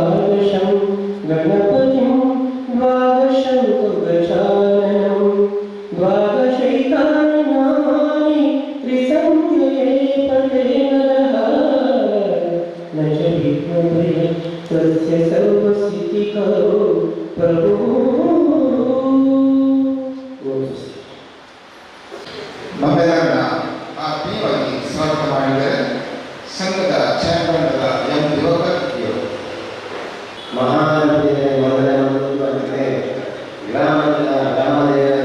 द्वादशं गणपतिं द्वादशं तु गजाननं द्वादशैतानि नामानि त्रिसन्ध्यये पठे नरः न च विघ्नभय तस्य सर्वसिद्धिकरो प्रभुः. ನಮ್ಮೆಲ್ಲರನ್ನ ಆತ್ಮೀಯವಾಗಿ ಸ್ವಾಗತ ಮಾಡಿದರೆ ಸಂಘದ ಚೇರ್ಮನ್ ಎಂ ದಿವಾಕರ್ ಇವರು. ಮಹಾನದಿಯ ಮೊದಲನೇ ಗ್ರಾಮದೇವಿ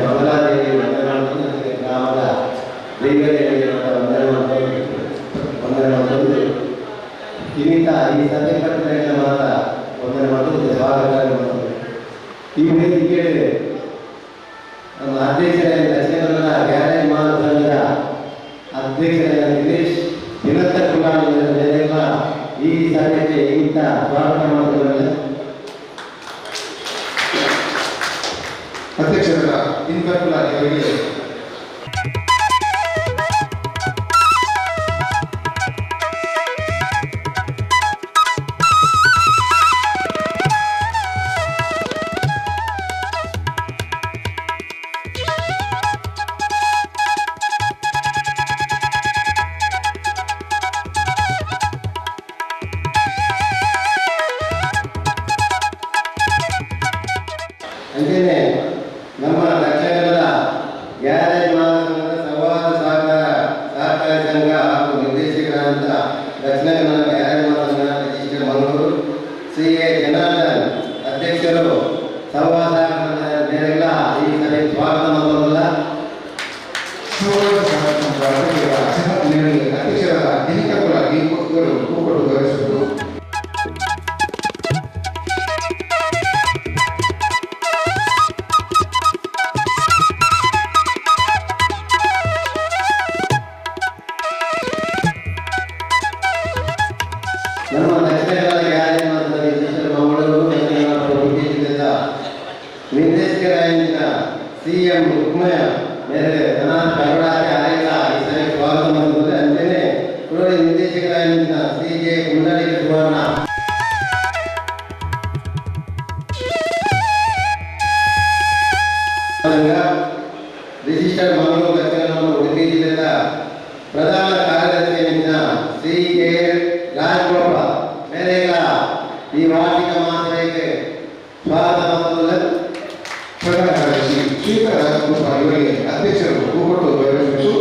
ಮಂಗಲಾದೇವಿ ವಂದನೆ ಗ್ರಾಮದ ದೇವದೇವಿಯ ವಂದನೆ ತಂದು ಇನ್ನಿತ ಈ ಸಭೆ ಕಟ್ಟಡ ಮಾತ್ರ ವಂದನೆ ಮಾಡುವುದು ಸ್ವಾಗತ. ಈ ವೇದಿಕೆ ನಮ್ಮ ಅಧ್ಯಕ್ಷರಾದ ದಕ್ಷಿಣ ಕನ್ನಡ ಗ್ಯಾರೇಜ್ ಮಾನವ ಸಂಘದ ಅಧ್ಯಕ್ಷರಾದ ದಿನೇಶ್ ದಿನಕರ್ ಈ ಸಭೆಗೆ ಇಂಥ ಸ್ವಾಗತ ಮಾಡುವುದರಲ್ಲಿ ಅಧ್ಯಕ್ಷರಾದ ದಿನಕರ್ ಕುಲಾಲ್ ಅವರಿಗೆ ಅಂತೆಯೇ ನಮ್ಮ ದಕ್ಷಿಣ ಕನ್ನಡ ಗ್ಯಾರೇಜ್ ಮಾನವ ಸಂಘದ ಸಹಕಾರಿ ಸಂಘ ಹಾಗೂ ನಿರ್ದೇಶಕರಾದಂಥ ದಕ್ಷಿಣ ಕನ್ನಡ ಗ್ಯಾರೇಜ್ ಮಾನವ ಸಂಘ ರಿಜಿಸ್ಟರ್ ಮಂಗಳೂರು ಶ್ರೀ ಎ ಜನಾರ್ದನ್ ಅಧ್ಯಕ್ಷರು ಸಂವಾದ ಮೇರೆಲ್ಲ ಈ ಸಭೆಗೆ ಸ್ವಾಗತ ಮಾಡುವುದಿಲ್ಲ. ಅಧ್ಯಕ್ಷರಾದ ದಿನಕರ್ ಕುಲಾಲ್ ಇವರು ಕೂಕೊಟ್ಟು ಗೌರವಿಸುವುದು. ನಮ್ಮ ದಕ್ಷಿಣ ಕನ್ನಡ ಗ್ಯಾರೇಜ್ ಮಾನವ ರಿಜಿಸ್ಟರ್ ಮಂಗಳೂರು ಜಿಲ್ಲೆಯ ನಿರ್ದೇಶಕರಾದ ಸಿಎಂ ಉಕ್ಮಯ ಮೇರೆಗೆ ಕನ್ನಡಾಗೆ ಆಯ್ದ ಈ ಸಭೆಗೆ ಸ್ವಾಗತ ಮಾಡುತ್ತದೆ. ಅಂತೆಯೇ ನಿರ್ದೇಶಕರಾದ ಸಿ.ಜೆ. ಕುಂಡಲಿಕ ಸುವರ್ಣ ರಿಜಿಸ್ಟರ್ ಮಂಗಳೂರು ದಕ್ಷಿಣ ಕನ್ನಡ ಉಡುಪಿ ಜಿಲ್ಲೆಯ ಪ್ರಧಾನ ಕಾರ್ಯದರ್ಶಿಯಾದ ಶ್ರೀ ಕೆ ರಾಜಗೋಪಾಲ್ ಮೇರೆಗ ಈ ವಾರ್ಷಿಕ ಮಹಾಸಭೆಗೆ ಸ್ವಾಗತ ಮಾಡುತ್ತದೆ. ಪ್ರಧಾನ ಕಾರ್ಯದರ್ಶಿ ಶ್ರೀಕರ ರಾಜಗೋಪಾಲ್ ಇವರಿಗೆ ಅಧ್ಯಕ್ಷರು ಕೂಕೊಟ್ಟು ಗೌರವಿಸುವುದು.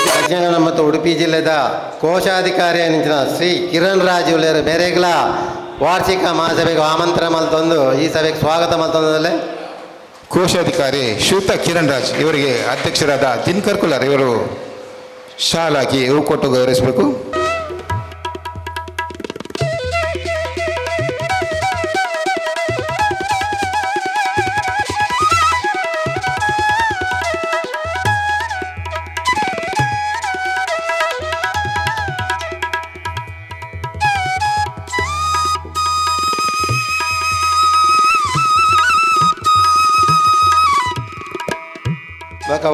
ದಕ್ಷಿಣ ಕನ್ನಡ ಮತ್ತು ಉಡುಪಿ ಜಿಲ್ಲೆಯ ಕೋಶಾಧಿಕಾರಿ ಎನಿಸಿದ ಶ್ರೀ ಕಿರಣ್ ರಾಜ್ ಉಳ್ಳೇರು ಬೇರೆಗಳ ವಾರ್ಷಿಕ ಮಹಾಸಭೆಗೆ ಆಮಂತ್ರಣ ಮಲ್ತೊಂದು ಈ ಸಭೆಗೆ ಸ್ವಾಗತ ಮಲ್ತೊಂದಲ್ಲೇ ಕೋಶಾಧಿಕಾರಿ ಶ್ರೀಯುತ ಕಿರಣ್ ರಾಜ್ ಇವರಿಗೆ ಅಧ್ಯಕ್ಷರಾದ ದಿನಕರ್ ಕುಲಾಲ್ ಇವರು ಶಾಲ್ ಹಾಕಿ ಹೂ ಕೊಟ್ಟು ಗೌರವಿಸಬೇಕು.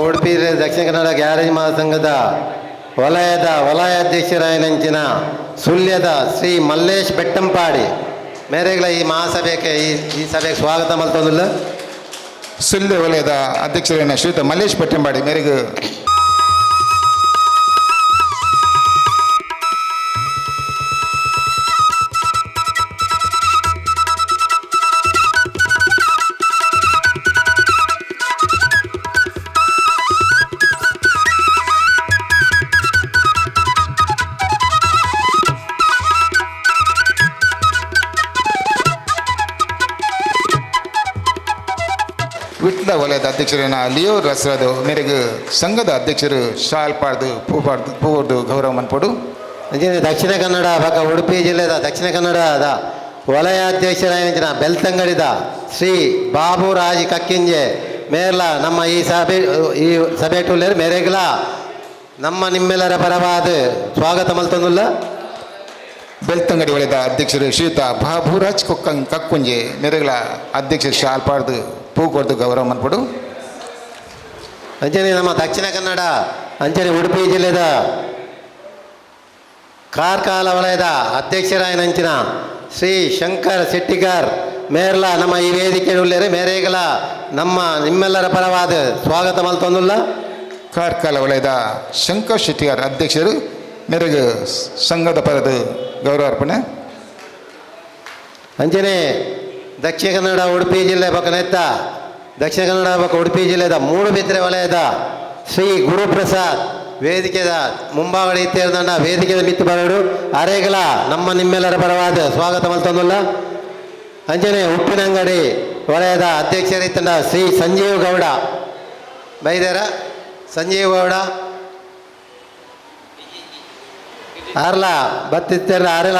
ಉಡುಪಿ ದಕ್ಷಿಣ ಕನ್ನಡ ಗ್ಯಾರೇಜ್ ಮಹಾಸಂಘದ ವಲಯ ಅಧ್ಯಕ್ಷರಾಯನಂಚಿನ ಸುಳ್ಯದ ಶ್ರೀ ಮಲ್ಲೇಶ್ ಬೆಟ್ಟಂಪಾಡಿ ಮೇರೆಗಳ ಈ ಮಹಾಸಭೆಗೆ ಈ ಸಭೆಗೆ ಸ್ವಾಗತ ಮಲ್ತೊಂದಿಲ್ಲ. ಸುಳ್ಯ ವಲಯದ ಅಧ್ಯಕ್ಷರಾದ ಶ್ರೀಯುತ ಮಲ್ಲೇಶ್ ಬೆಟ್ಟಂಪಾಡಿ ಮೇರೆಗೆ ವಿಟ್ಲ ವಲಯದ ಅಧ್ಯಕ್ಷರಾದ ಲಿಯೋ ರಸರದು ಮೇರೆಗೆ ಸಂಘದ ಅಧ್ಯಕ್ಷರು ಶಾಲ್ ಪಾಡ್ದು ಪೂವರ್ದು ಗೌರವ ಮನ್ಪಡು. ದಕ್ಷಿಣ ಕನ್ನಡ ಪಕ್ಕ ಉಡುಪಿ ಜಿಲ್ಲೆದ ದಕ್ಷಿಣ ಕನ್ನಡದ ವಲಯಾಧ್ಯಕ್ಷರಾದ ಬೆಳ್ತಂಗಡಿದ ಶ್ರೀ ಬಾಬುರಾಜ್ ಕಕ್ಕಿಂಜೆ ಮೇರ್ಲ ನಮ್ಮ ಈ ಸಭೆ ಟುಲ್ಲೇರು ಮೇರೆಗ್ಲ ನಮ್ಮ ನಿಮ್ಮೆಲ್ಲರ ಪರವಾದ ಸ್ವಾಗತ ಮಲ್ತೊಂದುಲ್ಲ. ಬೆಳ್ತಂಗಡಿ ವಲಯದ ಅಧ್ಯಕ್ಷರು ಶ್ರೀಯುತ ಬಾಬುರಾಜ್ ಕಕ್ಕುಂಜೆ ನೆರೆಗಳ ಅಧ್ಯಕ್ಷರು ಶಾಲ್ಪಾಡ್ದು ಪೂ ಕೊಡ್ದು ಗೌರವ ಮನ್ಪಡು. ಅಂಚನೆ ನಮ್ಮ ದಕ್ಷಿಣ ಕನ್ನಡ ಅಂಚನೆ ಉಡುಪಿ ಜಿಲ್ಲೆದ ಕಾರ್ಕಳ ವಲಯದ ಅಧ್ಯಕ್ಷರಾಯನಂಚಿನ ಶ್ರೀ ಶಂಕರ್ ಶೆಟ್ಟಿಗಾರ್ ಮೇರ್ಲ ನಮ್ಮ ಈ ವೇದಿಕೆ ಉಳ್ಳೇರೆ ಮೇರೆಗಳ ನಮ್ಮ ನಿಮ್ಮೆಲ್ಲರ ಪರವಾದ ಸ್ವಾಗತ ಮಲ್ತೊಂದುಲ್ಲ. ಕಾರ್ಕಳ ವಲಯದ ಶಂಕರ್ ಶೆಟ್ಟಿಗಾರ್ ಅಧ್ಯಕ್ಷರು ಮೇರೆಗೆ ಸಂಘದ ಪರದ ಗೌರವ ಅರ್ಪಣೆ. ಅಂಚನೆ ದಕ್ಷಿಣ ಕನ್ನಡ ಉಡುಪಿ ಜಿಲ್ಲೆ ಪಕ್ಕನೆತ್ತ ದಕ್ಷಿಣ ಕನ್ನಡ ಪಕ್ಕ ಉಡುಪಿ ಜಿಲ್ಲೆದ ಮೂಡುಬಿದ್ರೆ ವಲಯದ ಶ್ರೀ ಗುರುಪ್ರಸಾದ್ ವೇದಿಕೆದ ಮುಂಭಾಗಡೆ ಇತ್ತೇರ್ದಂಡ ವೇದಿಕೆದ ಮಿತ್ತು ಬರಡು ಅರೆಗಳ ನಮ್ಮ ನಿಮ್ಮೆಲ್ಲರ ಪರವಾದ ಸ್ವಾಗತ ಮಲ್ತೊಂದುಲ್ಲ. ಅಂಜನೆ ಉಪ್ಪಿನಂಗಡಿ ವಲಯದ ಅಧ್ಯಕ್ಷರಿತ್ತಂಡ ಶ್ರೀ ಸಂಜೀವ್ ಗೌಡ ಬೈದೇರ ಸಂಜೀವ್ ಗೌಡ ಆರ್ಲ ಬತ್ತಿತ್ತರ ಅರೆಲ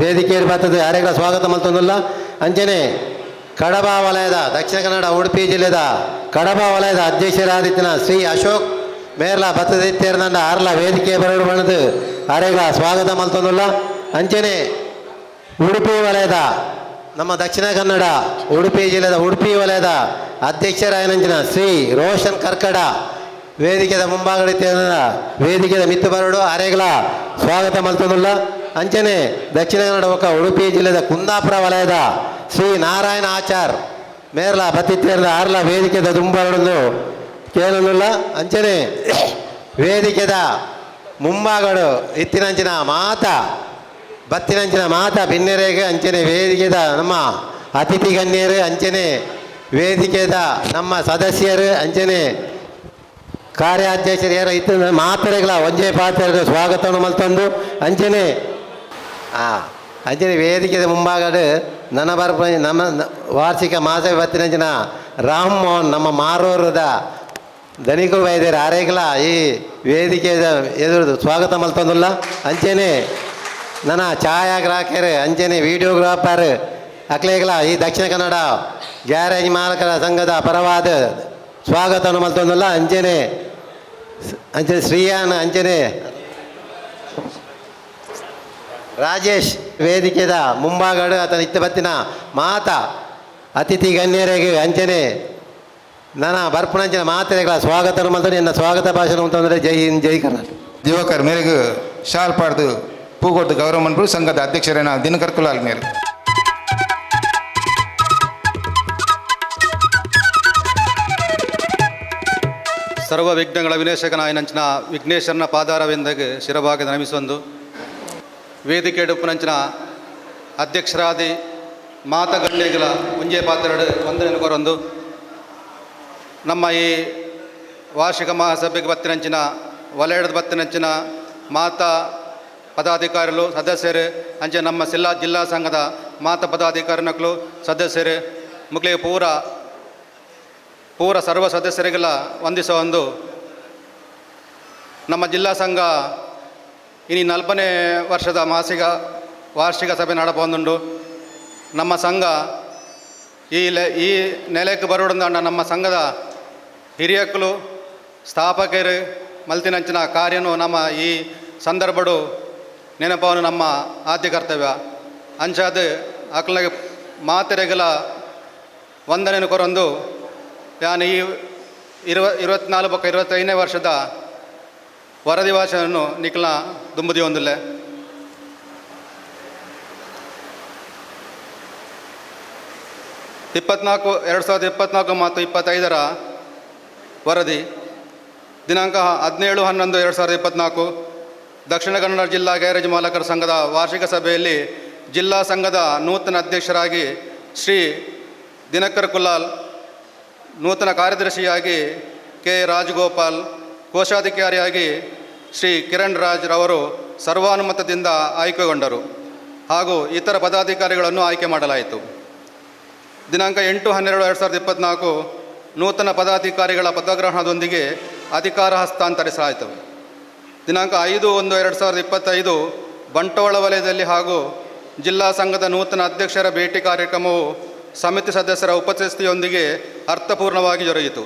ವೇದಿಕೆಯಲ್ಲಿ ಬರ್ತದೆ ಅರೆಗಳ ಸ್ವಾಗತ ಮಲ್ತೊಂದುಲ್ಲ. ಅಂಜನೆ ಕಡಬ ವಲಯದ ದಕ್ಷಿಣ ಕನ್ನಡ ಉಡುಪಿ ಜಿಲ್ಲೆದ ಕಡಬ ವಲಯದ ಅಧ್ಯಕ್ಷರಾದಿತ್ತಿನ ಶ್ರೀ ಅಶೋಕ್ ಮೇರ್ಲ ಬತ್ತದಿತ್ತೇರ್ದಂಡ ಆರ್ಲ ವೇದಿಕೆ ಬರಡು ಬಣ್ಣದು ಅರೆಗಳ ಸ್ವಾಗತ ಮಲ್ತೊಂದುಲ್ಲ. ಅಂಚನೆ ಉಡುಪಿ ವಲಯದ ನಮ್ಮ ದಕ್ಷಿಣ ಕನ್ನಡ ಉಡುಪಿ ಜಿಲ್ಲೆದ ಉಡುಪಿ ವಲಯದ ಅಧ್ಯಕ್ಷರಾಯನಂಚಿನ ಶ್ರೀ ರೋಷನ್ ಕರ್ಕಡ ವೇದಿಕೆದ ಮುಂಭಾಗದ ವೇದಿಕೆದ ಮಿತ್ತು ಬರಡು ಅರೆಗಳ ಸ್ವಾಗತ ಮಲ್ತೊಂದುಲ್ಲ. ಅಂಚನೆ ದಕ್ಷಿಣ ಕನ್ನಡ ಒಕ್ಕ ಉಡುಪಿ ಜಿಲ್ಲೆದ ಕುಂದಾಪುರ ವಲಯದ ಶ್ರೀ ನಾರಾಯಣ ಆಚಾರ್ ಮೇರ್ಲ ಬತ್ತಿತ್ತೇರ್ದ ಆರ್ಲ ವೇದಿಕೆದ ದುಂಬರಡು ಕೇಳಲಿಲ್ಲ. ಅಂಚನೆ ವೇದಿಕೆದ ಮುಂಭಾಗಡು ಇತ್ತಿನಂಚಿನ ಬತ್ತಿನಂಚಿನ ಮಾತ ಭಿನ್ನರೆಗೆ ಅಂಚನೆ ವೇದಿಕೆದ ನಮ್ಮ ಅತಿಥಿ ಗಣ್ಯರು ಅಂಚನೆ ವೇದಿಕೆದ ನಮ್ಮ ಸದಸ್ಯರು ಅಂಚನೆ ಕಾರ್ಯಾಧ್ಯಕ್ಷರು ಯಾರು ಇತ್ತು ಮಾತರೆಗಳ ಒಂಜೆ ಪಾತ್ರೆ ಸ್ವಾಗತವನ್ನು ಮಲ್ತಂದು ಅಂಚನೆ ಅಂಚನೆ ವೇದಿಕೆದ ಮುಂಭಾಗಡು ನನ್ನ ನಮ್ಮ ವಾರ್ಷಿಕ ಮಾಸ ಬತ್ತಿನಂಚಿನ ರಾಮ್ ಮೋಹನ್ ನಮ್ಮ ಮಾರೋರದ ಧನಿಕರು ವೈದ್ಯರು ಆರೇಗಲ ಈ ವೇದಿಕೆದ ಎದುರು ಸ್ವಾಗತ ಮಲ್ತೊಂದುಲ್ಲ. ಅಂಚನೆ ನನ್ನ ಛಾಯಾಗ್ರಾಹಕರು ಅಂಚನೆ ವಿಡಿಯೋಗ್ರಾಫರ್ ಅಕ್ಲೇಗಲ ಈ ದಕ್ಷಿಣ ಕನ್ನಡ ಗ್ಯಾರೇಜ್ ಮಾಲಕರ ಸಂಘದ ಪರವಾದ ಸ್ವಾಗತವನ್ನು ಮಲ್ತೊಂದುಲ್ಲ. ಅಂಚನೆ ಶ್ರೀಯಾನ್ ಅಂಚನೆ ರಾಜೇಶ್ ವೇದಿಕೆದ ಮುಂಭಾಗಡು ಆತನ ಇತ್ತ ಬತ್ತಿನ ಅತಿಥಿ ಗಣ್ಯರಿಗೆ ಅಂಚನೆ ನನ್ನ ಬರ್ಪಣಂಚಿನ ಮಾತ್ರೆಗಳ ಸ್ವಾಗತ ಮಾಡ್ತಾರೆ. ನನ್ನ ಸ್ವಾಗತ ಭಾಷಣ ಅಂತಂದರೆ ಜೈ ಹಿಂದ್ ಜೈ ಕರ್ನಾಟಕ. ಯುವಕರ ಮೇರೆಗೆ ಶಾಲ್ ಪಾಡ್ದು ಪೂ ಕೊಡ್ದು ಗೌರವ ಮನ್ಪಡು ಸಂಘದ ಅಧ್ಯಕ್ಷರೇನ ದಿನಕರ್ ಕುಲಾಲ್ ಮೇರೆ. ಸರ್ವ ವಿಘ್ನಗಳ ವಿನಾಶಕನಾಯನಂಚಿನ ವಿಘ್ನೇಶ್ವರನ ಪಾದಾರವೆಂದಾಗ ಶಿರಭಾಗದ ನಮಿಸೊಂದು ವೇದಿಕೆ ಉಪ್ಪುನಂಚಿನ ಅಧ್ಯಕ್ಷರಾದಿ ಮಾತಗಣ್ಯಗಳ ಮುಂಜೆ ಪಾತ್ರೆಡು ವಂದನೆ ಕೊರೊಂದು ನಮ್ಮ ಈ ವಾರ್ಷಿಕ ಮಹಾಸಭೆಗೆ ಬತ್ತಿನಂಚಿನ ವಲಯದ ಬತ್ತಿನಂಚಿನ ಮಾತಾ ಪದಾಧಿಕಾರಿಗಳು ಸದಸ್ಯರು ಅಂಚೆ ನಮ್ಮ ಜಿಲ್ಲಾ ಸಂಘದ ಮಾತಾ ಪದಾಧಿಕಾರಿನಕ್ಕಳು ಸದಸ್ಯರು ಮುಗ್ಲಿಗೆ ಪೂರ ಸರ್ವ ಸದಸ್ಯರಿಗೆಲ್ಲ ವಂದಿಸೋ ಒಂದು ನಮ್ಮ ಜಿಲ್ಲಾ ಸಂಘ ಇನ್ನು 40ನೇ ವರ್ಷದ ವಾರ್ಷಿಕ ಸಭೆ ನಡಪೊಂದುಂಡು. ನಮ್ಮ ಸಂಘ ಈ ನೆಲೆಗೆ ಬರೋದಂಡ ನಮ್ಮ ಸಂಘದ ಹಿರಿಯಕ್ಕಳು ಸ್ಥಾಪಕರು ಮಲ್ತಿನಂಚಿನ ಕಾರ್ಯನು ನಮ್ಮ ಈ ಸಂದರ್ಭಡು ನೆನಪವನ್ನು ನಮ್ಮ ಆದ್ಯ ಕರ್ತವ್ಯ ಅಂಚಾದ ಅಕ್ಲಿಗೆ ಮಾತೆರೆಗಳ ವಂದನೆಯನ್ನು ಕೊರೊಂದು ನಾನು ಈ 24-25ನೇ ವರ್ಷದ ವರದಿ ಭಾಷೆಯನ್ನು ನಿಖಲ ದುಂಬುದಿ ಹೊಂದಿಲ್ಲ. 2024 ಮತ್ತು 25ರ ವರದಿ ದಿನಾಂಕ 17/11/2024 ದಕ್ಷಿಣ ಕನ್ನಡ ಜಿಲ್ಲಾ ಗ್ಯಾರೇಜ್ ಮಾಲಕರ ಸಂಘದ ವಾರ್ಷಿಕ ಸಭೆಯಲ್ಲಿ ಜಿಲ್ಲಾ ಸಂಘದ ನೂತನ ಅಧ್ಯಕ್ಷರಾಗಿ ಶ್ರೀ ದಿನಕರ್ ಕುಲಾಲ್, ನೂತನ ಕಾರ್ಯದರ್ಶಿಯಾಗಿ ಕೆ ರಾಜಗೋಪಾಲ್, ಕೋಶಾಧಿಕಾರಿಯಾಗಿ ಶ್ರೀ ಕಿರಣ್ ರಾಜ್ ರವರು ಸರ್ವಾನುಮತದಿಂದ ಆಯ್ಕೆಗೊಂಡರು ಹಾಗೂ ಇತರ ಪದಾಧಿಕಾರಿಗಳನ್ನು ಆಯ್ಕೆ ಮಾಡಲಾಯಿತು. ದಿನಾಂಕ 8/12/2024 ನೂತನ ಪದಾಧಿಕಾರಿಗಳ ಪದಗ್ರಹಣದೊಂದಿಗೆ ಅಧಿಕಾರ ಹಸ್ತಾಂತರಿಸಲಾಯಿತು. ದಿನಾಂಕ 5/1/2025 ಬಂಟ್ವಾಳ ವಲಯದಲ್ಲಿ ಹಾಗೂ ಜಿಲ್ಲಾ ಸಂಘದ ನೂತನ ಅಧ್ಯಕ್ಷರ ಭೇಟಿ ಕಾರ್ಯಕ್ರಮವು ಸಮಿತಿ ಸದಸ್ಯರ ಉಪಸ್ಥಿತಿಯೊಂದಿಗೆ ಅರ್ಥಪೂರ್ಣವಾಗಿ ಜರುಗಿತು.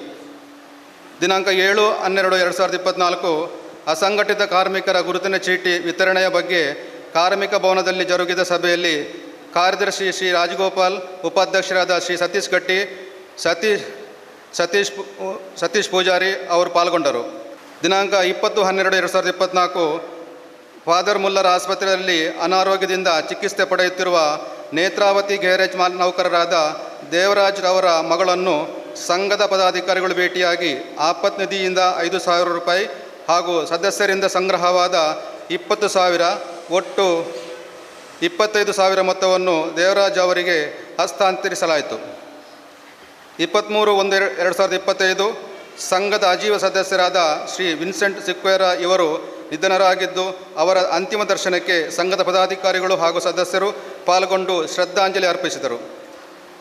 ದಿನಾಂಕ 7/12/2024 ಅಸಂಘಟಿತ ಕಾರ್ಮಿಕರ ಗುರುತಿನ ಚೀಟಿ ವಿತರಣೆಯ ಬಗ್ಗೆ ಕಾರ್ಮಿಕ ಭವನದಲ್ಲಿ ಜರುಗಿದ ಸಭೆಯಲ್ಲಿ ಕಾರ್ಯದರ್ಶಿ ಶ್ರೀ ರಾಜಗೋಪಾಲ್, ಉಪಾಧ್ಯಕ್ಷರಾದ ಶ್ರೀ ಸತೀಶ್ ಗಟ್ಟಿ, ಸತೀಶ್ ಪೂಜಾರಿ ಅವರು ಪಾಲ್ಗೊಂಡರು. ದಿನಾಂಕ 20/12/2024 ಫಾದರ್ ಮುಲ್ಲರ್ ಆಸ್ಪತ್ರೆಯಲ್ಲಿ ಅನಾರೋಗ್ಯದಿಂದ ಚಿಕಿತ್ಸೆ ಪಡೆಯುತ್ತಿರುವ ನೇತ್ರಾವತಿ ಗ್ಯಾರೇಜ್ ನೌಕರರಾದ ದೇವರಾಜ್ ರವರ ಮಗಳನ್ನು ಸಂಘದ ಪದಾಧಿಕಾರಿಗಳು ಭೇಟಿಯಾಗಿ ಆಪತ್ ನಿಧಿಯಿಂದ 5,000 ರೂಪಾಯಿ ಹಾಗೂ ಸದಸ್ಯರಿಂದ ಸಂಗ್ರಹವಾದ 20,000 ಒಟ್ಟು 25,000 ಮೊತ್ತವನ್ನು ದೇವರಾಜ್ ಅವರಿಗೆ ಹಸ್ತಾಂತರಿಸಲಾಯಿತು. 23/1/2025 ಸಂಘದ ಅಜೀವ ಸದಸ್ಯರಾದ ಶ್ರೀ ವಿನ್ಸೆಂಟ್ ಸಿಕ್ವೇರ ಇವರು ನಿಧನರಾಗಿದ್ದು, ಅವರ ಅಂತಿಮ ದರ್ಶನಕ್ಕೆ ಸಂಘದ ಪದಾಧಿಕಾರಿಗಳು ಹಾಗೂ ಸದಸ್ಯರು ಪಾಲ್ಗೊಂಡು ಶ್ರದ್ಧಾಂಜಲಿ ಅರ್ಪಿಸಿದರು.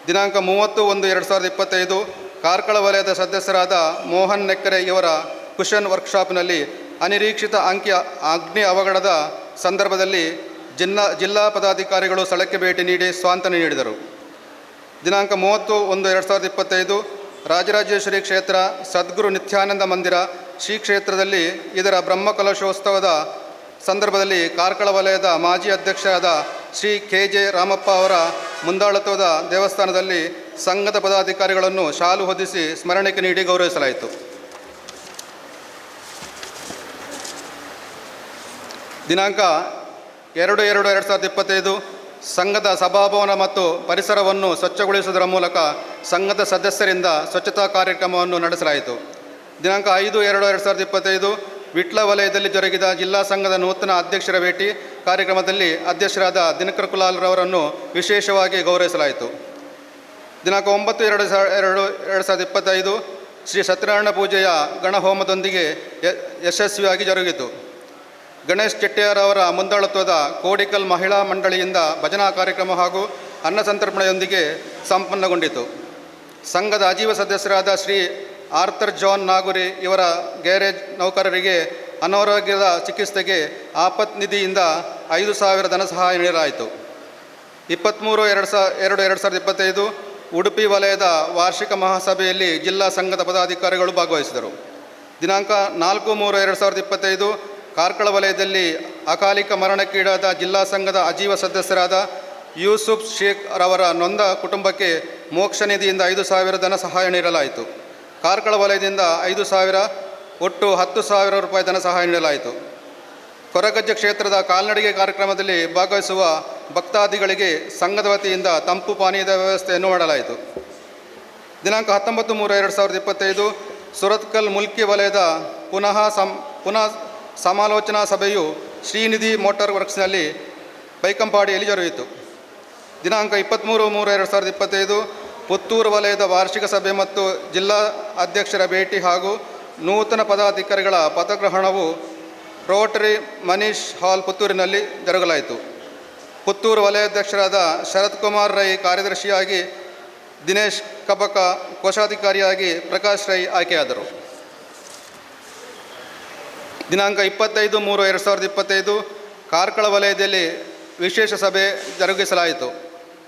ದಿನಾಂಕ 30/1/2025 ಕಾರ್ಕಳ ವಲಯದ ಸದಸ್ಯರಾದ ಮೋಹನ್ ನೆಕ್ಕರೆ ಇವರ ಕುಶನ್ ವರ್ಕ್ಶಾಪ್ನಲ್ಲಿ ಅನಿರೀಕ್ಷಿತ ಅಗ್ನಿ ಅವಘಡದ ಸಂದರ್ಭದಲ್ಲಿ ಜಿಲ್ಲಾ ಪದಾಧಿಕಾರಿಗಳು ಸ್ಥಳಕ್ಕೆ ಭೇಟಿ ನೀಡಿ ಸ್ವಾಂತನ ನೀಡಿದರು. ದಿನಾಂಕ 30/1/2025 ರಾಜರಾಜೇಶ್ವರಿ ಕ್ಷೇತ್ರ ಸದ್ಗುರು ನಿತ್ಯಾನಂದ ಮಂದಿರ ಶ್ರೀ ಕ್ಷೇತ್ರದಲ್ಲಿ ಇದರ ಬ್ರಹ್ಮಕಲಶೋತ್ಸವದ ಸಂದರ್ಭದಲ್ಲಿ ಕಾರ್ಕಳ ವಲಯದ ಮಾಜಿ ಅಧ್ಯಕ್ಷರಾದ ಶ್ರೀ KJ ರಾಮಪ್ಪ ಅವರ ಮುಂದಾಳತ್ವದ ದೇವಸ್ಥಾನದಲ್ಲಿ ಸಂಘದ ಪದಾಧಿಕಾರಿಗಳನ್ನು ಶಾಲು ಹೊದಿಸಿ ಸ್ಮರಣಿಕೆ ನೀಡಿ ಗೌರವಿಸಲಾಯಿತು. ದಿನಾಂಕ 2/2/2025 ಸಂಘದ ಸಭಾಭವನ ಮತ್ತು ಪರಿಸರವನ್ನು ಸ್ವಚ್ಛಗೊಳಿಸುವುದರ ಮೂಲಕ ಸಂಘದ ಸದಸ್ಯರಿಂದ ಸ್ವಚ್ಛತಾ ಕಾರ್ಯಕ್ರಮವನ್ನು ನಡೆಸಲಾಯಿತು. ದಿನಾಂಕ 5/2/2025 ವಿಟ್ಲ ವಲಯದಲ್ಲಿ ಜರುಗಿದ ಜಿಲ್ಲಾ ಸಂಘದ ನೂತನ ಅಧ್ಯಕ್ಷರ ಭೇಟಿ ಕಾರ್ಯಕ್ರಮದಲ್ಲಿ ಅಧ್ಯಕ್ಷರಾದ ದಿನಕರ್ ಕುಲಾಲ್ ರವರನ್ನು ವಿಶೇಷವಾಗಿ ಗೌರವಿಸಲಾಯಿತು. ದಿನಾಂಕ 9/2/2025 ಶ್ರೀ ಸತ್ಯನಾರಾಯಣ ಪೂಜೆಯ ಗಣಹೋಮದೊಂದಿಗೆ ಯಶಸ್ವಿಯಾಗಿ ಜರುಗಿತು. ಗಣೇಶ್ ಚೆಟ್ಟಿಯಾರ್ ಅವರ ಮುಂದಾಳತ್ವದ ಕೋಡಿಕಲ್ ಮಹಿಳಾ ಮಂಡಳಿಯಿಂದ ಭಜನಾ ಕಾರ್ಯಕ್ರಮ ಹಾಗೂ ಅನ್ನ ಸಂತರ್ಪಣೆಯೊಂದಿಗೆ ಸಂಪನ್ನಗೊಂಡಿತು. ಸಂಘದ ಅಜೀವ ಸದಸ್ಯರಾದ ಶ್ರೀ ಆರ್ಥರ್ ಜಾನ್ ನಾಗುರಿ ಇವರ ಗ್ಯಾರೇಜ್ ನೌಕರರಿಗೆ ಅನಾರೋಗ್ಯದ ಚಿಕಿತ್ಸೆಗೆ ಆಪತ್ ನಿಧಿಯಿಂದ 5,000 ಧನ ಸಹಾಯ ನೀಡಲಾಯಿತು. 23/2/2025 ಉಡುಪಿ ವಲಯದ ವಾರ್ಷಿಕ ಮಹಾಸಭೆಯಲ್ಲಿ ಜಿಲ್ಲಾ ಸಂಘದ ಪದಾಧಿಕಾರಿಗಳು ಭಾಗವಹಿಸಿದರು. ದಿನಾಂಕ 4/3/2025 ಕಾರ್ಕಳ ವಲಯದಲ್ಲಿ ಅಕಾಲಿಕ ಮರಣಕ್ಕೀಡಾದ ಜಿಲ್ಲಾ ಸಂಘದ ಅಜೀವ ಸದಸ್ಯರಾದ ಯೂಸುಫ್ ಶೇಖ್ ರವರ ನೊಂದ ಕುಟುಂಬಕ್ಕೆ ಮೋಕ್ಷ ನಿಧಿಯಿಂದ 5,000 ಧನ ಸಹಾಯ ನೀಡಲಾಯಿತು. ಕಾರ್ಕಳ ವಲಯದಿಂದ 5,000 ಒಟ್ಟು 10,000 ರೂಪಾಯಿ ಧನ ಸಹಾಯ ನೀಡಲಾಯಿತು. ಕೊರಗಜ್ಜೆ ಕ್ಷೇತ್ರದ ಕಾಲ್ನಡಿಗೆ ಕಾರ್ಯಕ್ರಮದಲ್ಲಿ ಭಾಗವಹಿಸುವ ಭಕ್ತಾದಿಗಳಿಗೆ ಸಂಘದ ವತಿಯಿಂದ ತಂಪು ಪಾನೀಯದ ವ್ಯವಸ್ಥೆಯನ್ನು ಮಾಡಲಾಯಿತು. ದಿನಾಂಕ 19/3/2025 ಸುರತ್ಕಲ್ ಮುಲ್ಕಿ ವಲಯದ ಪುನಃ ಸಮಾಲೋಚನಾ ಸಭೆಯು ಶ್ರೀನಿಧಿ ಮೋಟಾರ್ ವರ್ಕ್ಸ್ನಲ್ಲಿ ಬೈಕಂಪಾಡಿಯಲ್ಲಿ ಜರುಗಿತು. ದಿನಾಂಕ 23/3/2025 ಪುತ್ತೂರು ವಲಯದ ವಾರ್ಷಿಕ ಸಭೆ ಮತ್ತು ಜಿಲ್ಲಾ ಅಧ್ಯಕ್ಷರ ಭೇಟಿ ಹಾಗೂ ನೂತನ ಪದಾಧಿಕಾರಿಗಳ ಪದಗ್ರಹಣವು ರೋಟರಿ ಮನೀಶ್ ಹಾಲ್ ಪುತ್ತೂರಿನಲ್ಲಿ ಜರುಗಲಾಯಿತು. ಪುತ್ತೂರು ವಲಯಾಧ್ಯಕ್ಷರಾದ ಶರತ್ ಕುಮಾರ್ ರೈ ಕಾರ್ಯದರ್ಶಿಯಾಗಿ, ದಿನೇಶ್ ಕಬಕ ಕೋಶಾಧಿಕಾರಿಯಾಗಿ ಪ್ರಕಾಶ್ ರೈ ಆಯ್ಕೆಯಾದರು. ದಿನಾಂಕ 25/3/2025 ಕಾರ್ಕಳ ವಲಯದಲ್ಲಿ ವಿಶೇಷ ಸಭೆ ಜರುಗಿಸಲಾಯಿತು.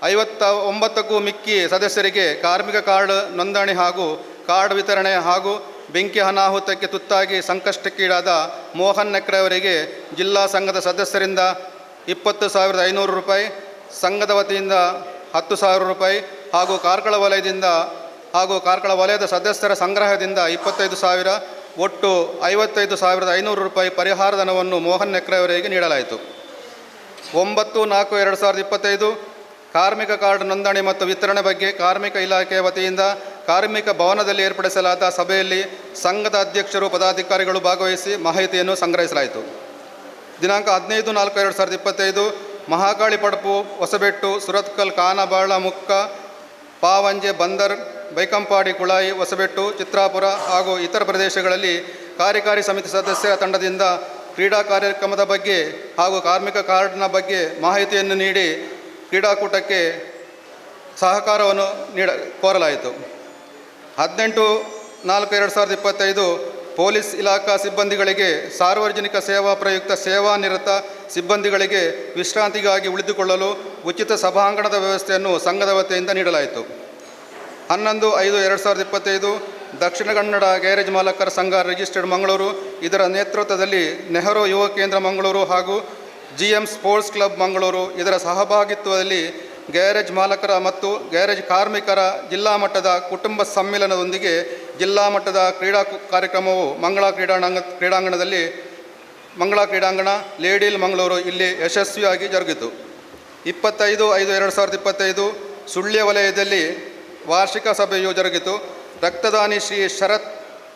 59ಕ್ಕೂ ಮಿಕ್ಕಿ ಸದಸ್ಯರಿಗೆ ಕಾರ್ಮಿಕ ಕಾರ್ಡ್ ನೋಂದಣಿ ಹಾಗೂ ಕಾರ್ಡ್ ವಿತರಣೆ ಹಾಗೂ ಬೆಂಕಿ ಅನಾಹುತಕ್ಕೆ ತುತ್ತಾಗಿ ಸಂಕಷ್ಟಕ್ಕೀಡಾದ ಮೋಹನ್ ನೆಕ್ರೆ ಅವರಿಗೆ ಜಿಲ್ಲಾ ಸಂಘದ ಸದಸ್ಯರಿಂದ 20,500 ರೂಪಾಯಿ, ಸಂಘದ ವತಿಯಿಂದ 10,000 ರೂಪಾಯಿ ಹಾಗೂ ಕಾರ್ಕಳ ವಲಯದ ಸದಸ್ಯರ ಸಂಗ್ರಹದಿಂದ 25,000 ಒಟ್ಟು 55,500 ರೂಪಾಯಿ ಪರಿಹಾರ ಧನವನ್ನು ಮೋಹನ್ ನೆಕ್ರೆ ಅವರಿಗೆ ನೀಡಲಾಯಿತು. 9/4/2025 ಕಾರ್ಮಿಕ ಕಾರ್ಡ್ ನೋಂದಣಿ ಮತ್ತು ವಿತರಣೆ ಬಗ್ಗೆ ಕಾರ್ಮಿಕ ಇಲಾಖೆಯ ವತಿಯಿಂದ ಕಾರ್ಮಿಕ ಭವನದಲ್ಲಿ ಏರ್ಪಡಿಸಲಾದ ಸಭೆಯಲ್ಲಿ ಸಂಘದ ಅಧ್ಯಕ್ಷರು ಪದಾಧಿಕಾರಿಗಳು ಭಾಗವಹಿಸಿ ಮಾಹಿತಿಯನ್ನು ಸಂಗ್ರಹಿಸಲಾಯಿತು. ದಿನಾಂಕ 15/4/2025 ಮಹಾಕಾಳಿ ಪಡಪು, ಹೊಸಬೆಟ್ಟು, ಸುರತ್ಕಲ್, ಕಾನಬಾಳ, ಮುಕ್ಕ, ಪಾವಂಜೆ, ಬಂದರ್, ಬೈಕಂಪಾಡಿ, ಕುಳಾಯಿ, ಹೊಸಬೆಟ್ಟು, ಚಿತ್ರಾಪುರ ಹಾಗೂ ಇತರ ಪ್ರದೇಶಗಳಲ್ಲಿ ಕಾರ್ಯಕಾರಿ ಸಮಿತಿ ಸದಸ್ಯರ ತಂಡದಿಂದ ಕ್ರೀಡಾ ಕಾರ್ಯಕ್ರಮದ ಬಗ್ಗೆ ಹಾಗೂ ಕಾರ್ಮಿಕ ಕಾರ್ಡ್ನ ಬಗ್ಗೆ ಮಾಹಿತಿಯನ್ನು ನೀಡಿ ಕ್ರೀಡಾಕೂಟಕ್ಕೆ ಸಹಕಾರವನ್ನು ಕೋರಲಾಯಿತು. 18/4/2025 ಪೊಲೀಸ್ ಇಲಾಖಾ ಸಿಬ್ಬಂದಿಗಳಿಗೆ, ಸಾರ್ವಜನಿಕ ಸೇವಾ ಪ್ರಯುಕ್ತ ಸೇವಾನಿರತ ಸಿಬ್ಬಂದಿಗಳಿಗೆ ವಿಶ್ರಾಂತಿಗಾಗಿ ಉಳಿದುಕೊಳ್ಳಲು ಉಚಿತ ಸಭಾಂಗಣದ ವ್ಯವಸ್ಥೆಯನ್ನು ಸಂಘದ ವತಿಯಿಂದ ನೀಡಲಾಯಿತು. 11/5/2025 ದಕ್ಷಿಣ ಕನ್ನಡ ಗ್ಯಾರೇಜ್ ಮಾಲಕರ ಸಂಘ ರಿಜಿಸ್ಟರ್ಡ್ ಮಂಗಳೂರು ಇದರ ನೇತೃತ್ವದಲ್ಲಿ ನೆಹರು ಯುವ ಕೇಂದ್ರ ಮಂಗಳೂರು ಹಾಗೂ GM ಸ್ಪೋರ್ಟ್ಸ್ ಕ್ಲಬ್ ಮಂಗಳೂರು ಇದರ ಸಹಭಾಗಿತ್ವದಲ್ಲಿ ಗ್ಯಾರೇಜ್ ಮಾಲಕರ ಮತ್ತು ಗ್ಯಾರೇಜ್ ಕಾರ್ಮಿಕರ ಜಿಲ್ಲಾ ಮಟ್ಟದ ಕುಟುಂಬ ಸಮ್ಮೇಳನದೊಂದಿಗೆ ಜಿಲ್ಲಾ ಮಟ್ಟದ ಕ್ರೀಡಾ ಕಾರ್ಯಕ್ರಮವು ಮಂಗಳಾ ಕ್ರೀಡಾಂಗಣ ಲೇಡಿಲ್ ಮಂಗಳೂರು ಇಲ್ಲಿ ಯಶಸ್ವಿಯಾಗಿ ಜರುಗಿತು. 25/5/2025 ಸುಳ್ಯ ವಲಯದಲ್ಲಿ ವಾರ್ಷಿಕ ಸಭೆಯು ಜರುಗಿತು. ರಕ್ತದಾನಿ ಶ್ರೀ ಶರತ್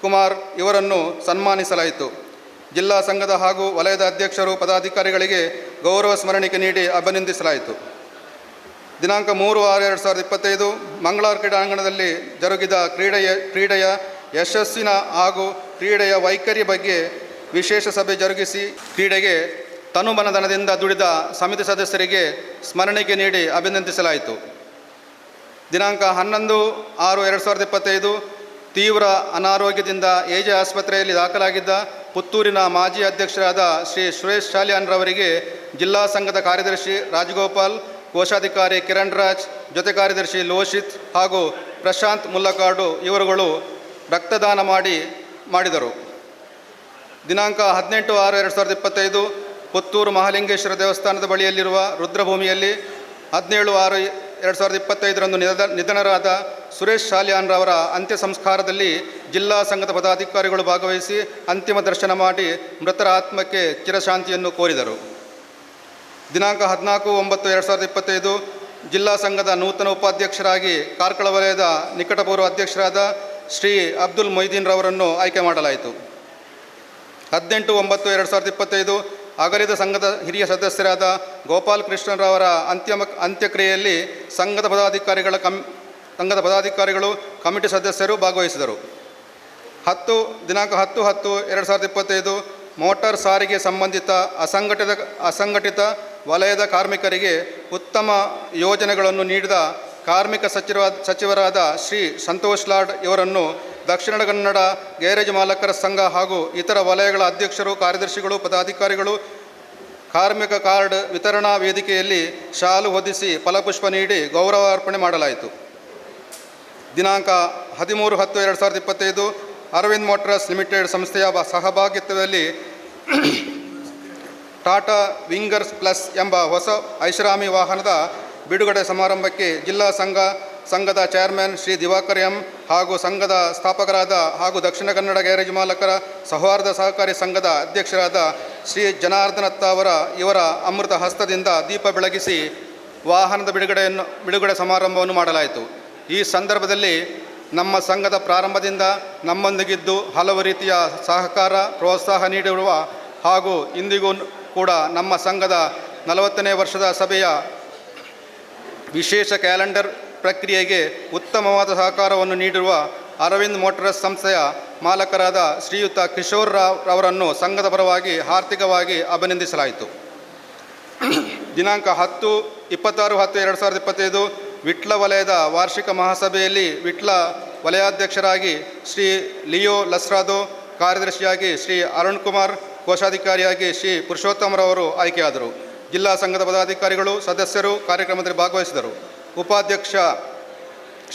ಕುಮಾರ್ ಇವರನ್ನು ಸನ್ಮಾನಿಸಲಾಯಿತು. ಜಿಲ್ಲಾ ಸಂಘದ ಹಾಗೂ ವಲಯದ ಅಧ್ಯಕ್ಷರು ಪದಾಧಿಕಾರಿಗಳಿಗೆ ಗೌರವ ಸ್ಮರಣಿಕೆ ನೀಡಿ ಅಭಿನಂದಿಸಲಾಯಿತು. ದಿನಾಂಕ 3/6/2025 ಮಂಗಳಾ ಕ್ರೀಡಾಂಗಣದಲ್ಲಿ ಜರುಗಿದ ಕ್ರೀಡೆಯ ಯಶಸ್ಸಿನ ಹಾಗೂ ಕ್ರೀಡೆಯ ವೈಖರಿ ಬಗ್ಗೆ ವಿಶೇಷ ಸಭೆ ಜರುಗಿಸಿ ಕ್ರೀಡೆಗೆ ತನುಮನಧನದಿಂದ ದುಡಿದ ಸಮಿತಿ ಸದಸ್ಯರಿಗೆ ಸ್ಮರಣಿಕೆ ನೀಡಿ ಅಭಿನಂದಿಸಲಾಯಿತು. ದಿನಾಂಕ 11/6/2025 ತೀವ್ರ ಅನಾರೋಗ್ಯದಿಂದ ಎಜೆ ಆಸ್ಪತ್ರೆಯಲ್ಲಿ ದಾಖಲಾಗಿದ್ದ ಪುತ್ತೂರಿನ ಮಾಜಿ ಅಧ್ಯಕ್ಷರಾದ ಶ್ರೀ ಸುರೇಶ್ ಶಾಲಿಯಾನ್ರವರಿಗೆ ಜಿಲ್ಲಾ ಸಂಘದ ಕಾರ್ಯದರ್ಶಿ ರಾಜಗೋಪಾಲ್, ಕೋಶಾಧಿಕಾರಿ ಕಿರಣ್ ರಾಜ್, ಜೊತೆ ಕಾರ್ಯದರ್ಶಿ ಲೋಷಿತ್ ಹಾಗೂ ಪ್ರಶಾಂತ್ ಮುಲ್ಲಕಾಡು ಇವರುಗಳು ರಕ್ತದಾನ ಮಾಡಿದರು. ದಿನಾಂಕ 18/6/2025 ಪುತ್ತೂರು ಮಹಾಲಿಂಗೇಶ್ವರ ದೇವಸ್ಥಾನದ ಬಳಿಯಲ್ಲಿರುವ ರುದ್ರಭೂಮಿಯಲ್ಲಿ 17/6/2025 ನಿಧನರಾದ ಸುರೇಶ್ ಶಾಲಿಯಾನ್ರವರ ಅಂತ್ಯ ಸಂಸ್ಕಾರದಲ್ಲಿ ಜಿಲ್ಲಾ ಸಂಘದ ಪದಾಧಿಕಾರಿಗಳು ಭಾಗವಹಿಸಿ ಅಂತಿಮ ದರ್ಶನ ಮಾಡಿ ಮೃತರ ಆತ್ಮಕ್ಕೆ ಚಿರಶಾಂತಿಯನ್ನು ಕೋರಿದರು. ದಿನಾಂಕ 14/9/2025 ಜಿಲ್ಲಾ ಸಂಘದ ನೂತನ ಉಪಾಧ್ಯಕ್ಷರಾಗಿ ಕಾರ್ಕಳ ವಲಯದ ನಿಕಟಪೂರ್ವ ಅಧ್ಯಕ್ಷರಾದ ಶ್ರೀ ಅಬ್ದುಲ್ ಮೊಯ್ದೀನ್ ರವರನ್ನು ಆಯ್ಕೆ ಮಾಡಲಾಯಿತು. 18/9/2025 ಅಗಲಿದ ಸಂಘದ ಹಿರಿಯ ಸದಸ್ಯರಾದ ಗೋಪಾಲ್ ಕೃಷ್ಣರವರ ಅಂತ್ಯಕ್ರಿಯೆಯಲ್ಲಿ ಸಂಘದ ಪದಾಧಿಕಾರಿಗಳು ಕಮಿಟಿ ಸದಸ್ಯರು ಭಾಗವಹಿಸಿದರು. ದಿನಾಂಕ 10/10/2025 ಮೋಟಾರ್ ಸಾರಿಗೆ ಸಂಬಂಧಿತ ಅಸಂಘಟಿತ ವಲಯದ ಕಾರ್ಮಿಕರಿಗೆ ಉತ್ತಮ ಯೋಜನೆಗಳನ್ನು ನೀಡಿದ ಕಾರ್ಮಿಕ ಸಚಿವರಾದ ಶ್ರೀ ಸಂತೋಷ್ ಲಾಡ್ ಇವರನ್ನು ದಕ್ಷಿಣ ಕನ್ನಡ ಗ್ಯಾರೇಜ್ ಮಾಲಕರ ಸಂಘ ಹಾಗೂ ಇತರ ವಲಯಗಳ ಅಧ್ಯಕ್ಷರು, ಕಾರ್ಯದರ್ಶಿಗಳು, ಪದಾಧಿಕಾರಿಗಳು ಕಾರ್ಮಿಕ ಕಾರ್ಡ್ ವಿತರಣಾ ವೇದಿಕೆಯಲ್ಲಿ ಶಾಲು ಹೊದಿಸಿ ಫಲಪುಷ್ಪ ನೀಡಿ ಗೌರವ ಅರ್ಪಣೆ ಮಾಡಲಾಯಿತು. ದಿನಾಂಕ 13/10/2025 ಅರವಿಂದ್ ಮೋಟಾರ್ಸ್ ಲಿಮಿಟೆಡ್ ಸಂಸ್ಥೆಯ ಸಹಭಾಗಿತ್ವದಲ್ಲಿ ಟಾಟಾ ವಿಂಗರ್ಸ್ ಪ್ಲಸ್ ಎಂಬ ಹೊಸ ಐಷಾರಾಮಿ ವಾಹನದ ಬಿಡುಗಡೆ ಸಮಾರಂಭಕ್ಕೆ ಜಿಲ್ಲಾ ಸಂಘದ ಚೇರ್ಮನ್ ಶ್ರೀ ದಿವಾಕರ್ ಎಂ ಹಾಗೂ ಸಂಘದ ಸ್ಥಾಪಕರಾದ ಹಾಗೂ ದಕ್ಷಿಣ ಕನ್ನಡ ಗ್ಯಾರೇಜ್ ಮಾಲಕರ ಸೌಹಾರ್ದ ಸಹಕಾರಿ ಸಂಘದ ಅಧ್ಯಕ್ಷರಾದ ಶ್ರೀ ಜನಾರ್ದನತ್ತ ಇವರ ಅಮೃತ ಹಸ್ತದಿಂದ ದೀಪ ಬೆಳಗಿಸಿ ವಾಹನದ ಬಿಡುಗಡೆ ಸಮಾರಂಭವನ್ನು ಮಾಡಲಾಯಿತು. ಈ ಸಂದರ್ಭದಲ್ಲಿ ನಮ್ಮ ಸಂಘದ ಪ್ರಾರಂಭದಿಂದ ನಮ್ಮೊಂದಿಗಿದ್ದು ಹಲವು ರೀತಿಯ ಸಹಕಾರ ಪ್ರೋತ್ಸಾಹ ನೀಡಿರುವ ಹಾಗೂ ಇಂದಿಗೂ ಕೂಡ ನಮ್ಮ ಸಂಘದ 40ನೇ ವರ್ಷದ ಸಭೆಯ ವಿಶೇಷ ಕ್ಯಾಲೆಂಡರ್ ಪ್ರಕ್ರಿಯೆಗೆ ಉತ್ತಮವಾದ ಸಹಕಾರವನ್ನು ನೀಡಿರುವ ಅರವಿಂದ್ ಮೋಟಾರ್ಸ್ ಸಂಸ್ಥೆಯ ಮಾಲಕರಾದ ಶ್ರೀಯುತ ಕಿಶೋರ್ ರವರನ್ನು ಸಂಘದ ಪರವಾಗಿ ಆರ್ಥಿಕವಾಗಿ ಅಭಿನಂದಿಸಲಾಯಿತು. ದಿನಾಂಕ 10/26/2025 ವಿಟ್ಲ ವಲಯದ ವಾರ್ಷಿಕ ಮಹಾಸಭೆಯಲ್ಲಿ ವಿಟ್ಲ ವಲಯಾಧ್ಯಕ್ಷರಾಗಿ ಶ್ರೀ ಲಿಯೋ ಲಸ್ರಾದೋ, ಕಾರ್ಯದರ್ಶಿಯಾಗಿ ಶ್ರೀ ಅರುಣ್ ಕುಮಾರ್, ಕೋಶಾಧಿಕಾರಿಯಾಗಿ ಶ್ರೀ ಪುರುಷೋತ್ತಮರವರು ಆಯ್ಕೆಯಾದರು. ಜಿಲ್ಲಾ ಸಂಘದ ಪದಾಧಿಕಾರಿಗಳು ಸದಸ್ಯರು ಕಾರ್ಯಕ್ರಮದಲ್ಲಿ ಭಾಗವಹಿಸಿದರು. ಉಪಾಧ್ಯಕ್ಷ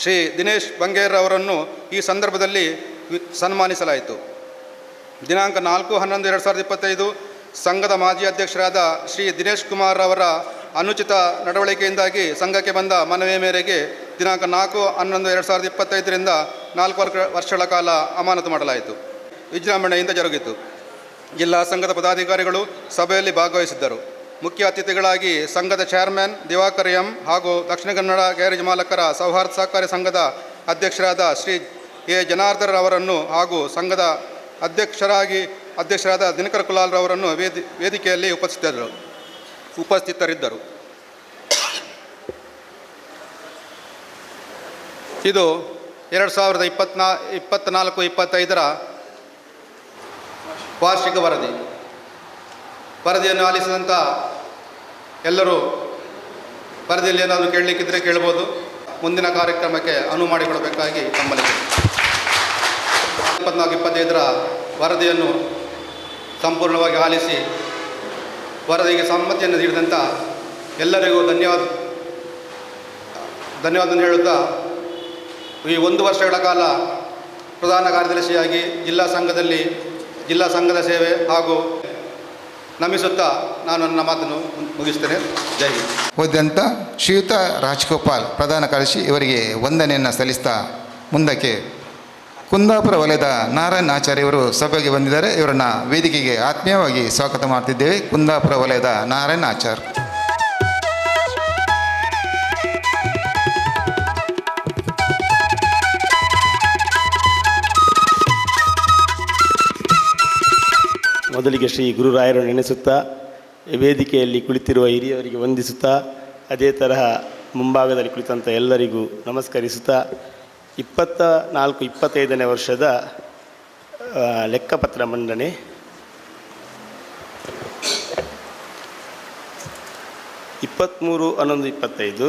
ಶ್ರೀ ದಿನೇಶ್ ಬಂಗೇರ್ ಅವರನ್ನು ಈ ಸಂದರ್ಭದಲ್ಲಿ ಸನ್ಮಾನಿಸಲಾಯಿತು. ದಿನಾಂಕ 4/11/2025 ಸಂಘದ ಮಾಜಿ ಅಧ್ಯಕ್ಷರಾದ ಶ್ರೀ ದಿನೇಶ್ ಕುಮಾರ್ ಅವರ ಅನುಚಿತ ನಡವಳಿಕೆಯಿಂದಾಗಿ ಸಂಘಕ್ಕೆ ಬಂದ ಮನವಿ ಮೇರೆಗೆ ದಿನಾಂಕ 4/11/2025 4 ವರ್ಷಗಳ ಕಾಲ ಅಮಾನತು ಮಾಡಲಾಯಿತು. ವಿಜೃಂಭಣೆಯಿಂದ ಜರುಗಿತು. ಜಿಲ್ಲಾ ಸಂಘದ ಪದಾಧಿಕಾರಿಗಳು ಸಭೆಯಲ್ಲಿ ಭಾಗವಹಿಸಿದ್ದರು. ಮುಖ್ಯ ಅತಿಥಿಗಳಾಗಿ ಸಂಘದ ಚೇರ್ಮನ್ ದಿವಾಕರ್ ಎಂ ಹಾಗೂ ದಕ್ಷಿಣ ಕನ್ನಡ ಗ್ಯಾರೇಜ್ ಮಾಲಕರ ಸೌಹಾರ್ದ ಸಹಕಾರಿ ಸಂಘದ ಅಧ್ಯಕ್ಷರಾದ ಶ್ರೀ ಎ ಜನಾರ್ದನ್ ಅವರನ್ನು ಹಾಗೂ ಸಂಘದ ಅಧ್ಯಕ್ಷರಾದ ದಿನಕರ್ ಕುಲಾಲ್ ರವರನ್ನು ವೇದಿಕೆಯಲ್ಲಿ ಉಪಸ್ಥಿತರಿದ್ದರು. ಇದು 2024-25 ವಾರ್ಷಿಕ ವರದಿಯನ್ನು ಆಲಿಸಿದಂಥ ಎಲ್ಲರೂ ವರದಿಯಲ್ಲಿ ಏನಾದರೂ ಕೇಳಲಿಕ್ಕಿದ್ರೆ ಕೇಳ್ಬೋದು. ಮುಂದಿನ ಕಾರ್ಯಕ್ರಮಕ್ಕೆ ಅನುವು ಮಾಡಿಕೊಡಬೇಕಾಗಿ ತಮ್ಮಲ್ಲಿ 2024-25 ವರದಿಯನ್ನು ಸಂಪೂರ್ಣವಾಗಿ ಆಲಿಸಿ ವರದಿಗೆ ಸಮ್ಮತಿಯನ್ನು ನೀಡಿದಂಥ ಎಲ್ಲರಿಗೂ ಧನ್ಯವಾದ ಹೇಳುತ್ತಾ, ಈ 1 ವರ್ಷಗಳ ಕಾಲ ಪ್ರಧಾನ ಕಾರ್ಯದರ್ಶಿಯಾಗಿ ಜಿಲ್ಲಾ ಸಂಘದ ಸೇವೆ ಹಾಗೂ ನಮಿಸುತ್ತಾ ನಾನು ನನ್ನ ಮಾತನ್ನು ಮುಗಿಸ್ತೇನೆ. ಜೈ ಹಿಂದ್. ಉಳಿದಂಥ ಶ್ರೀಯುತ ರಾಜ್ಗೋಪಾಲ್ ಪ್ರಧಾನ ಕಾರ್ಯದರ್ಶಿ ಇವರಿಗೆ ವಂದನೆಯನ್ನು ಸಲ್ಲಿಸ್ತಾ ಮುಂದಕ್ಕೆ ಕುಂದಾಪುರ ವಲಯದ ನಾರಾಯಣ್ ಆಚಾರ್ಯ ಇವರು ಸಭೆಗೆ ಬಂದಿದ್ದಾರೆ. ಇವರನ್ನು ವೇದಿಕೆಗೆ ಆತ್ಮೀಯವಾಗಿ ಸ್ವಾಗತ ಮಾಡ್ತಿದ್ದೇವೆ. ಕುಂದಾಪುರ ವಲಯದ ನಾರಾಯಣ್ ಆಚಾರ್. ಮೊದಲಿಗೆ ಶ್ರೀ ಗುರುರಾಯರನ್ನು ನೆನೆಸುತ್ತಾ ವೇದಿಕೆಯಲ್ಲಿ ಕುಳಿತಿರುವ ಹಿರಿಯವರಿಗೆ ವಂದಿಸುತ್ತಾ ಅದೇ ತರಹ ಮುಂಭಾಗದಲ್ಲಿ ಕುಳಿತಂಥ ಎಲ್ಲರಿಗೂ ನಮಸ್ಕರಿಸುತ್ತಾ 24-25ನೇ ವರ್ಷದ ಲೆಕ್ಕಪತ್ರ ಮಂಡನೆ. (23-11-25)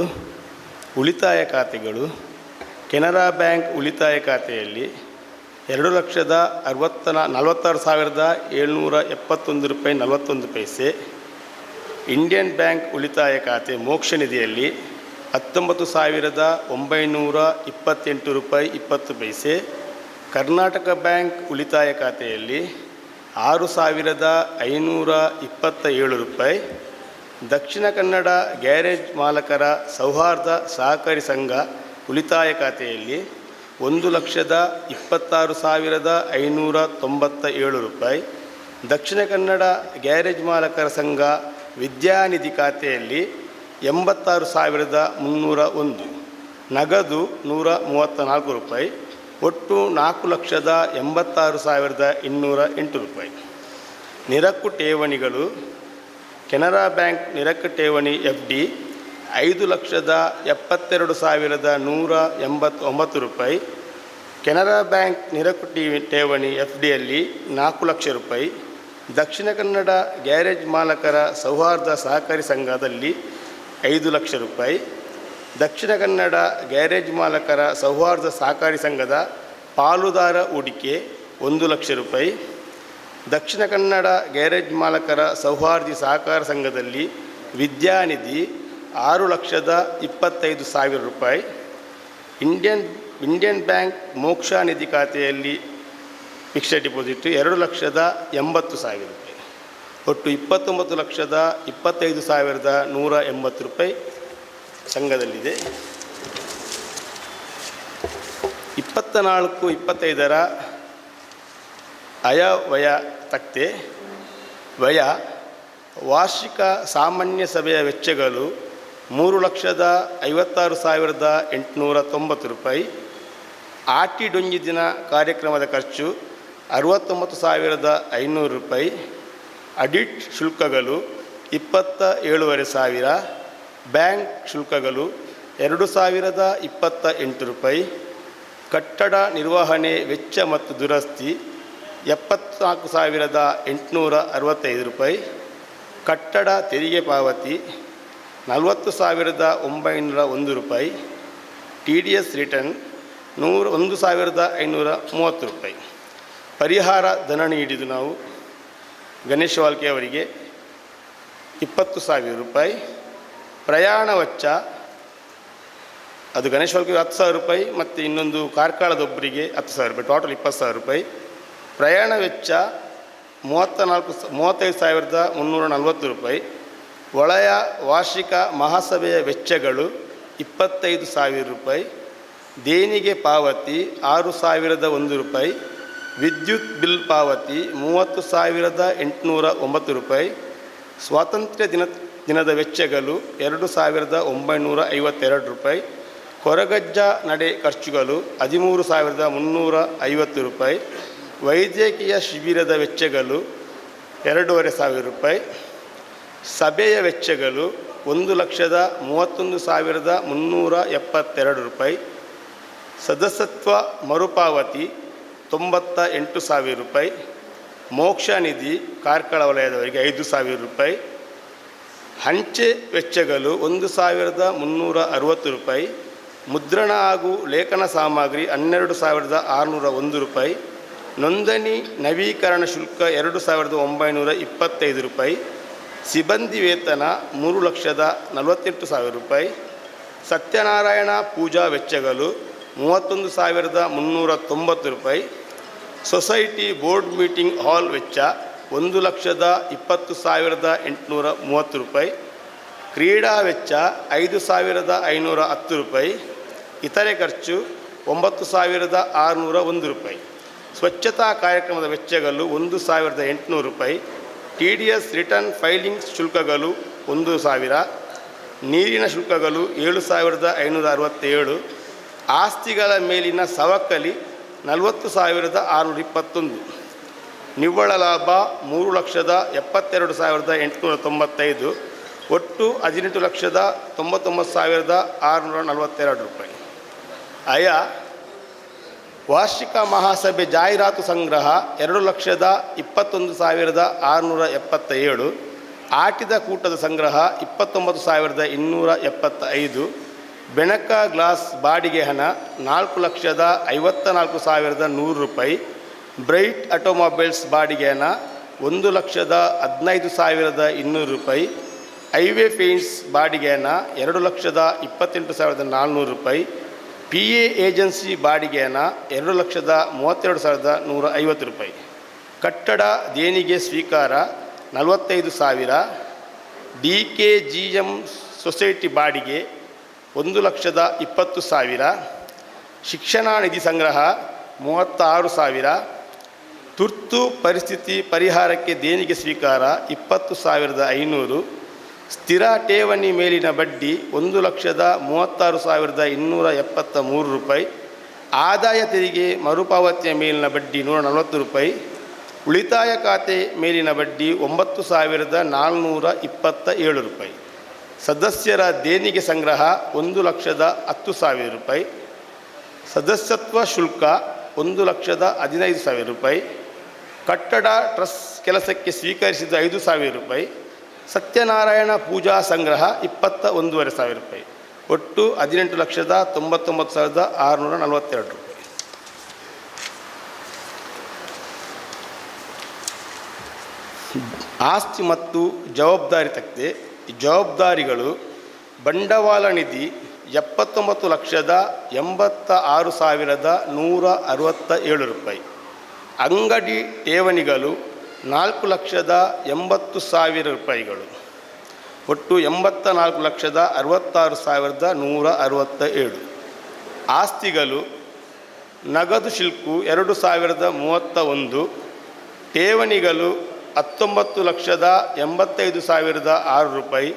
ಉಳಿತಾಯ ಖಾತೆಗಳು. ಕೆನರಾ ಬ್ಯಾಂಕ್ ಉಳಿತಾಯ ಖಾತೆಯಲ್ಲಿ 2,46,771 ರೂಪಾಯಿ 41 ಪೈಸೆ. ಇಂಡಿಯನ್ ಬ್ಯಾಂಕ್ ಉಳಿತಾಯ ಖಾತೆ ಮೋಕ್ಷ ನಿಧಿಯಲ್ಲಿ 19,928 ರೂಪಾಯಿ 20 ಪೈಸೆ. ಕರ್ನಾಟಕ ಬ್ಯಾಂಕ್ ಉಳಿತಾಯ ಖಾತೆಯಲ್ಲಿ 6,527 ರೂಪಾಯಿ. ದಕ್ಷಿಣ ಕನ್ನಡ ಗ್ಯಾರೇಜ್ ಮಾಲಕರ ಸೌಹಾರ್ದ ಸಹಕಾರಿ ಸಂಘ ಉಳಿತಾಯ ಖಾತೆಯಲ್ಲಿ 1,26,597 ರೂಪಾಯಿ. ದಕ್ಷಿಣ ಕನ್ನಡ ಗ್ಯಾರೇಜ್ ಮಾಲಕರ ಸಂಘ ವಿದ್ಯಾನಿಧಿ ಖಾತೆಯಲ್ಲಿ 86,301. ನಗದು 134 ರೂಪಾಯಿ. ಒಟ್ಟು 4,86,208 ರೂಪಾಯಿ. ನಿರಕ್ಕು ಠೇವಣಿಗಳು. ಕೆನರಾ ಬ್ಯಾಂಕ್ ನಿರಕ್ಕು ಠೇವಣಿ FD 5,72,189 ರೂಪಾಯಿ. ಕೆನರಾ ಬ್ಯಾಂಕ್ ನಿರಕ್ಕು ಠೇವಣಿ FDಯಲ್ಲಿ 4 ಲಕ್ಷ ರೂಪಾಯಿ. ದಕ್ಷಿಣ ಕನ್ನಡ ಗ್ಯಾರೇಜ್ ಮಾಲಕರ ಸೌಹಾರ್ದ ಸಹಕಾರಿ ಸಂಘದಲ್ಲಿ 5 ಲಕ್ಷ ರೂಪಾಯಿ. ದಕ್ಷಿಣ ಕನ್ನಡ ಗ್ಯಾರೇಜ್ ಮಾಲಕರ ಸೌಹಾರ್ದ ಸಹಕಾರಿ ಸಂಘದ ಪಾಲುದಾರ ಹೂಡಿಕೆ 1 ಲಕ್ಷ ರೂಪಾಯಿ. ದಕ್ಷಿಣ ಕನ್ನಡ ಗ್ಯಾರೇಜ್ ಮಾಲಕರ ಸೌಹಾರ್ದ ಸಹಕಾರ ಸಂಘದಲ್ಲಿ ವಿದ್ಯಾನಿಧಿ 6,25,000 ರೂಪಾಯಿ. ಇಂಡಿಯನ್ ಬ್ಯಾಂಕ್ ಮೋಕ್ಷ ನಿಧಿ ಖಾತೆಯಲ್ಲಿ ಫಿಕ್ಸ್ಡ್ ಡಿಪಾಸಿಟ್ 2,80,000 ರೂಪಾಯಿ. ಒಟ್ಟು 29,25,180 ರೂಪಾಯಿ ಸಂಘದಲ್ಲಿದೆ. 24-25 ಅಯವ್ಯಯ ತಕ್ತೆ. ವ್ಯಯ. ವಾರ್ಷಿಕ ಸಾಮಾನ್ಯ ಸಭೆಯ ವೆಚ್ಚಗಳು 3,56,890 ರೂಪಾಯಿ. ಆಟಿ ಡೊಂಜಿ ದಿನ ಕಾರ್ಯಕ್ರಮದ ಖರ್ಚು 69,500 ರೂಪಾಯಿ. ಅಡಿಟ್ ಶುಲ್ಕಗಳು 27,500. ಬ್ಯಾಂಕ್ ಶುಲ್ಕಗಳು 2,028 ರೂಪಾಯಿ. ಕಟ್ಟಡ ನಿರ್ವಹಣೆ ವೆಚ್ಚ ಮತ್ತು ದುರಸ್ತಿ 74,865 ರೂಪಾಯಿ. ಕಟ್ಟಡ ತೆರಿಗೆ ಪಾವತಿ 40,901 ರೂಪಾಯಿ. TDS ರಿಟರ್ನ್ 1,530 ರೂಪಾಯಿ. ಪರಿಹಾರ ಧನ ನೀಡಿದ್ದು ನಾವು ಗಣೇಶ್ ವಾಲ್ಕೆ ಅವರಿಗೆ 20,000 ರೂಪಾಯಿ. ಪ್ರಯಾಣ ವೆಚ್ಚ ಅದು ಗಣೇಶ್ ವಾಲ್ಕೆ 10,000 ರೂಪಾಯಿ ಮತ್ತು ಇನ್ನೊಂದು ಕಾರ್ಕಳದೊಬ್ಬರಿಗೆ 10,000 ರೂಪಾಯಿ, ಟೋಟಲ್ 20,000 ರೂಪಾಯಿ. ಪ್ರಯಾಣ ವೆಚ್ಚ 35,340 ರೂಪಾಯಿ. ವಲಯ ವಾರ್ಷಿಕ ಮಹಾಸಭೆಯ ವೆಚ್ಚಗಳು 25,000 ರೂಪಾಯಿ. ದೇಣಿಗೆ ಪಾವತಿ 6,001 ರೂಪಾಯಿ. ವಿದ್ಯುತ್ ಬಿಲ್ ಪಾವತಿ 30,809 ರೂಪಾಯಿ. ಸ್ವಾತಂತ್ರ್ಯ ದಿನದ ವೆಚ್ಚಗಳು 2,952 ರೂಪಾಯಿ. ಕೊರಗಜ್ಜ ನಡೆ ಖರ್ಚುಗಳು 13,350 ರೂಪಾಯಿ. ವೈದ್ಯಕೀಯ ಶಿಬಿರದ ವೆಚ್ಚಗಳು 2,500 ರೂಪಾಯಿ. ಸಭೆಯ ವೆಚ್ಚಗಳು 1,31,372 ರೂಪಾಯಿ. ಸದಸ್ಯತ್ವ ಮರುಪಾವತಿ 98,000 ರೂಪಾಯಿ. ಮೋಕ್ಷ ನಿಧಿ ಕಾರ್ಕಳ ವಲಯದವರಿಗೆ 5,000 ರೂಪಾಯಿ. ಹಂಚೆ ವೆಚ್ಚಗಳು 1,360 ರೂಪಾಯಿ. ಮುದ್ರಣ ಹಾಗೂ ಲೇಖನ ಸಾಮಗ್ರಿ 12,601 ರೂಪಾಯಿ. ನೋಂದಣಿ ನವೀಕರಣ ಶುಲ್ಕ 2,925 ರೂಪಾಯಿ. ಸಿಬ್ಬಂದಿ ವೇತನ 3,48,000 ರೂಪಾಯಿ. ಸತ್ಯನಾರಾಯಣ ಪೂಜಾ ವೆಚ್ಚಗಳು 31,390 ರೂಪಾಯಿ. ಸೊಸೈಟಿ ಬೋರ್ಡ್ ಮೀಟಿಂಗ್ ಹಾಲ್ ವೆಚ್ಚ 1,20,830 ರೂಪಾಯಿ, ಕ್ರೀಡಾ ವೆಚ್ಚ 5,510 ರೂಪಾಯಿ, ಇತರೆ ಖರ್ಚು 9,601 ರೂಪಾಯಿ, ಸ್ವಚ್ಛತಾ ಕಾರ್ಯಕ್ರಮದ ವೆಚ್ಚಗಳು 1,800 ರೂಪಾಯಿ, TDS ರಿಟರ್ನ್ ಫೈಲಿಂಗ್ ಶುಲ್ಕಗಳು 1,000, ನೀರಿನ ಶುಲ್ಕಗಳು 7,567, ಆಸ್ತಿಗಳ ಮೇಲಿನ ಸವಕಳಿ 40,621, ನಿವ್ವಳ ಲಾಭ 3,72,895, ಒಟ್ಟು 18,99,642 ರೂಪಾಯಿ. ಅಯ ವಾರ್ಷಿಕ ಮಹಾಸಭೆ ಜಾಹೀರಾತು ಸಂಗ್ರಹ 2,21,677, ಆಟಿದ ಕೂಟದ ಸಂಗ್ರಹ 29,275, ಬೆಣಕ ಗ್ಲಾಸ್ ಬಾಡಿಗೆ ಹಣ 4,54,100 ರೂಪಾಯಿ, ಬ್ರೈಟ್ ಆಟೋಮೊಬೈಲ್ಸ್ ಬಾಡಿಗೆ ಹಣ 1,15,200 ರೂಪಾಯಿ, ಹೈವೇ ಪೇಂಟ್ಸ್ ಬಾಡಿಗೆ ಹಣ 2,28,400 ರೂಪಾಯಿ, PA ಏಜೆನ್ಸಿ ಬಾಡಿಗೆ ಹಣ 2,32,150 ರೂಪಾಯಿ, ಕಟ್ಟಡ ದೇಣಿಗೆ ಸ್ವೀಕಾರ 45,000, DKGM ಸೊಸೈಟಿ ಬಾಡಿಗೆ 1,20,000, ಶಿಕ್ಷಣ ನಿಧಿ ಸಂಗ್ರಹ 36,000, ತುರ್ತು ಪರಿಸ್ಥಿತಿ ಪರಿಹಾರಕ್ಕೆ ದೇಣಿಗೆ ಸ್ವೀಕಾರ 20,500, ಸ್ಥಿರ ಠೇವಣಿ ಮೇಲಿನ ಬಡ್ಡಿ 1,36,273 ರೂಪಾಯಿ, ಆದಾಯ ತೆರಿಗೆ ಮರುಪಾವತಿಯ ಮೇಲಿನ ಬಡ್ಡಿ 140 ರೂಪಾಯಿ, ಉಳಿತಾಯ ಖಾತೆ ಮೇಲಿನ ಬಡ್ಡಿ 9,427 ರೂಪಾಯಿ, ಸದಸ್ಯರ ದೇಣಿಗೆ ಸಂಗ್ರಹ 1,10,000 ರೂಪಾಯಿ, ಸದಸ್ಯತ್ವ ಶುಲ್ಕ 1,15,000 ರೂಪಾಯಿ, ಕಟ್ಟಡ ಟ್ರಸ್ಟ್ ಕೆಲಸಕ್ಕೆ ಸ್ವೀಕರಿಸಿದ 5,000 ರೂಪಾಯಿ, ಸತ್ಯನಾರಾಯಣ ಪೂಜಾ ಸಂಗ್ರಹ 21,500 ರೂಪಾಯಿ, ಒಟ್ಟು 18,99,642 ರೂಪಾಯಿ. ಆಸ್ತಿ ಮತ್ತು ಜವಾಬ್ದಾರಿ ತಕ್ಕಂತೆ ಜವಾಬ್ದಾರಿಗಳು: ಬಂಡವಾಳ ನಿಧಿ 79,86,167 ರೂಪಾಯಿ, ಅಂಗಡಿ ಠೇವಣಿಗಳು 4,80,000 ರೂಪಾಯಿಗಳು, ಒಟ್ಟು 84,66,167. ಆಸ್ತಿಗಳು: ನಗದು ಶಿಲ್ಕು 2,031, ಠೇವಣಿಗಳು 19,85,006 ರೂಪಾಯಿ,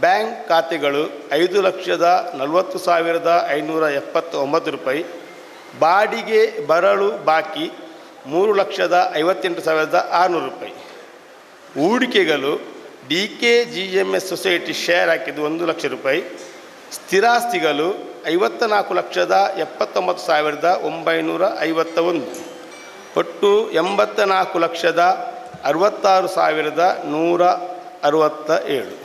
ಬ್ಯಾಂಕ್ ಖಾತೆಗಳು 5,40,579 ರೂಪಾಯಿ, ಬಾಡಿಗೆ ಬರಲು ಬಾಕಿ 3,58,600 ರೂಪಾಯಿ. ಹೂಡಿಕೆಗಳು: DKGMS ಸೊಸೈಟಿ ಶೇರ್ ಹಾಕಿದ್ದು 1 ಲಕ್ಷ ರೂಪಾಯಿ, ಸ್ಥಿರಾಸ್ತಿಗಳು 54,79,951, ಒಟ್ಟು 84,66,167.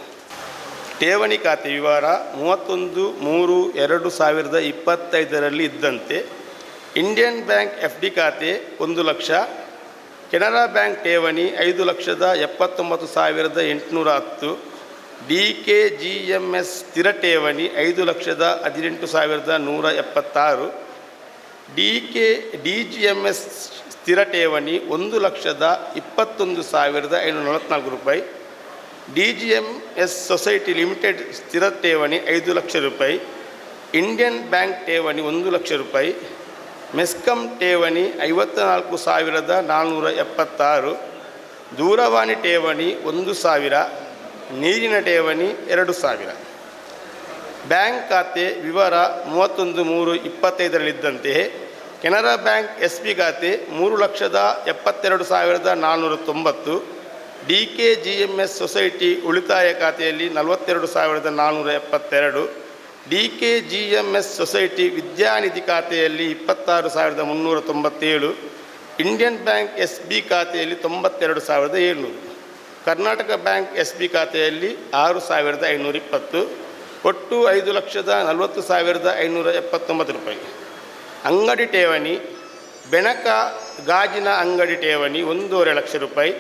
ಠೇವಣಿ ಖಾತೆ ವಿವರ: 31/3/2025 ಇದ್ದಂತೆ ಇಂಡಿಯನ್ ಬ್ಯಾಂಕ್ FD ಖಾತೆ 1 ಲಕ್ಷ, ಕೆನರಾ ಬ್ಯಾಂಕ್ ಠೇವಣಿ 5,79,810, DKGMS ಸ್ಥಿರ ಠೇವಣಿ 5,18,176, DGMS ಸ್ಥಿರ ಠೇವಣಿ 1,21,544 ರೂಪಾಯಿ, DGMS ಸೊಸೈಟಿ ಲಿಮಿಟೆಡ್ ಸ್ಥಿರ ಠೇವಣಿ 5 ಲಕ್ಷ ರೂಪಾಯಿ, ಇಂಡಿಯನ್ ಬ್ಯಾಂಕ್ ಠೇವಣಿ 1 ಲಕ್ಷ ರೂಪಾಯಿ, ಮೆಸ್ಕಾಂ ಠೇವಣಿ 54,476, ದೂರವಾಣಿ ಠೇವಣಿ 1,000, ನೀರಿನ ಠೇವಣಿ 2,000. ಬ್ಯಾಂಕ್ ಖಾತೆ ವಿವರ 31/3/25 ಕೆನರಾ ಬ್ಯಾಂಕ್ SP ಖಾತೆ 3,72,490, DKGMS ಸೊಸೈಟಿ ಉಳಿತಾಯ ಖಾತೆಯಲ್ಲಿ 42,472, DKGMS ಸೊಸೈಟಿ ವಿದ್ಯಾನಿಧಿ ಖಾತೆಯಲ್ಲಿ 26,397, ಇಂಡಿಯನ್ ಬ್ಯಾಂಕ್ SB ಖಾತೆಯಲ್ಲಿ 92,700, ಕರ್ನಾಟಕ ಬ್ಯಾಂಕ್ SB ಖಾತೆಯಲ್ಲಿ 6,520, ಒಟ್ಟು 5,40,579 ರೂಪಾಯಿ. ಅಂಗಡಿ ಠೇವಣಿ: ಬೆಣಕ ಗಾಜಿನ ಅಂಗಡಿ ಠೇವಣಿ 1.5 ಲಕ್ಷ ರೂಪಾಯಿ,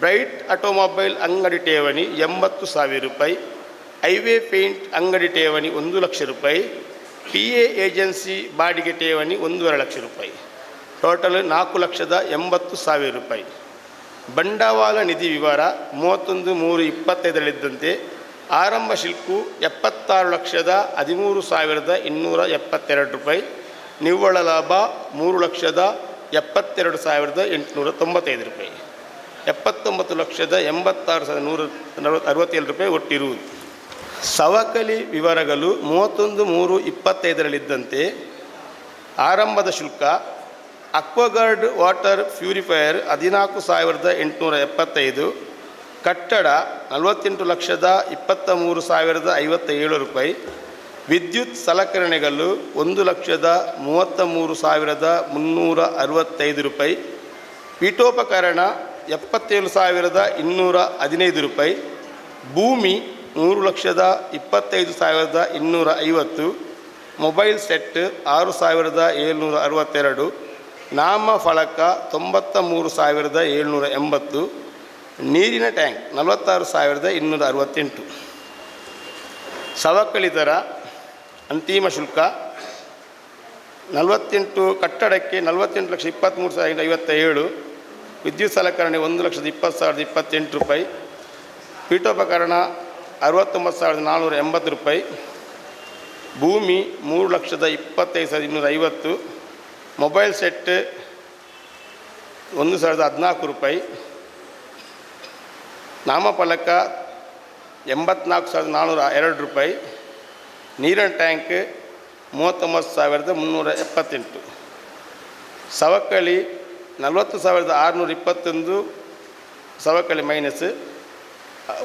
ಬ್ರೈಟ್ ಆಟೋಮೊಬೈಲ್ ಅಂಗಡಿ ಠೇವಣಿ 80,000 ರೂಪಾಯಿ, ಹೈವೇ ಪೇಂಟ್ ಅಂಗಡಿ ಠೇವಣಿ 1 ಲಕ್ಷ ರೂಪಾಯಿ, PA ಏಜೆನ್ಸಿ ಬಾಡಿಗೆ ಠೇವಣಿ 1.5 ಲಕ್ಷ ರೂಪಾಯಿ, ಟೋಟಲ್ 4,80,000 ರೂಪಾಯಿ. ಬಂಡವಾಳ ನಿಧಿ ವಿವರ 31/3/25 ಆರಂಭ ಶುಲ್ಕು 76,13,272 ರೂಪಾಯಿ. ನಿವ್ವಳ ಲಾಭ 3,72,895 ರೂಪಾಯಿ. 79,86,167 ರೂಪಾಯಿ ಒಟ್ಟಿರುವುದು. ಸವಕಳಿ ವಿವರಗಳು 31/3/25 ಆರಂಭದ ಶುಲ್ಕ ಅಕ್ವಾಗಾರ್ಡ್ ವಾಟರ್ ಪ್ಯೂರಿಫೈಯರ್ 14,875, ಕಟ್ಟಡ 48,23,057 ರೂಪಾಯಿ, ವಿದ್ಯುತ್ ಸಲಕರಣೆಗಳು 1,33,365 ರೂಪಾಯಿ, ಪೀಠೋಪಕರಣ 77,215 ರೂಪಾಯಿ, ಭೂಮಿ 3,25,250, ಮೊಬೈಲ್ ಸೆಟ್ 6,762, ನಾಮಫಲಕ 93,780, ನೀರಿನ ಟ್ಯಾಂಕ್ 46,268. ಸವಕಳಿ ದರ ಅಂತಿಮ ಶುಲ್ಕ 48, ಕಟ್ಟಡಕ್ಕೆ 48,23,057, ವಿದ್ಯುತ್ ಸಲಕರಣೆ 1,20,028 ರೂಪಾಯಿ, ಪೀಠೋಪಕರಣ 69,480 ರೂಪಾಯಿ, ಭೂಮಿ 3,25,250, ಮೊಬೈಲ್ ಸೆಟ್ 1,014 ರೂಪಾಯಿ, ನಾಮಫಲಕ 84,402 ರೂಪಾಯಿ, ನೀರಿನ ಟ್ಯಾಂಕ್ 39,378. ಸವಕಳಿ 40,621 ಸವಕಳಿ ಮೈನಸ್,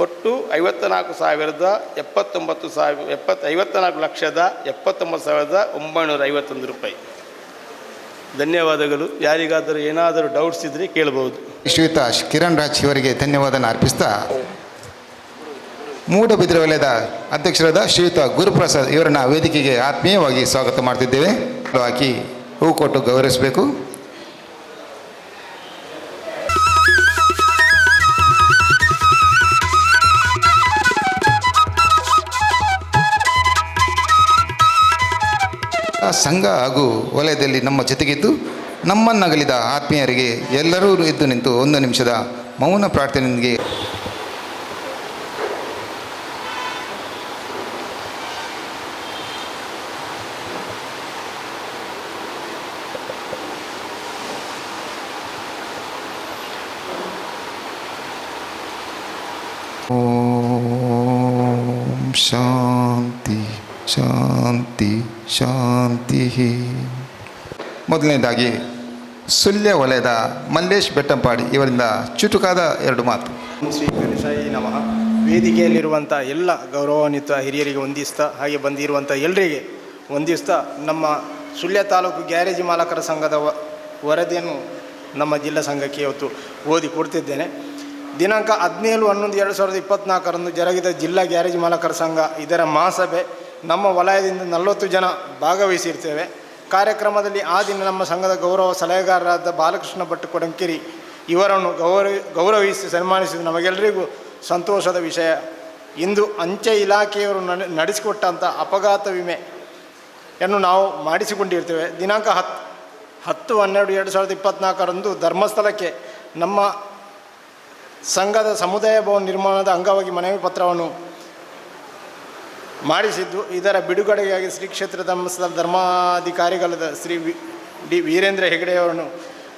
ಒಟ್ಟು 54,79,951 ರೂಪಾಯಿ. ಧನ್ಯವಾದಗಳು. ಯಾರಿಗಾದರೂ ಏನಾದರೂ ಡೌಟ್ಸ್ ಇದ್ದರೆ ಕೇಳಬಹುದು. ಶ್ರೀಯುತ ಕಿರಣ್ ರಾಜ್ ಇವರಿಗೆ ಧನ್ಯವಾದನ ಅರ್ಪಿಸ್ತಾ, ಮೂಡಬಿದಿರೆ ವಲಯದ ಅಧ್ಯಕ್ಷರಾದ ಶ್ರೀಯುತ ಗುರುಪ್ರಸಾದ್ ಇವರನ್ನು ವೇದಿಕೆಗೆ ಆತ್ಮೀಯವಾಗಿ ಸ್ವಾಗತ ಮಾಡ್ತಿದ್ದೇವೆ. ಹಾಕಿ ಹೂ ಕೊಟ್ಟು ಗೌರವಿಸಬೇಕು. ಸಂಘ ಹಾಗೂ ವಲಯದಲ್ಲಿ ನಮ್ಮ ಜೊತೆಗಿದ್ದು ನಮ್ಮನ್ನಗಲಿದ ಆತ್ಮೀಯರಿಗೆ ಎಲ್ಲರೂ ಎದ್ದು ನಿಂತು 1 ನಿಮಿಷದ ಮೌನ ಪ್ರಾರ್ಥನೆಯೊಂದಿಗೆ ಓಂ ಶಾಂತಿ ಶಾಂತಿ ಶಾಂತಿ. ಮೊದಲನೇದಾಗಿ ಸುಳ್ಯ ವಲಯದ ಮಲ್ಲೇಶ್ ಬೆಟ್ಟಂಪಾಡಿ ಇವರಿಂದ ಚುಟುಕಾದ 2 ಮಾತು. ಶ್ರೀ ಗಣೇಶಾಯಿ ನಮಃ. ವೇದಿಕೆಯಲ್ಲಿರುವಂಥ ಎಲ್ಲ ಗೌರವಾನ್ವಿತ ಹಿರಿಯರಿಗೆ ವಂದಿಸ್ತಾ, ಹಾಗೆ ಬಂದಿರುವಂಥ ಎಲ್ಲರಿಗೆ ವಂದಿಸ್ತಾ, ನಮ್ಮ ಸುಳ್ಯ ತಾಲೂಕು ಗ್ಯಾರೇಜ್ ಮಾಲಕರ ಸಂಘದ ವರದಿಯನ್ನು ನಮ್ಮ ಜಿಲ್ಲಾ ಸಂಘಕ್ಕೆ ಇವತ್ತು ಓದಿ ಕೊಡ್ತಿದ್ದೇನೆ. ದಿನಾಂಕ 17/11/2024 ಜರುಗಿದ ಜಿಲ್ಲಾ ಗ್ಯಾರೇಜ್ ಮಾಲಕರ ಸಂಘ ಇದರ ಮಹಾಸಭೆ. ನಮ್ಮ ವಲಯದಿಂದ 40 ಜನ ಭಾಗವಹಿಸಿರ್ತೇವೆ. ಕಾರ್ಯಕ್ರಮದಲ್ಲಿ ಆ ದಿನ ನಮ್ಮ ಸಂಘದ ಗೌರವ ಸಲಹೆಗಾರರಾದ ಬಾಲಕೃಷ್ಣ ಭಟ್ ಕೊಡಂಕೆರಿ ಇವರನ್ನು ಗೌರವಿಸಿ ಸನ್ಮಾನಿಸಿದ ನಮಗೆಲ್ಲರಿಗೂ ಸಂತೋಷದ ವಿಷಯ. ಇಂದು ಅಂಚೆ ಇಲಾಖೆಯವರು ನಡೆಸಿಕೊಟ್ಟಂಥ ಅಪಘಾತ ವಿಮೆಯನ್ನು ನಾವು ಮಾಡಿಸಿಕೊಂಡಿರ್ತೇವೆ. ದಿನಾಂಕ 10/12/2024 ಧರ್ಮಸ್ಥಳಕ್ಕೆ ನಮ್ಮ ಸಂಘದ ಸಮುದಾಯ ಭವನ ನಿರ್ಮಾಣದ ಅಂಗವಾಗಿ ಮನವಿ ಪತ್ರವನ್ನು ಮಾಡಿಸಿದ್ದು, ಇದರ ಬಿಡುಗಡೆಗಾಗಿ ಶ್ರೀ ಕ್ಷೇತ್ರ ಧರ್ಮಸ್ಥಳ ಧರ್ಮಾಧಿಕಾರಿಗಳಾದ ಶ್ರೀ ಡಿ ವೀರೇಂದ್ರ ಹೆಗಡೆಯವರನ್ನು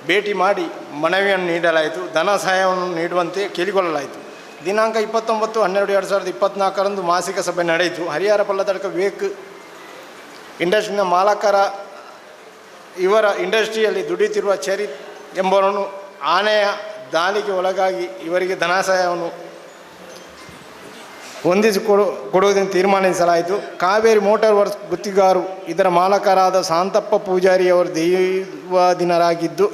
ಭೇಟಿ ಮಾಡಿ ಮನವಿಯನ್ನು ನೀಡಲಾಯಿತು. ಧನ ಸಹಾಯವನ್ನು ನೀಡುವಂತೆ ಕೇಳಿಕೊಳ್ಳಲಾಯಿತು. ದಿನಾಂಕ 29/12/2024 ಮಾಸಿಕ ಸಭೆ ನಡೆಯಿತು. ಹರಿಹರ ಪಲ್ಲದಡ್ಕ ವಿವೇಕ್ ಇಂಡಸ್ಟ್ರಿನ ಮಾಲಕರ ಇವರ ಇಂಡಸ್ಟ್ರಿಯಲ್ಲಿ ದುಡಿಯುತ್ತಿರುವ ಚರಿತ್ ಎಂಬವರನ್ನು ಆನೆಯ ದಾಳಿಗೆ ಒಳಗಾಗಿ ಇವರಿಗೆ ಧನ ಸಹಾಯವನ್ನು ಹೊಂದಿಸಿಕೊಡುವುದನ್ನು ತೀರ್ಮಾನಿಸಲಾಯಿತು. ಕಾವೇರಿ ಮೋಟಾರ್ ವರ್ಕ್ಸ್ ಗುತ್ತಿಗಾರು ಇದರ ಮಾಲಕರಾದ ಶಾಂತಪ್ಪ ಪೂಜಾರಿಯವರು ದೈವಾಧೀನರಾಗಿದ್ದು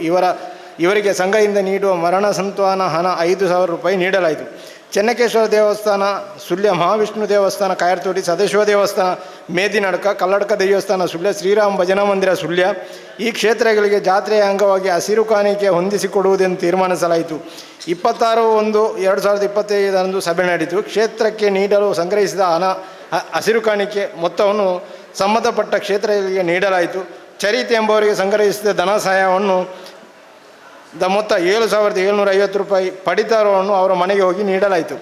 ಇವರಿಗೆ ಸಂಘದಿಂದ ನೀಡುವ ಮರಣ ಸಂತಾನ ಹಣ 5,000 ರೂಪಾಯಿ ನೀಡಲಾಯಿತು. ಚೆನ್ನಕೇಶ್ವರ ದೇವಸ್ಥಾನ, ಸುಳ್ಯ ಮಹಾವಿಷ್ಣು ದೇವಸ್ಥಾನ ಕಾಯರ್ತೋಡಿ, ಸದೇಶ್ವರ ದೇವಸ್ಥಾನ ಮೇದಿನಡ್ಕ, ಕಲ್ಲಡ್ಕ ದೇವಸ್ಥಾನ ಸುಳ್ಯ, ಶ್ರೀರಾಮ ಭಜನಾ ಮಂದಿರ ಸುಳ್ಯ ಈ ಕ್ಷೇತ್ರಗಳಿಗೆ ಜಾತ್ರೆಯ ಅಂಗವಾಗಿ ಹಸಿರು ಕಾಣಿಕೆ ಹೊಂದಿಸಿಕೊಡುವುದೆಂದು ತೀರ್ಮಾನಿಸಲಾಯಿತು. 26/1/2025 ಸಭೆ ನಡೆಯಿತು. ಕ್ಷೇತ್ರಕ್ಕೆ ನೀಡಲು ಸಂಗ್ರಹಿಸಿದ ಹಸಿರು ಕಾಣಿಕೆ ಮೊತ್ತವನ್ನು ಸಂಬಂಧಪಟ್ಟ ಕ್ಷೇತ್ರಗಳಿಗೆ ನೀಡಲಾಯಿತು. ಚರಿತ್ ಎಂಬುವರಿಗೆ ಸಂಗ್ರಹಿಸಿದ ಧನ ಸಹಾಯವನ್ನು ಮೊತ್ತ 7,750 ರೂಪಾಯಿ ಪಡಿತರವನ್ನು ಅವರ ಮನೆಗೆ ಹೋಗಿ ನೀಡಲಾಯಿತು.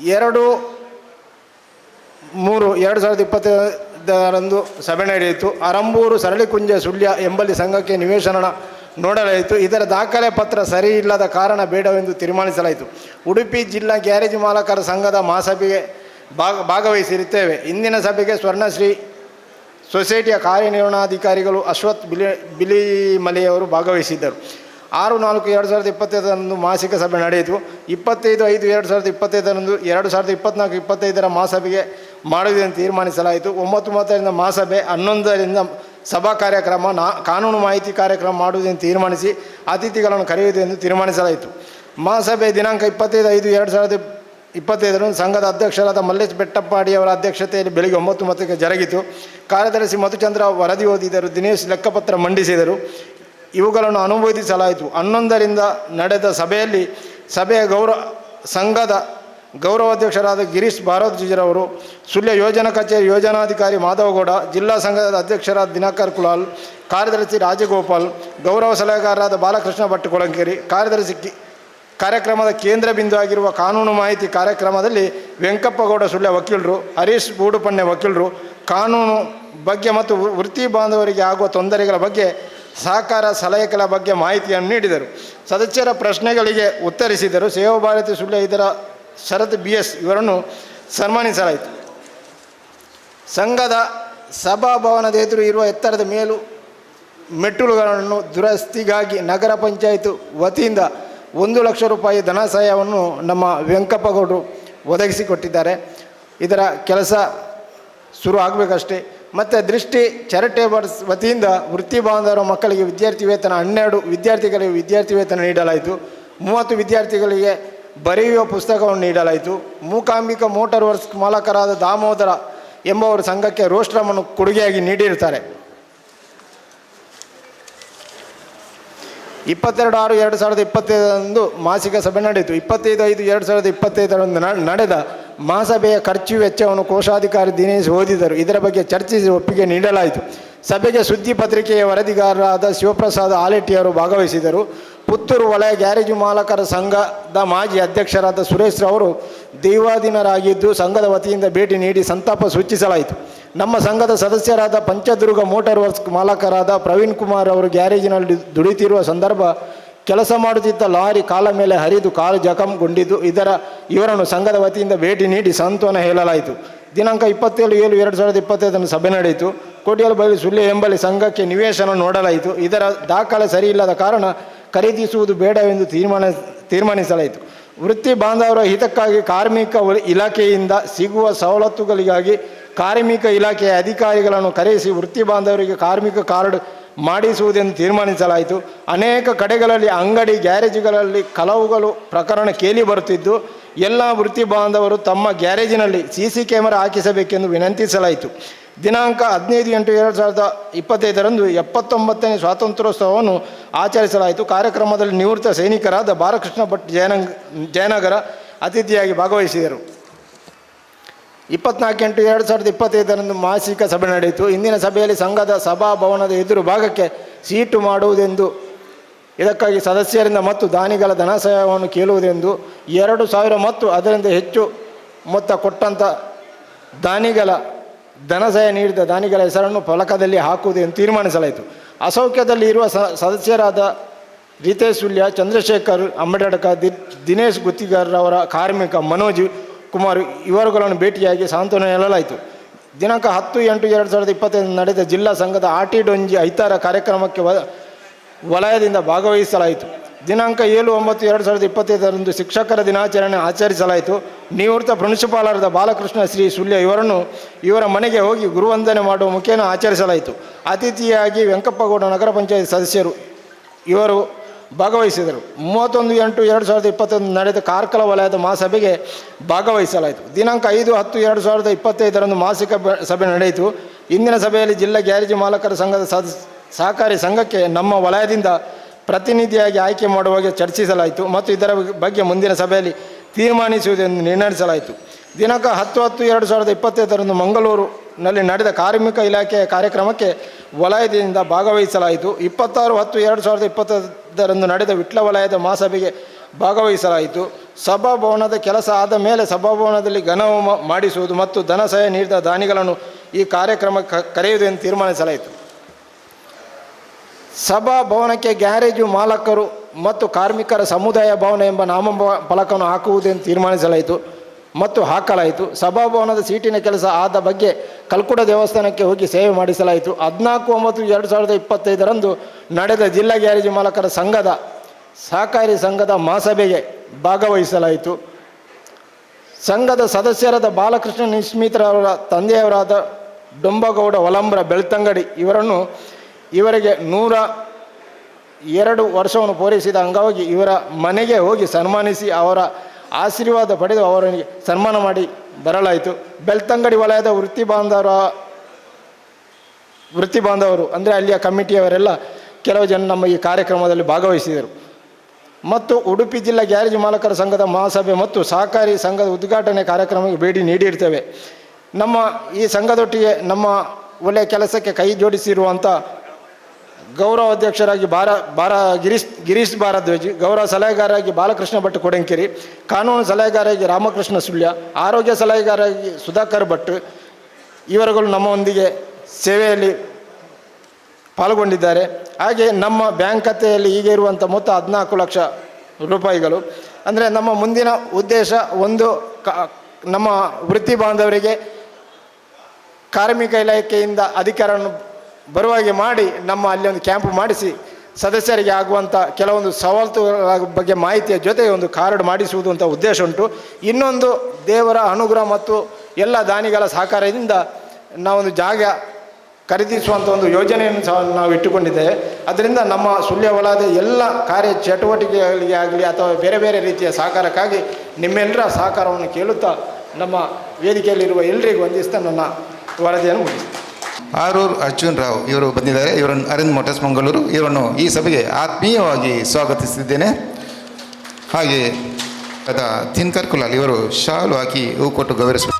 2/3/2025 ಸಭೆ ನಡೆಯಿತು. ಅರಂಬೂರು ಸರಳಿಕುಂಜ ಸುಳ್ಯ ಎಂಬಲ್ಲಿ ಸಂಘಕ್ಕೆ ನಿವೇಶನ ನೋಡಲಾಯಿತು. ಇದರ ದಾಖಲೆ ಪತ್ರ ಸರಿ ಇಲ್ಲದ ಕಾರಣ ಬೇಡವೆಂದು ತೀರ್ಮಾನಿಸಲಾಯಿತು. ಉಡುಪಿ ಜಿಲ್ಲಾ ಗ್ಯಾರೇಜ್ ಮಾಲಕರ ಸಂಘದ ಮಹಾಸಭೆಗೆ ಭಾಗವಹಿಸಿರುತ್ತೇವೆ. ಇಂದಿನ ಸಭೆಗೆ ಸ್ವರ್ಣಶ್ರೀ ಸೊಸೈಟಿಯ ಕಾರ್ಯನಿರ್ವಹಣಾಧಿಕಾರಿಗಳು ಅಶ್ವಥ್ ಬಿಲಿಮಲೆಯವರು ಭಾಗವಹಿಸಿದ್ದರು. 6/4/2025 ಮಾಸಿಕ ಸಭೆ ನಡೆಯಿತು. 25/5/2025 2024-25 ಮಹಾಸಭೆಗೆ ಮಾಡುವುದೆಂದು ತೀರ್ಮಾನಿಸಲಾಯಿತು. 9/30 ಮಹಾಸಭೆ, 11 ಸಭಾ ಕಾರ್ಯಕ್ರಮ, ಕಾನೂನು ಮಾಹಿತಿ ಕಾರ್ಯಕ್ರಮ ಮಾಡುವುದೆಂದು ತೀರ್ಮಾನಿಸಿ ಅತಿಥಿಗಳನ್ನು ಕರೆಯುವುದೆಂದು ತೀರ್ಮಾನಿಸಲಾಯಿತು. ಮಹಾಸಭೆ ದಿನಾಂಕ 25/5/2025 ಸಂಘದ ಅಧ್ಯಕ್ಷರಾದ ಮಲ್ಲೇಶ್ ಬೆಟ್ಟಪ್ಪಾಡಿಯವರ ಅಧ್ಯಕ್ಷತೆಯಲ್ಲಿ ಬೆಳಗ್ಗೆ 9:30 ಜರುಗಿತು. ಕಾರ್ಯದರ್ಶಿ ಮಧುಚಂದ್ರ ವರದಿ ಓದಿದರು. ದಿನೇಶ್ ಲೆಕ್ಕಪತ್ರ ಮಂಡಿಸಿದರು. ಇವುಗಳನ್ನು ಅನುಮೋದಿಸಲಾಯಿತು. 11 ನಡೆದ ಸಭೆಯಲ್ಲಿ ಸಂಘದ ಗೌರವಾಧ್ಯಕ್ಷರಾದ ಗಿರೀಶ್ ಭಾರದ್ವಾಜರವರು, ಸುಳ್ಯ ಯೋಜನಾ ಕಚೇರಿ ಯೋಜನಾಧಿಕಾರಿ ಮಾಧವಗೌಡ, ಜಿಲ್ಲಾ ಸಂಘದ ಅಧ್ಯಕ್ಷರಾದ ದಿನಕರ್ ಕುಲಾಲ್, ಕಾರ್ಯದರ್ಶಿ ರಾಜಗೋಪಾಲ್, ಗೌರವ ಸಲಹೆಗಾರರಾದ ಬಾಲಕೃಷ್ಣ ಭಟ್ ಕೊಳಂಕೇರಿ, ಕಾರ್ಯಕ್ರಮದ ಕೇಂದ್ರ ಬಿಂದು ಆಗಿರುವ ಕಾನೂನು ಮಾಹಿತಿ ಕಾರ್ಯಕ್ರಮದಲ್ಲಿ ವೆಂಕಪ್ಪಗೌಡ ಸುಳ್ಯ ವಕೀಲರು, ಹರೀಶ್ ಬೂಡುಪಣ್ಣೆ ವಕೀಲರು ಕಾನೂನು ಬಗ್ಗೆ ಮತ್ತು ವೃತ್ತಿ ಬಾಂಧವರಿಗೆ ಆಗುವ ತೊಂದರೆಗಳ ಬಗ್ಗೆ ಸಹಕಾರ ಸಲಹೆಗಳ ಬಗ್ಗೆ ಮಾಹಿತಿಯನ್ನು ನೀಡಿದರು. ಸದಸ್ಯರ ಪ್ರಶ್ನೆಗಳಿಗೆ ಉತ್ತರಿಸಿದರು. ಸೇವಾ ಭಾರತಿ ಸುಳ್ಯ ಇದರ ಶರತ್ BS ಇವರನ್ನು ಸನ್ಮಾನಿಸಲಾಯಿತು. ಸಂಘದ ಸಭಾಭವನದ ಎದುರು ಇರುವ ಎತ್ತರದ ಮೆಟ್ಟಲುಗಳನ್ನು ದುರಸ್ತಿಗಾಗಿ ನಗರ ಪಂಚಾಯತ್ ವತಿಯಿಂದ 1 ಲಕ್ಷ ರೂಪಾಯಿ ಧನ ಸಹಾಯವನ್ನು ನಮ್ಮ ವೆಂಕಪ್ಪಗೌಡರು ಒದಗಿಸಿಕೊಟ್ಟಿದ್ದಾರೆ. ಇದರ ಕೆಲಸ ಶುರು ಆಗಬೇಕಷ್ಟೇ. ಮತ್ತು ದೃಷ್ಟಿ ಚಾರಿಟೇಬಲ್ಸ್ ವತಿಯಿಂದ ವೃತ್ತಿ ಬಾಂಧವರ ಮಕ್ಕಳಿಗೆ ವಿದ್ಯಾರ್ಥಿ ವೇತನ 12 ವಿದ್ಯಾರ್ಥಿಗಳಿಗೆ ವಿದ್ಯಾರ್ಥಿ ವೇತನ ನೀಡಲಾಯಿತು. 30 ವಿದ್ಯಾರ್ಥಿಗಳಿಗೆ ಬರೆಯುವ ಪುಸ್ತಕವನ್ನು ನೀಡಲಾಯಿತು. ಮೂಕಾಂಬಿಕಾ ಮೋಟಾರ್ ವರ್ಕ್ಸ್ ಮಾಲಕರಾದ ದಾಮೋದರ ಎಂಬವರು ಸಂಘಕ್ಕೆ ರೋಸ್ಟ್ರಮನ್ನು ಕೊಡುಗೆಯಾಗಿ ನೀಡಿರುತ್ತಾರೆ. 22/6/2025 ಮಾಸಿಕ ಸಭೆ ನಡೆಯಿತು. 25/5/2025 ನಡೆದ ಮಹಾಸಭೆಯ ಖರ್ಚು ವೆಚ್ಚವನ್ನು ಕೋಶಾಧಿಕಾರಿ ದಿನೇಶ್ ಓದಿದರು. ಇದರ ಬಗ್ಗೆ ಚರ್ಚಿಸಿ ಒಪ್ಪಿಗೆ ನೀಡಲಾಯಿತು. ಸಭೆಗೆ ಸುದ್ದಿ ಪತ್ರಿಕೆಯ ವರದಿಗಾರರಾದ ಶಿವಪ್ರಸಾದ್ ಆಲೆಟ್ಟಿಯವರು ಭಾಗವಹಿಸಿದರು. ಪುತ್ತೂರು ವಲಯ ಗ್ಯಾರೇಜು ಮಾಲಕರ ಸಂಘದ ಮಾಜಿ ಅಧ್ಯಕ್ಷರಾದ ಸುರೇಶ್ ರವರು ದೈವಾಧೀನರಾಗಿದ್ದು ಸಂಘದ ವತಿಯಿಂದ ಭೇಟಿ ನೀಡಿ ಸಂತಾಪ ಸೂಚಿಸಲಾಯಿತು. ನಮ್ಮ ಸಂಘದ ಸದಸ್ಯರಾದ ಪಂಚದುರ್ಗ ಮೋಟಾರ್ ವರ್ಕ್ಸ್ ಮಾಲಕರಾದ ಪ್ರವೀಣ್ ಕುಮಾರ್ ಅವರು ಗ್ಯಾರೇಜಿನಲ್ಲಿ ದುಡಿತಿರುವ ಸಂದರ್ಭ ಕೆಲಸ ಮಾಡುತ್ತಿದ್ದ ಲಾರಿ ಕಾಲ ಮೇಲೆ ಹರಿದು ಕಾಲು ಜಖಂಗೊಂಡಿದ್ದು ಇವರನ್ನು ಸಂಘದ ವತಿಯಿಂದ ಭೇಟಿ ನೀಡಿ ಸಾಂತ್ವನ ಹೇಳಲಾಯಿತು. ದಿನಾಂಕ 27/7/2025 ಸಭೆ ನಡೆಯಿತು. ಕೋಟಿಯಲಬೈಲು ಸುಳ್ಯ ಎಂಬಲ್ಲಿ ಸಂಘಕ್ಕೆ ನಿವೇಶನ ನೋಡಲಾಯಿತು. ಇದರ ದಾಖಲೆ ಸರಿಯಿಲ್ಲದ ಕಾರಣ ಖರೀದಿಸುವುದು ಬೇಡವೆಂದು ತೀರ್ಮಾನಿಸಲಾಯಿತು. ವೃತ್ತಿ ಬಾಂಧವರ ಹಿತಕ್ಕಾಗಿ ಕಾರ್ಮಿಕ ಇಲಾಖೆಯಿಂದ ಸಿಗುವ ಸವಲತ್ತುಗಳಿಗಾಗಿ ಕಾರ್ಮಿಕ ಇಲಾಖೆಯ ಅಧಿಕಾರಿಗಳನ್ನು ಕರೆಸಿ ವೃತ್ತಿ ಬಾಂಧವರಿಗೆ ಕಾರ್ಮಿಕ ಕಾರ್ಡ್ ಮಾಡಿಸುವುದೆಂದು ತೀರ್ಮಾನಿಸಲಾಯಿತು. ಅನೇಕ ಕಡೆಗಳಲ್ಲಿ ಅಂಗಡಿ ಗ್ಯಾರೇಜುಗಳಲ್ಲಿ ಕಳವುಗಳು ಪ್ರಕರಣ ಕೇಳಿ ಬರುತ್ತಿದ್ದು ಎಲ್ಲ ವೃತ್ತಿ ಬಾಂಧವರು ತಮ್ಮ ಗ್ಯಾರೇಜಿನಲ್ಲಿ CC ಕ್ಯಾಮೆರಾ ಹಾಕಿಸಬೇಕೆಂದು ವಿನಂತಿಸಲಾಯಿತು. ದಿನಾಂಕ 15/8/2025 79ನೇ ಸ್ವಾತಂತ್ರ್ಯೋತ್ಸವವನ್ನು ಆಚರಿಸಲಾಯಿತು. ಕಾರ್ಯಕ್ರಮದಲ್ಲಿ ನಿವೃತ್ತ ಸೈನಿಕರಾದ ಬಾಲಕೃಷ್ಣ ಭಟ್ ಜಯನಗರ ಅತಿಥಿಯಾಗಿ ಭಾಗವಹಿಸಿದರು. 24/8/2025 ಮಾಸಿಕ ಸಭೆ ನಡೆಯಿತು. ಇಂದಿನ ಸಭೆಯಲ್ಲಿ ಸಂಘದ ಸಭಾಭವನದ ಎದುರು ಭಾಗಕ್ಕೆ ಸೀಟು ಮಾಡುವುದೆಂದು, ಇದಕ್ಕಾಗಿ ಸದಸ್ಯರಿಂದ ಮತ್ತು ದಾನಿಗಳ ಧನ ಸಹಾಯವನ್ನು ಕೇಳುವುದೆಂದು, 2,000 ಮತ್ತು ಅದರಿಂದ ಹೆಚ್ಚು ಮೊತ್ತ ಕೊಟ್ಟಂಥ ದಾನಿಗಳ ಧನ ಸಹಾಯ ನೀಡಿದ ದಾನಿಗಳ ಹೆಸರನ್ನು ಫಲಕದಲ್ಲಿ ಹಾಕುವುದೆಂದು ತೀರ್ಮಾನಿಸಲಾಯಿತು. ಅಸೌಖ್ಯದಲ್ಲಿ ಇರುವ ಸದಸ್ಯರಾದ ರಿತೇಶ್ ಸುಳ್ಯ, ಚಂದ್ರಶೇಖರ್ ಅಂಬೇಡ್ಕ, ದಿನೇಶ್ ಗುತ್ತಿಗಾರರವರ ಕಾರ್ಮಿಕ ಮನೋಜ್ ಕುಮಾರ್ ಇವರುಗಳನ್ನು ಭೇಟಿಯಾಗಿ ಸಾಂತ್ವನ ಹೇಳಲಾಯಿತು. ದಿನಾಂಕ 10/8/2025 ನಡೆದ ಜಿಲ್ಲಾ ಸಂಘದ ಆಟಿ ಡೊಂಜಿ ಐತಾರ ಕಾರ್ಯಕ್ರಮಕ್ಕೆ ವಲಯದಿಂದ ಭಾಗವಹಿಸಲಾಯಿತು. ದಿನಾಂಕ 7/9/2025 ಶಿಕ್ಷಕರ ದಿನಾಚರಣೆ ಆಚರಿಸಲಾಯಿತು. ನಿವೃತ್ತ ಪ್ರಿನ್ಸಿಪಾಲರಾದ ಬಾಲಕೃಷ್ಣ ಶ್ರೀ ಸುಳ್ಯ ಇವರ ಮನೆಗೆ ಹೋಗಿ ಗುರುವಂದನೆ ಮಾಡುವ ಮುಖೇನ ಆಚರಿಸಲಾಯಿತು. ಅತಿಥಿಯಾಗಿ ವೆಂಕಪ್ಪಗೌಡ ನಗರ ಪಂಚಾಯತ್ ಸದಸ್ಯರು ಇವರು ಭಾಗವಹಿಸಿದರು. 31/8/2025 ನಡೆದ ಕಾರ್ಕಳ ವಲಯದ ಮಹಾಸಭೆಗೆ ಭಾಗವಹಿಸಲಾಯಿತು. ದಿನಾಂಕ 5/10/2025 ಮಾಸಿಕ ಸಭೆ ನಡೆಯಿತು. ಇಂದಿನ ಸಭೆಯಲ್ಲಿ ಜಿಲ್ಲಾ ಗ್ಯಾರೇಜ್ ಮಾಲಕರ ಸಂಘದ ಸಹಕಾರಿ ಸಂಘಕ್ಕೆ ನಮ್ಮ ವಲಯದಿಂದ ಪ್ರತಿನಿಧಿಯಾಗಿ ಆಯ್ಕೆ ಮಾಡುವ ಬಗ್ಗೆ ಚರ್ಚಿಸಲಾಯಿತು ಮತ್ತು ಇದರ ಬಗ್ಗೆ ಮುಂದಿನ ಸಭೆಯಲ್ಲಿ ತೀರ್ಮಾನಿಸುವುದೆಂದು ನಿರ್ಣಯಿಸಲಾಯಿತು. ದಿನಾಂಕ 10/10/2025 ಮಂಗಳೂರಿನಲ್ಲಿ ನಡೆದ ಕಾರ್ಮಿಕ ಇಲಾಖೆಯ ಕಾರ್ಯಕ್ರಮಕ್ಕೆ ವಲಯದಿಂದ ಭಾಗವಹಿಸಲಾಯಿತು. 26/10/2025 20ರಂದು ನಡೆದ ವಿಟ್ಲ ವಲಯದ ಮಹಾಸಭೆಗೆ ಭಾಗವಹಿಸಲಾಯಿತು. ಸಭಾಭವನದ ಕೆಲಸ ಆದ ಮೇಲೆ ಸಭಾಭವನದಲ್ಲಿ ಘನಹೋಮ ಮಾಡಿಸುವುದು ಮತ್ತು ಧನ ಸಹಾಯ ನೀಡಿದ ದಾನಿಗಳನ್ನು ಈ ಕಾರ್ಯಕ್ರಮಕ್ಕೆ ಕರೆಯುವುದು ಎಂದು ತೀರ್ಮಾನಿಸಲಾಯಿತು. ಸಭಾಭವನಕ್ಕೆ ಗ್ಯಾರೇಜು ಮಾಲಕರು ಮತ್ತು ಕಾರ್ಮಿಕರ ಸಮುದಾಯ ಭವನ ಎಂಬ ನಾಮಫಲಕವನ್ನು ಹಾಕುವುದೆಂದು ತೀರ್ಮಾನಿಸಲಾಯಿತು ಮತ್ತು ಹಾಕಲಾಯಿತು. ಸಭಾಭವನದ ಸೀಟಿನ ಕೆಲಸ ಆದ ಬಗ್ಗೆ ಕಲ್ಕುಡ ದೇವಸ್ಥಾನಕ್ಕೆ ಹೋಗಿ ಸೇವೆ ಮಾಡಿಸಲಾಯಿತು. 14/9/2025ರಂದು ನಡೆದ ಜಿಲ್ಲಾ ಗ್ಯಾರೇಜು ಮಾಲಕರ ಸಂಘದ ಸಹಕಾರಿ ಸಂಘದ ಮಹಾಸಭೆಗೆ ಭಾಗವಹಿಸಲಾಯಿತು. ಸಂಘದ ಸದಸ್ಯರಾದ ಬಾಲಕೃಷ್ಣ ನಿಸ್ಮಿತ್ರವರ ತಂದೆಯವರಾದ ಡೊಂಬಗೌಡ ಒಲಂಬ್ರ ಬೆಳ್ತಂಗಡಿ ಇವರಿಗೆ 102 ವರ್ಷವನ್ನು ಪೂರೈಸಿದ ಅಂಗವಾಗಿ ಇವರ ಮನೆಗೆ ಹೋಗಿ ಸನ್ಮಾನಿಸಿ ಅವರ ಆಶೀರ್ವಾದ ಪಡೆದು ಅವರಿಗೆ ಸನ್ಮಾನ ಮಾಡಿ ಬರಲಾಯಿತು. ಬೆಳ್ತಂಗಡಿ ವಲಯದ ವೃತ್ತಿ ಬಾಂಧವರು ಅಂದರೆ ಅಲ್ಲಿಯ ಕಮಿಟಿಯವರೆಲ್ಲ ಕೆಲವು ಜನ ನಮ್ಮ ಈ ಕಾರ್ಯಕ್ರಮದಲ್ಲಿ ಭಾಗವಹಿಸಿದರು. ಮತ್ತು ಉಡುಪಿ ಜಿಲ್ಲಾ ಗ್ಯಾರೇಜ್ ಮಾಲಕರ ಸಂಘದ ಮಹಾಸಭೆ ಮತ್ತು ಸಹಕಾರಿ ಸಂಘದ ಉದ್ಘಾಟನೆ ಕಾರ್ಯಕ್ರಮಕ್ಕೆ ಭೇಟಿ ನೀಡಿರ್ತೇವೆ. ನಮ್ಮ ಈ ಸಂಘದೊಟ್ಟಿಗೆ ನಮ್ಮ ಒಳ್ಳೆಯ ಕೆಲಸಕ್ಕೆ ಕೈ ಜೋಡಿಸಿರುವಂಥ ಗೌರವ ಅಧ್ಯಕ್ಷರಾಗಿ ಗಿರೀಶ್ ಭಾರದ್ವಾಜ್, ಗೌರವ ಸಲಹೆಗಾರರಾಗಿ ಬಾಲಕೃಷ್ಣ ಭಟ್ ಕೊಡಂಕೆರಿ, ಕಾನೂನು ಸಲಹೆಗಾರರಾಗಿ ರಾಮಕೃಷ್ಣ ಸುಳ್ಯ, ಆರೋಗ್ಯ ಸಲಹೆಗಾರರಾಗಿ ಸುಧಾಕರ್ ಭಟ್ ಇವರುಗಳು ನಮ್ಮೊಂದಿಗೆ ಸೇವೆಯಲ್ಲಿ ಪಾಲ್ಗೊಂಡಿದ್ದಾರೆ. ಹಾಗೆ ನಮ್ಮ ಬ್ಯಾಂಕ್ ಖಾತೆಯಲ್ಲಿ ಈಗ ಇರುವಂಥ ಮೊತ್ತ 14 ಲಕ್ಷ ರೂಪಾಯಿಗಳು. ಅಂದರೆ ನಮ್ಮ ಮುಂದಿನ ಉದ್ದೇಶ ಒಂದು ನಮ್ಮ ವೃತ್ತಿ ಬಾಂಧವರಿಗೆ ಕಾರ್ಮಿಕ ಇಲಾಖೆಯಿಂದ ಅಧಿಕಾರವನ್ನು ಬರುವಾಗೆ ಮಾಡಿ ನಮ್ಮ ಅಲ್ಲಿ ಒಂದು ಕ್ಯಾಂಪ್ ಮಾಡಿಸಿ ಸದಸ್ಯರಿಗೆ ಆಗುವಂಥ ಕೆಲವೊಂದು ಸವಲತ್ತುಗಳ ಬಗ್ಗೆ ಮಾಹಿತಿಯ ಜೊತೆಗೆ ಒಂದು ಕಾರ್ಡ್ ಮಾಡಿಸುವುದು ಅಂತ ಉದ್ದೇಶ ಉಂಟು. ಇನ್ನೊಂದು ದೇವರ ಅನುಗ್ರಹ ಮತ್ತು ಎಲ್ಲ ದಾನಿಗಳ ಸಹಕಾರದಿಂದ ನಾವೊಂದು ಜಾಗ ಖರೀದಿಸುವಂಥ ಒಂದು ಯೋಜನೆಯನ್ನು ಸಹ ನಾವು ಇಟ್ಟುಕೊಂಡಿದ್ದೇವೆ. ಅದರಿಂದ ನಮ್ಮ ಸುಳ್ಯ ವಲಯದ ಎಲ್ಲ ಕಾರ್ಯ ಚಟುವಟಿಕೆಗಳಿಗೆ ಆಗಲಿ ಅಥವಾ ಬೇರೆ ಬೇರೆ ರೀತಿಯ ಸಹಕಾರಕ್ಕಾಗಿ ನಿಮ್ಮೆಲ್ಲರ ಸಹಕಾರವನ್ನು ಕೇಳುತ್ತಾ ನಮ್ಮ ವೇದಿಕೆಯಲ್ಲಿರುವ ಎಲ್ಲರಿಗೂ ವಂದಿಸ್ತಾ ನನ್ನ ವರದಿಯನ್ನು ಮುಗಿಸ್ತೀನಿ. ಆರೂರು ಅರ್ಜುನ್ ರಾವ್ ಇವರು ಬಂದಿದ್ದಾರೆ. ಇವರನ್ನು ಅರವಿಂದ್ ಮೋಟರ್ಸ್ ಮಂಗಳೂರು ಇವರನ್ನು ಈ ಸಭೆಗೆ ಆತ್ಮೀಯವಾಗಿ ಸ್ವಾಗತಿಸಿದ್ದೇನೆ. ಹಾಗೆ ತಿನ್ಕರ್ ಕುಲಾಲ್ ಇವರು ಶಾಲು ಹಾಕಿ ಹೂ ಕೊಟ್ಟು ಗೌರವಿಸಬೇಕು.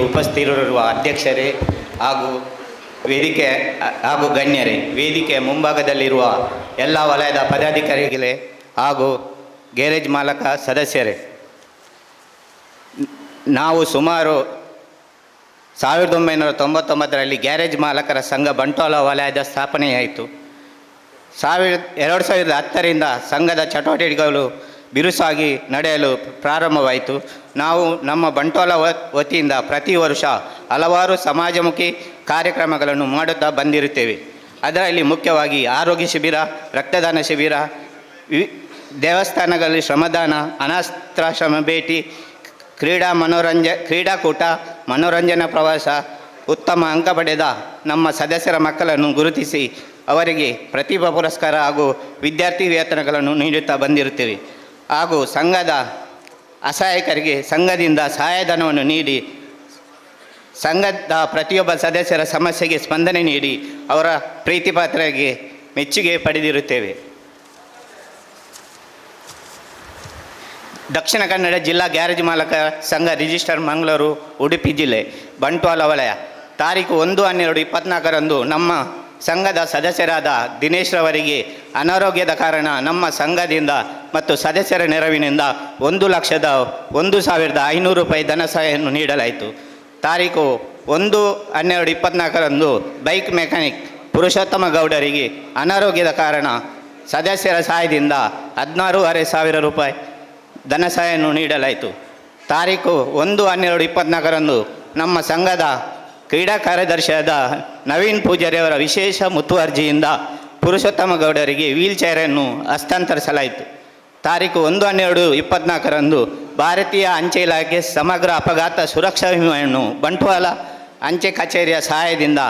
ಉಪಸ್ಥಿತರಿರುವ ಅಧ್ಯಕ್ಷರೇ ಹಾಗೂ ಗಣ್ಯರೇ, ವೇದಿಕೆಯ ಮುಂಭಾಗದಲ್ಲಿರುವ ಎಲ್ಲ ವಲಯದ ಪದಾಧಿಕಾರಿಗಳೇ ಹಾಗೂ ಗ್ಯಾರೇಜ್ ಮಾಲಕ ಸದಸ್ಯರೇ, ನಾವು ಸುಮಾರು 1999ರಲ್ಲಿ ಗ್ಯಾರೇಜ್ ಮಾಲಕರ ಸಂಘ ಬಂಟ್ವಾಳ ವಲಯದ ಸ್ಥಾಪನೆಯಾಯಿತು. 2010ರಿಂದ ಸಂಘದ ಚಟುವಟಿಕೆಗಳು ಬಿರುಸಾಗಿ ನಡೆಯಲು ಪ್ರಾರಂಭವಾಯಿತು. ನಾವು ನಮ್ಮ ಬಂಟ್ವಾಳ ವತಿಯಿಂದ ಪ್ರತಿ ವರ್ಷ ಹಲವಾರು ಸಮಾಜಮುಖಿ ಕಾರ್ಯಕ್ರಮಗಳನ್ನು ಮಾಡುತ್ತಾ ಬಂದಿರುತ್ತೇವೆ. ಅದರಲ್ಲಿ ಮುಖ್ಯವಾಗಿ ಆರೋಗ್ಯ ಶಿಬಿರ, ರಕ್ತದಾನ ಶಿಬಿರ, ದೇವಸ್ಥಾನಗಳಲ್ಲಿ ಶ್ರಮದಾನ, ಅನಾಥಾಶ್ರಮ ಭೇಟಿ, ಕ್ರೀಡಾಕೂಟ, ಮನೋರಂಜನಾ ಪ್ರವಾಸ, ಉತ್ತಮ ಅಂಕ ಪಡೆದ ನಮ್ಮ ಸದಸ್ಯರ ಮಕ್ಕಳನ್ನು ಗುರುತಿಸಿ ಅವರಿಗೆ ಪ್ರತಿಭಾ ಪುರಸ್ಕಾರ ಹಾಗೂ ವಿದ್ಯಾರ್ಥಿ ವೇತನಗಳನ್ನು ನೀಡುತ್ತಾ ಬಂದಿರುತ್ತೇವೆ. ಹಾಗೂ ಸಂಘದ ಅಸಹಾಯಕರಿಗೆ ಸಂಘದಿಂದ ಸಹಾಯಧನವನ್ನು ನೀಡಿ ಸಂಘದ ಪ್ರತಿಯೊಬ್ಬ ಸದಸ್ಯರ ಸಮಸ್ಯೆಗೆ ಸ್ಪಂದನೆ ನೀಡಿ ಅವರ ಪ್ರೀತಿಪಾತ್ರರಿಗೆ ಮೆಚ್ಚುಗೆ ಪಡೆದಿರುತ್ತೇವೆ. ದಕ್ಷಿಣ ಕನ್ನಡ ಜಿಲ್ಲಾ ಗ್ಯಾರೇಜ್ ಮಾಲಕ ಸಂಘ ರಿಜಿಸ್ಟರ್ ಮಂಗಳೂರು, ಉಡುಪಿ ಜಿಲ್ಲೆ, ಬಂಟ್ವಾಳ ವಲಯ. ತಾರೀಕು 1/12/24ರಂದು ನಮ್ಮ ಸಂಘದ ಸದಸ್ಯರಾದ ದಿನೇಶ್ ರವರಿಗೆ ಅನಾರೋಗ್ಯದ ಕಾರಣ ನಮ್ಮ ಸಂಘದಿಂದ ಮತ್ತು ಸದಸ್ಯರ ನೆರವಿನಿಂದ 1,01,500 ರೂಪಾಯಿ ಧನ ಸಹಾಯವನ್ನು ನೀಡಲಾಯಿತು. ತಾರೀಕು 1/12/24ರಂದು ಬೈಕ್ ಮೆಕ್ಯಾನಿಕ್ ಪುರುಷೋತ್ತಮ ಗೌಡರಿಗೆ ಅನಾರೋಗ್ಯದ ಕಾರಣ ಸದಸ್ಯರ ಸಹಾಯದಿಂದ 16,500 ರೂಪಾಯಿ ಧನ ಸಹಾಯವನ್ನು ನೀಡಲಾಯಿತು. ತಾರೀಕು 1/12/24ರಂದು ನಮ್ಮ ಸಂಘದ ಕ್ರೀಡಾ ಕಾರ್ಯದರ್ಶಿಯಾದ ನವೀನ್ ಪೂಜಾರಿಯವರ ವಿಶೇಷ ಮುತುವರ್ಜಿಯಿಂದ ಪುರುಷೋತ್ತಮ ಗೌಡರಿಗೆ ವೀಲ್ ಚೇರನ್ನು ಹಸ್ತಾಂತರಿಸಲಾಯಿತು. ತಾರೀಕು 1/12/24ರಂದು ಭಾರತೀಯ ಅಂಚೆ ಇಲಾಖೆ ಸಮಗ್ರ ಅಪಘಾತ ಸುರಕ್ಷಾ ವಿಮೆಯನ್ನು ಬಂಟ್ವಾಳ ಅಂಚೆ ಕಚೇರಿಯ ಸಹಾಯದಿಂದ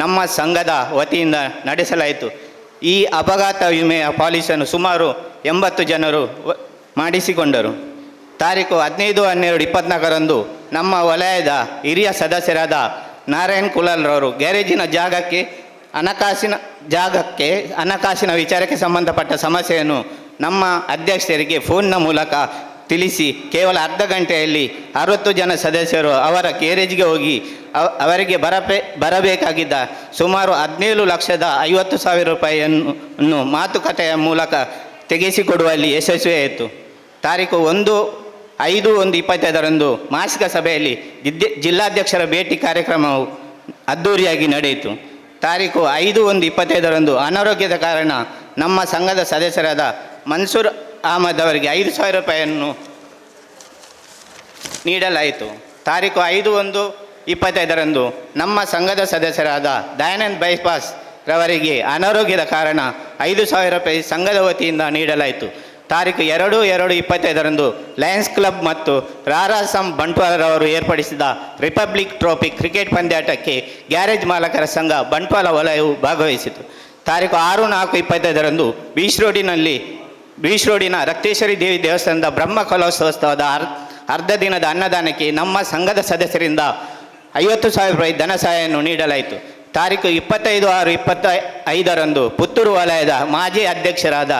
ನಮ್ಮ ಸಂಘದ ವತಿಯಿಂದ ನಡೆಸಲಾಯಿತು. ಈ ಅಪಘಾತ ವಿಮೆಯ ಪಾಲಿಸಿಯನ್ನು ಸುಮಾರು 80 ಜನರು ಮಾಡಿಸಿಕೊಂಡರು. ತಾರೀಕು 15/12/24ರಂದು ನಮ್ಮ ವಲಯದ ಹಿರಿಯ ಸದಸ್ಯರಾದ ನಾರಾಯಣ್ ಕುಲಾಲ್ರವರು ಗ್ಯಾರೇಜಿನ ಹಣಕಾಸಿನ ವಿಚಾರಕ್ಕೆ ಸಂಬಂಧಪಟ್ಟ ಸಮಸ್ಯೆಯನ್ನು ನಮ್ಮ ಅಧ್ಯಕ್ಷರಿಗೆ ಫೋನ್ನ ಮೂಲಕ ತಿಳಿಸಿ ಕೇವಲ ಅರ್ಧ ಗಂಟೆಯಲ್ಲಿ 60 ಜನ ಸದಸ್ಯರು ಅವರ ಗ್ಯಾರೇಜ್ಗೆ ಹೋಗಿ ಅವರಿಗೆ ಬರಬೇಕಾಗಿದ್ದ ಸುಮಾರು 17,50,000 ರೂಪಾಯಿಯನ್ನು ಮಾತುಕತೆಯ ಮೂಲಕ ತೆಗೆಸಿಕೊಡುವಲ್ಲಿ ಯಶಸ್ವಿಯಾಯಿತು. ತಾರೀಕು 1/5/2025 ಮಾಸಿಕ ಸಭೆಯಲ್ಲಿ ಜಿಲ್ಲಾಧ್ಯಕ್ಷರ ಭೇಟಿ ಕಾರ್ಯಕ್ರಮವು ಅದ್ಧೂರಿಯಾಗಿ ನಡೆಯಿತು. ತಾರೀಕು 5/1/25 ಅನಾರೋಗ್ಯದ ಕಾರಣ ನಮ್ಮ ಸಂಘದ ಸದಸ್ಯರಾದ ಮನ್ಸೂರ್ ಅಹಮದ್ ಅವರಿಗೆ 5,000 ರೂಪಾಯಿಯನ್ನು ನೀಡಲಾಯಿತು. ತಾರೀಕು 5/1/25 ನಮ್ಮ ಸಂಘದ ಸದಸ್ಯರಾದ ದಯಾನಂದ್ ಬೈಪಾಸ್ ರವರಿಗೆ ಅನಾರೋಗ್ಯದ ಕಾರಣ 5,000 ರೂಪಾಯಿ ಸಂಘದ ವತಿಯಿಂದ ನೀಡಲಾಯಿತು. ತಾರೀಕು 2/2/25 ಲಯನ್ಸ್ ಕ್ಲಬ್ ಮತ್ತು ರಾರಾಸಂ ಬಂಟ್ವಾಳರವರು ಏರ್ಪಡಿಸಿದ ರಿಪಬ್ಲಿಕ್ ಟ್ರೋಫಿ ಕ್ರಿಕೆಟ್ ಪಂದ್ಯಾಟಕ್ಕೆ ಗ್ಯಾರೇಜ್ ಮಾಲಕರ ಸಂಘ ಬಂಟ್ವಾಳ ವಲಯವು ಭಾಗವಹಿಸಿತು. ತಾರೀಕು 6/4/25 ಬೀಚ್ ರೋಡಿನ ರಕ್ತೇಶ್ವರಿ ದೇವಿ ದೇವಸ್ಥಾನದ ಬ್ರಹ್ಮ ಕಲೋತ್ಸವದ ಅರ್ಧ ದಿನದ ಅನ್ನದಾನಕ್ಕೆ ನಮ್ಮ ಸಂಘದ ಸದಸ್ಯರಿಂದ 50,000 ರೂಪಾಯಿ ಧನ ಸಹಾಯವನ್ನು ನೀಡಲಾಯಿತು. ತಾರೀಕು 25/6/25 ಪುತ್ತೂರು ವಲಯದ ಮಾಜಿ ಅಧ್ಯಕ್ಷರಾದ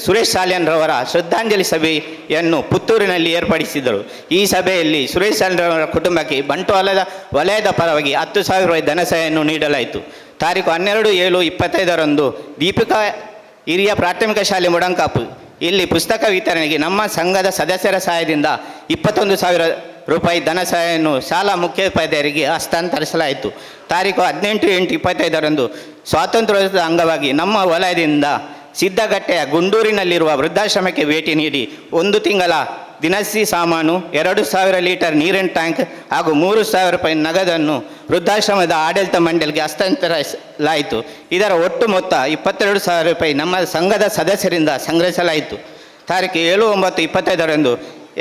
ಸುರೇಶ್ ಸಾಲ್ಯನ್ರವರ ಶ್ರದ್ಧಾಂಜಲಿ ಸಭೆಯನ್ನು ಪುತ್ತೂರಿನಲ್ಲಿ ಏರ್ಪಡಿಸಿದರು. ಈ ಸಭೆಯಲ್ಲಿ ಸುರೇಶ್ ಸಾಲ್ಯನ್ರವರ ಕುಟುಂಬಕ್ಕೆ ಬಂಟ್ವಾಳದ ವಲಯದ ಪರವಾಗಿ 10,000 ರೂಪಾಯಿ ಧನ ಸಹಾಯವನ್ನು ನೀಡಲಾಯಿತು. ತಾರೀಕು 12/7/25 ದೀಪಿಕಾ ಹಿರಿಯ ಪ್ರಾಥಮಿಕ ಶಾಲೆ ಮುಡಂಕಾಪು ಇಲ್ಲಿ ಪುಸ್ತಕ ವಿತರಣೆಗೆ ನಮ್ಮ ಸಂಘದ ಸದಸ್ಯರ ಸಹಾಯದಿಂದ 21,000 ರೂಪಾಯಿ ಧನ ಸಹಾಯವನ್ನು ಶಾಲಾ ಮುಖ್ಯೋಪಾಧ್ಯಾಯರಿಗೆ ಹಸ್ತಾಂತರಿಸಲಾಯಿತು. ತಾರೀಕು 18/8/25 ಸ್ವಾತಂತ್ರ್ಯೋತ್ಸವದ ಅಂಗವಾಗಿ ನಮ್ಮ ವಲಯದಿಂದ ಸಿದ್ದಗಟ್ಟೆಯ ಗುಂಡೂರಿನಲ್ಲಿರುವ ವೃದ್ಧಾಶ್ರಮಕ್ಕೆ ಭೇಟಿ ನೀಡಿ 1 ತಿಂಗಳ ದಿನಸಿ ಸಾಮಾನು, 2,000 ಲೀಟರ್ ನೀರಿನ ಟ್ಯಾಂಕ್ ಹಾಗೂ 3,000 ರೂಪಾಯಿ ನಗದನ್ನು ವೃದ್ಧಾಶ್ರಮದ ಆಡಳಿತ ಮಂಡಳಿಗೆ ಹಸ್ತಾಂತರಿಸಲಾಯಿತು. ಇದರ ಒಟ್ಟು ಮೊತ್ತ 22,000 ರೂಪಾಯಿ ನಮ್ಮ ಸಂಘದ ಸದಸ್ಯರಿಂದ ಸಂಗ್ರಹಿಸಲಾಯಿತು. ತಾರೀಕು 7/9/25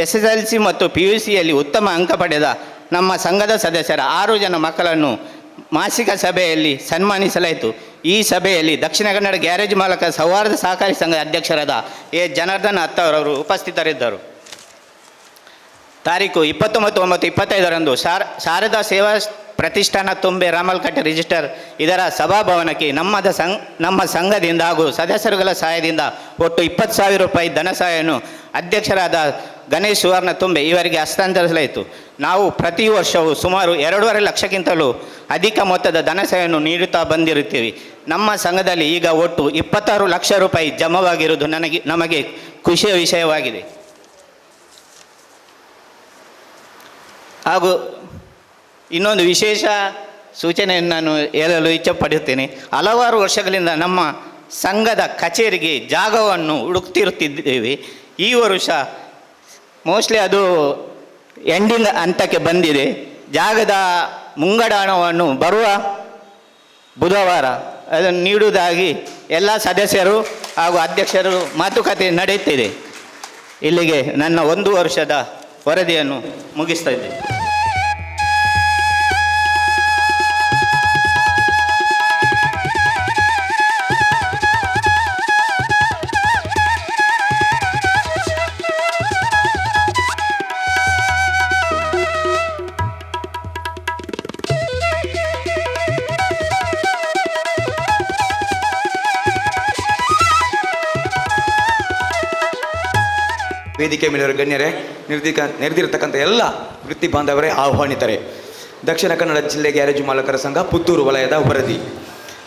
SSLC ಮತ್ತು PUCಯಲ್ಲಿ ಉತ್ತಮ ಅಂಕ ಪಡೆದ ನಮ್ಮ ಸಂಘದ ಸದಸ್ಯರ 6 ಜನ ಮಕ್ಕಳನ್ನು ಮಾಸಿಕ ಸಭೆಯಲ್ಲಿ ಸನ್ಮಾನಿಸಲಾಯಿತು. ಈ ಸಭೆಯಲ್ಲಿ ದಕ್ಷಿಣ ಕನ್ನಡ ಗ್ಯಾರೇಜ್ ಮಾಲಕ ಸೌಹಾರ್ದ ಸಹಕಾರಿ ಸಂಘದ ಅಧ್ಯಕ್ಷರಾದ ಜನಾರ್ದನ್ ಅತ್ತವರವರು ಉಪಸ್ಥಿತರಿದ್ದರು. ತಾರೀಕು 29/9/25 ಶಾರದಾ ಸೇವಾ ಪ್ರತಿಷ್ಠಾನ ತುಂಬೆ ರಾಮಲ್ಕಟ್ಟೆ ರಿಜಿಸ್ಟರ್ ಇದರ ಸಭಾಭವನಕ್ಕೆ ನಮ್ಮ ಸಂಘದಿಂದ ಹಾಗೂ ಸದಸ್ಯರುಗಳ ಸಹಾಯದಿಂದ ಒಟ್ಟು 20,000 ರೂಪಾಯಿ ಧನ ಸಹಾಯವನ್ನು ಅಧ್ಯಕ್ಷರಾದ ಗಣೇಶ್ ಸುವರ್ಣ ತುಂಬೆ ಇವರಿಗೆ ಹಸ್ತಾಂತರಿಸಲಾಯಿತು. ನಾವು ಪ್ರತಿ ವರ್ಷವೂ ಸುಮಾರು 2.5 ಲಕ್ಷಕ್ಕಿಂತಲೂ ಅಧಿಕ ಮೊತ್ತದ ಧನ ಸಹಾಯವನ್ನು ನೀಡುತ್ತಾ ಬಂದಿರುತ್ತೇವೆ. ನಮ್ಮ ಸಂಘದಲ್ಲಿ ಈಗ ಒಟ್ಟು 26 ಲಕ್ಷ ರೂಪಾಯಿ ಜಮವಾಗಿರುವುದು ನಮಗೆ ಖುಷಿಯ ವಿಷಯವಾಗಿದೆ. ಹಾಗೂ ಇನ್ನೊಂದು ವಿಶೇಷ ಸೂಚನೆಯನ್ನು ನಾನು ಹೇಳಲು ಇಚ್ಛೆಪಡುತ್ತೇನೆ. ಹಲವಾರು ವರ್ಷಗಳಿಂದ ನಮ್ಮ ಸಂಘದ ಕಚೇರಿಗೆ ಜಾಗವನ್ನು ಹುಡುಕ್ತಿರುತ್ತಿದ್ದೇವೆ. ಈ ವರ್ಷ ಮೋಸ್ಟ್ಲಿ ಅದು ಎಂಡಿಂಗ್ ಹಂತಕ್ಕೆ ಬಂದಿದೆ. ಜಾಗದ ಮುಂಗಡ ಹಣವನ್ನು ಬರುವ ಬುಧವಾರ ಅದನ್ನು ನೀಡುವುದಾಗಿ ಎಲ್ಲ ಸದಸ್ಯರು ಹಾಗೂ ಅಧ್ಯಕ್ಷರು ಮಾತುಕತೆ ನಡೆಯುತ್ತಿದೆ. ಇಲ್ಲಿಗೆ ನನ್ನ 1 ವರ್ಷದ ವರದಿಯನ್ನು ಮುಗಿಸ್ತಾ ಇದ್ದೇನೆ. ವೇದಿಕೆ ಮೇಲಿರುವ ಗಣ್ಯರೇ, ನೆರೆದಿರತಕ್ಕಂಥ ಎಲ್ಲ ವೃತ್ತಿ ಬಾಂಧವರೇ, ಆಹ್ವಾನಿತರೆ. ದಕ್ಷಿಣ ಕನ್ನಡ ಜಿಲ್ಲೆ ಗ್ಯಾರೇಜು ಮಾಲಕರ ಸಂಘ ಪುತ್ತೂರು ವಲಯದ ವರದಿ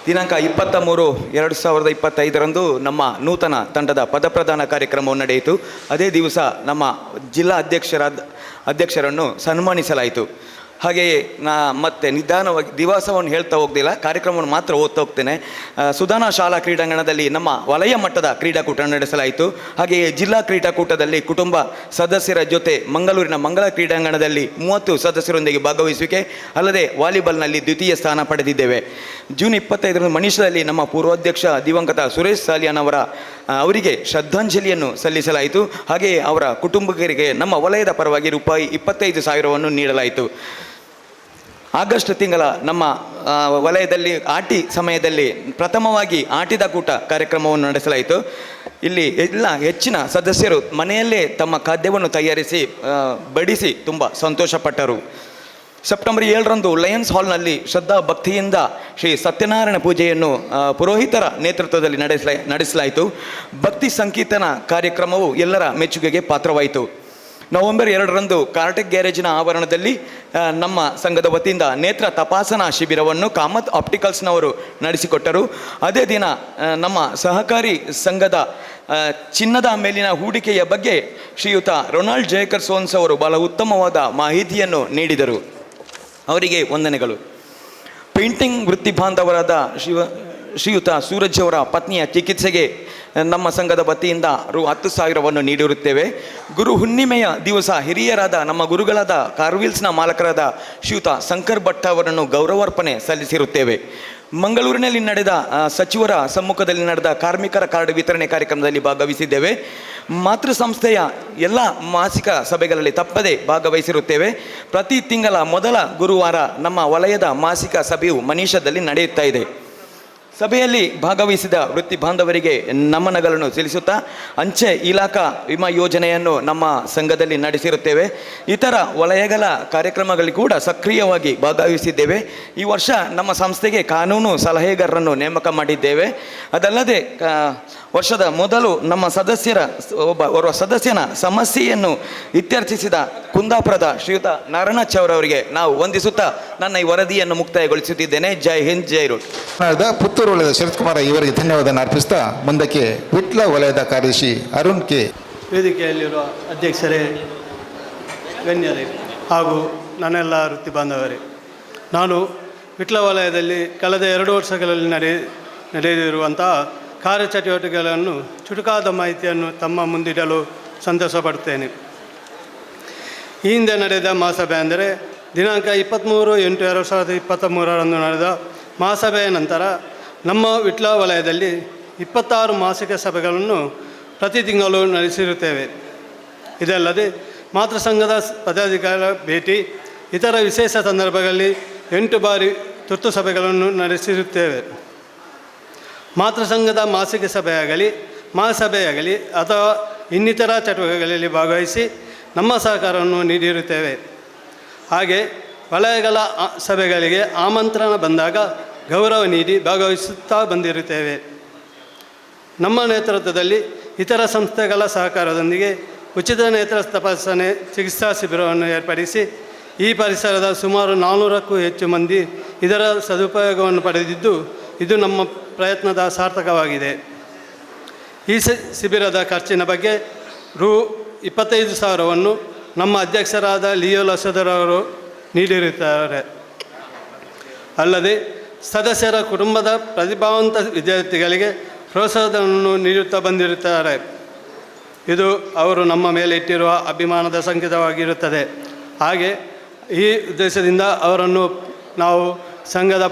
ದಿನಾಂಕ 23/3/2025 ನಮ್ಮ ನೂತನ ತಂಡದ ಪದಪ್ರದಾನ ಕಾರ್ಯಕ್ರಮವು ನಡೆಯಿತು. ಅದೇ ದಿವಸ ನಮ್ಮ ಜಿಲ್ಲಾ ಅಧ್ಯಕ್ಷರನ್ನು ಸನ್ಮಾನಿಸಲಾಯಿತು. ಹಾಗೆಯೇ ಮತ್ತೆ ನಿಧಾನವಾಗಿ ದಿವಸವನ್ನು ಹೇಳ್ತಾ ಹೋಗ್ತಿಲ್ಲ, ಕಾರ್ಯಕ್ರಮವನ್ನು ಮಾತ್ರ ಓದ್ತಾ ಹೋಗ್ತೇನೆ. ಸುಧಾನಾ ಶಾಲಾ ಕ್ರೀಡಾಂಗಣದಲ್ಲಿ ನಮ್ಮ ವಲಯ ಮಟ್ಟದ ಕ್ರೀಡಾಕೂಟ ನಡೆಸಲಾಯಿತು. ಹಾಗೆಯೇ ಜಿಲ್ಲಾ ಕ್ರೀಡಾಕೂಟದಲ್ಲಿ ಕುಟುಂಬ ಸದಸ್ಯರ ಜೊತೆ ಮಂಗಳೂರಿನ ಮಂಗಳ ಕ್ರೀಡಾಂಗಣದಲ್ಲಿ 30 ಸದಸ್ಯರೊಂದಿಗೆ ಭಾಗವಹಿಸುವಿಕೆ, ಅಲ್ಲದೆ ವಾಲಿಬಾಲ್ನಲ್ಲಿ ದ್ವಿತೀಯ ಸ್ಥಾನ ಪಡೆದಿದ್ದೇವೆ. ಜೂನ್ 25 ಮನೀಷದಲ್ಲಿ ನಮ್ಮ ಪೂರ್ವಾಧ್ಯಕ್ಷ ದಿವಂಗತ ಸುರೇಶ್ ಸಾಲಿಯಾನ್ ಅವರಿಗೆ ಶ್ರದ್ಧಾಂಜಲಿಯನ್ನು ಸಲ್ಲಿಸಲಾಯಿತು. ಹಾಗೆಯೇ ಅವರ ಕುಟುಂಬಿಕರಿಗೆ ನಮ್ಮ ವಲಯದ ಪರವಾಗಿ ರೂಪಾಯಿ 25,000ವನ್ನು ನೀಡಲಾಯಿತು. ಆಗಸ್ಟ್ ತಿಂಗಳ ನಮ್ಮ ವಲಯದಲ್ಲಿ ಆಟಿ ಸಮಯದಲ್ಲಿ ಪ್ರಥಮವಾಗಿ ಆಟಿದ ಕೂಟ ಕಾರ್ಯಕ್ರಮವನ್ನು ನಡೆಸಲಾಯಿತು. ಇಲ್ಲಿ ಎಲ್ಲ ಹೆಚ್ಚಿನ ಸದಸ್ಯರು ಮನೆಯಲ್ಲೇ ತಮ್ಮ ಖಾದ್ಯವನ್ನು ತಯಾರಿಸಿ ಬಡಿಸಿ ತುಂಬ ಸಂತೋಷಪಟ್ಟರು. ಸೆಪ್ಟೆಂಬರ್ 7ರಂದು ಲಯನ್ಸ್ ಹಾಲ್ನಲ್ಲಿ ಶ್ರದ್ಧಾ ಭಕ್ತಿಯಿಂದ ಶ್ರೀ ಸತ್ಯನಾರಾಯಣ ಪೂಜೆಯನ್ನು ಪುರೋಹಿತರ ನೇತೃತ್ವದಲ್ಲಿ ನಡೆಸಲಾಯಿತು. ಭಕ್ತಿ ಸಂಕೀರ್ತನ ಕಾರ್ಯಕ್ರಮವು ಎಲ್ಲರ ಮೆಚ್ಚುಗೆಗೆ ಪಾತ್ರವಾಯಿತು. ನವೆಂಬರ್ 2ರಂದು ಕಾರ್ಟೆಕ್ ಗ್ಯಾರೇಜಿನ ಆವರಣದಲ್ಲಿ ನಮ್ಮ ಸಂಘದ ವತಿಯಿಂದ ನೇತ್ರ ತಪಾಸಣಾ ಶಿಬಿರವನ್ನು ಕಾಮತ್ ಆಪ್ಟಿಕಲ್ಸ್ನವರು ನಡೆಸಿಕೊಟ್ಟರು. ಅದೇ ದಿನ ನಮ್ಮ ಸಹಕಾರಿ ಸಂಘದ ಚಿನ್ನದ ಮೇಲಿನ ಹೂಡಿಕೆಯ ಬಗ್ಗೆ ಶ್ರೀಯುತ ರೊನಾಲ್ಡ್ ಜಯಕರ್ ಸೋನ್ಸ್ ಅವರು ಬಹಳ ಉತ್ತಮವಾದ ಮಾಹಿತಿಯನ್ನು ನೀಡಿದರು. ಅವರಿಗೆ ವಂದನೆಗಳು. ಪೇಂಟಿಂಗ್ ವೃತ್ತಿ ಬಾಂಧವರಾದ ಶ್ರೀಯುತ ಸೂರಜ್ ಅವರ ಪತ್ನಿಯ ಚಿಕಿತ್ಸೆಗೆ ನಮ್ಮ ಸಂಘದ ವತಿಯಿಂದ ರು 10,000ವನ್ನು ನೀಡಿರುತ್ತೇವೆ. ಗುರು ಹುಣ್ಣಿಮೆಯ ದಿವಸ ಹಿರಿಯರಾದ ನಮ್ಮ ಗುರುಗಳಾದ ಕಾರ್ವಿಲ್ಸ್ನ ಮಾಲಕರಾದ ಶ್ರೀಯುತ ಶಂಕರ್ ಭಟ್ ಅವರನ್ನು ಗೌರವಾರ್ಪಣೆ ಸಲ್ಲಿಸಿರುತ್ತೇವೆ. ಮಂಗಳೂರಿನಲ್ಲಿ ನಡೆದ ಸಚಿವರ ಸಮ್ಮುಖದಲ್ಲಿ ನಡೆದ ಕಾರ್ಮಿಕರ ಕಾರ್ಡ್ ವಿತರಣೆ ಕಾರ್ಯಕ್ರಮದಲ್ಲಿ ಭಾಗವಹಿಸಿದ್ದೇವೆ. ಮಾತೃ ಸಂಸ್ಥೆಯ ಎಲ್ಲ ಮಾಸಿಕ ಸಭೆಗಳಲ್ಲಿ ತಪ್ಪದೆ ಭಾಗವಹಿಸಿರುತ್ತೇವೆ. ಪ್ರತಿ ತಿಂಗಳ ಮೊದಲ ಗುರುವಾರ ನಮ್ಮ ವಲಯದ ಮಾಸಿಕ ಸಭೆಯು ಮನೀಷದಲ್ಲಿ ನಡೆಯುತ್ತಾ ಇದೆ. ಸಭೆಯಲ್ಲಿ ಭಾಗವಹಿಸಿದ ವೃತ್ತಿ ಬಾಂಧವರಿಗೆ ನಮನಗಳನ್ನು ತಿಳಿಸುತ್ತಾ ಅಂಚೆ ಇಲಾಖಾ ವಿಮಾ ಯೋಜನೆಯನ್ನು ನಮ್ಮ ಸಂಘದಲ್ಲಿ ನಡೆಸಿರುತ್ತೇವೆ. ಇತರ ವಲಯಗಳ ಕಾರ್ಯಕ್ರಮಗಳಲ್ಲಿ ಕೂಡ ಸಕ್ರಿಯವಾಗಿ ಭಾಗವಹಿಸಿದ್ದೇವೆ. ಈ ವರ್ಷ ನಮ್ಮ ಸಂಸ್ಥೆಗೆ ಕಾನೂನು ಸಲಹೆಗಾರರನ್ನು ನೇಮಕ ಮಾಡಿದ್ದೇವೆ. ಅದಲ್ಲದೆ ವರ್ಷದ ಮೊದಲು ನಮ್ಮ ಓರ್ವ ಸದಸ್ಯನ ಸಮಸ್ಯೆಯನ್ನು ಇತ್ಯರ್ಥಿಸಿದ ಕುಂದಾಪುರದ ಶ್ರೀಯುತ ನಾರಾಯಣಾಚಾರ್ ಅವರಿಗೆ ನಾವು ವಂದಿಸುತ್ತಾ ನನ್ನ ಈ ವರದಿಯನ್ನು ಮುಕ್ತಾಯಗೊಳಿಸುತ್ತಿದ್ದೇನೆ. ಜೈ ಹಿಂದ್, ಜೈ ರೂಢ್. ಪುತ್ತೂರು ವಲಯದ ಶರತ್ ಕುಮಾರ್ ಇವರಿಗೆ ಧನ್ಯವಾದ ಅರ್ಪಿಸ್ತಾ ಮುಂದಕ್ಕೆ ವಿಟ್ಲ ವಲಯದ ಕಾರ್ಯದರ್ಶಿ ಅರುಣ್ ಕೆ. ವೇದಿಕೆಯಲ್ಲಿರುವ ಅಧ್ಯಕ್ಷರೇ, ಗಣ್ಯರೇ ಹಾಗೂ ನನ್ನೆಲ್ಲ ವೃತ್ತಿ ಬಾಂಧವರೇ, ನಾನು ವಿಟ್ಲ ವಲಯದಲ್ಲಿ ಕಳೆದ 2 ವರ್ಷಗಳಲ್ಲಿ ನಡೆದಿರುವಂತಹ ಕಾರ್ಯಚಟುವಟಿಕೆಗಳನ್ನು ಚುಟುಕಾದ ಮಾಹಿತಿಯನ್ನು ತಮ್ಮ ಮುಂದಿಡಲು ಸಂತೋಷಪಡುತ್ತೇನೆ. ಈ ಹಿಂದೆ ನಡೆದ ಮಹಾಸಭೆ ಅಂದರೆ ದಿನಾಂಕ 23/8/2023 ನಡೆದ ಮಹಾಸಭೆಯ ನಂತರ ನಮ್ಮ ವಿಟ್ಲ ವಲಯದಲ್ಲಿ 26 ಮಾಸಿಕ ಸಭೆಗಳನ್ನು ಪ್ರತಿ ತಿಂಗಳು ನಡೆಸಿರುತ್ತೇವೆ. ಇದಲ್ಲದೆ ಮಾತೃ ಸಂಘದ ಪದಾಧಿಕಾರಿಗಳ ಭೇಟಿ, ಇತರ ವಿಶೇಷ ಸಂದರ್ಭಗಳಲ್ಲಿ 8 ಬಾರಿ ತುರ್ತು ಸಭೆಗಳನ್ನು ನಡೆಸಿರುತ್ತೇವೆ. ಮಾತೃ ಸಂಘದ ಮಾಸಿಕ ಸಭೆಯಾಗಲಿ ಮಹಾಸಭೆಯಾಗಲಿ ಅಥವಾ ಇನ್ನಿತರ ಚಟುವಟಿಕೆಗಳಲ್ಲಿ ಭಾಗವಹಿಸಿ ನಮ್ಮ ಸಹಕಾರವನ್ನು ನೀಡಿರುತ್ತೇವೆ. ಹಾಗೆ ವಲಯಗಳ ಸಭೆಗಳಿಗೆ ಆಮಂತ್ರಣ ಬಂದಾಗ ಗೌರವ ನೀಡಿ ಭಾಗವಹಿಸುತ್ತಾ ಬಂದಿರುತ್ತೇವೆ. ನಮ್ಮ ನೇತೃತ್ವದಲ್ಲಿ ಇತರ ಸಂಸ್ಥೆಗಳ ಸಹಕಾರದೊಂದಿಗೆ ಉಚಿತ ನೇತ್ರ ತಪಾಸಣೆ ಚಿಕಿತ್ಸಾ ಶಿಬಿರವನ್ನು ಏರ್ಪಡಿಸಿ ಈ ಪರಿಸರದ ಸುಮಾರು 400ಕ್ಕೂ ಹೆಚ್ಚು ಮಂದಿ ಇದರ ಸದುಪಯೋಗವನ್ನು ಪಡೆದಿದ್ದು ಇದು ನಮ್ಮ ಪ್ರಯತ್ನದ ಸಾರ್ಥಕವಾಗಿದೆ. ಈ ಶಿಬಿರದ ಖರ್ಚಿನ ಬಗ್ಗೆ ರು 25,000ವನ್ನು ನಮ್ಮ ಅಧ್ಯಕ್ಷರಾದ ಲಿಯೋ ಲಸೋದರ್ ಅವರು ನೀಡಿರುತ್ತಾರೆ. ಅಲ್ಲದೆ ಸದಸ್ಯರ ಕುಟುಂಬದ ಪ್ರತಿಭಾವಂತ ವಿದ್ಯಾರ್ಥಿಗಳಿಗೆ ಪ್ರೋತ್ಸಾಹವನ್ನು ನೀಡುತ್ತಾ ಬಂದಿರುತ್ತಾರೆ. ಇದು ಅವರು ನಮ್ಮ ಮೇಲೆ ಇಟ್ಟಿರುವ ಅಭಿಮಾನದ ಸಂಕೇತವಾಗಿರುತ್ತದೆ. ಹಾಗೆ ಈ ಉದ್ದೇಶದಿಂದ ಅವರನ್ನು ನಾವು ಸಂಘದ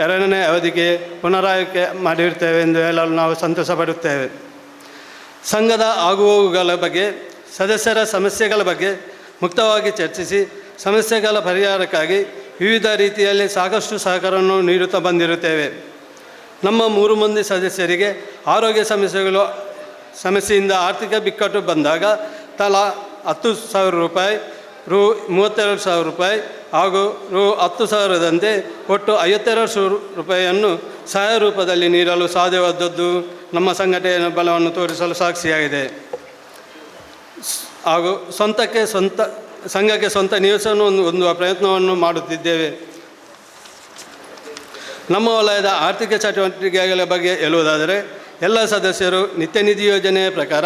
2ನೇ ಅವಧಿಗೆ ಪುನರಾಯ್ಕೆ ಮಾಡಿರುತ್ತೇವೆ ಎಂದು ಹೇಳಲು ನಾವು ಸಂತೋಷಪಡುತ್ತೇವೆ. ಸಂಘದ ಆಗುಹೋಗುಗಳ ಬಗ್ಗೆ, ಸದಸ್ಯರ ಸಮಸ್ಯೆಗಳ ಬಗ್ಗೆ ಮುಕ್ತವಾಗಿ ಚರ್ಚಿಸಿ ಸಮಸ್ಯೆಗಳ ಪರಿಹಾರಕ್ಕಾಗಿ ವಿವಿಧ ರೀತಿಯಲ್ಲಿ ಸಾಕಷ್ಟು ಸಹಕಾರವನ್ನು ನೀಡುತ್ತಾ ಬಂದಿರುತ್ತೇವೆ. ನಮ್ಮ 3 ಮಂದಿ ಸದಸ್ಯರಿಗೆ ಆರೋಗ್ಯ ಸಮಸ್ಯೆಯಿಂದ ಆರ್ಥಿಕ ಬಿಕ್ಕಟ್ಟು ಬಂದಾಗ ತಲಾ 10,000 ರೂಪಾಯಿ, ರು 32,000 ರೂಪಾಯಿ ಹಾಗೂ ರು 10,000ದಂತೆ ಒಟ್ಟು 52,000 ರೂಪಾಯಿಯನ್ನು ಸಹಾಯ ರೂಪದಲ್ಲಿ ನೀಡಲು ಸಾಧ್ಯವಾದದ್ದು ನಮ್ಮ ಸಂಘಟನೆಯ ಬಲವನ್ನು ತೋರಿಸಲು ಸಾಕ್ಷಿಯಾಗಿದೆ. ಹಾಗೂ ಸಂಘಕ್ಕೆ ಸ್ವಂತ ನಿವೇಶನವನ್ನು ಹೊಂದುವ ಪ್ರಯತ್ನವನ್ನು ಮಾಡುತ್ತಿದ್ದೇವೆ. ನಮ್ಮ ವಲಯದ ಆರ್ಥಿಕ ಚಟುವಟಿಕೆಗಳ ಬಗ್ಗೆ ಹೇಳುವುದಾದರೆ, ಎಲ್ಲ ಸದಸ್ಯರು ನಿತ್ಯ ನಿಧಿ ಯೋಜನೆಯ ಪ್ರಕಾರ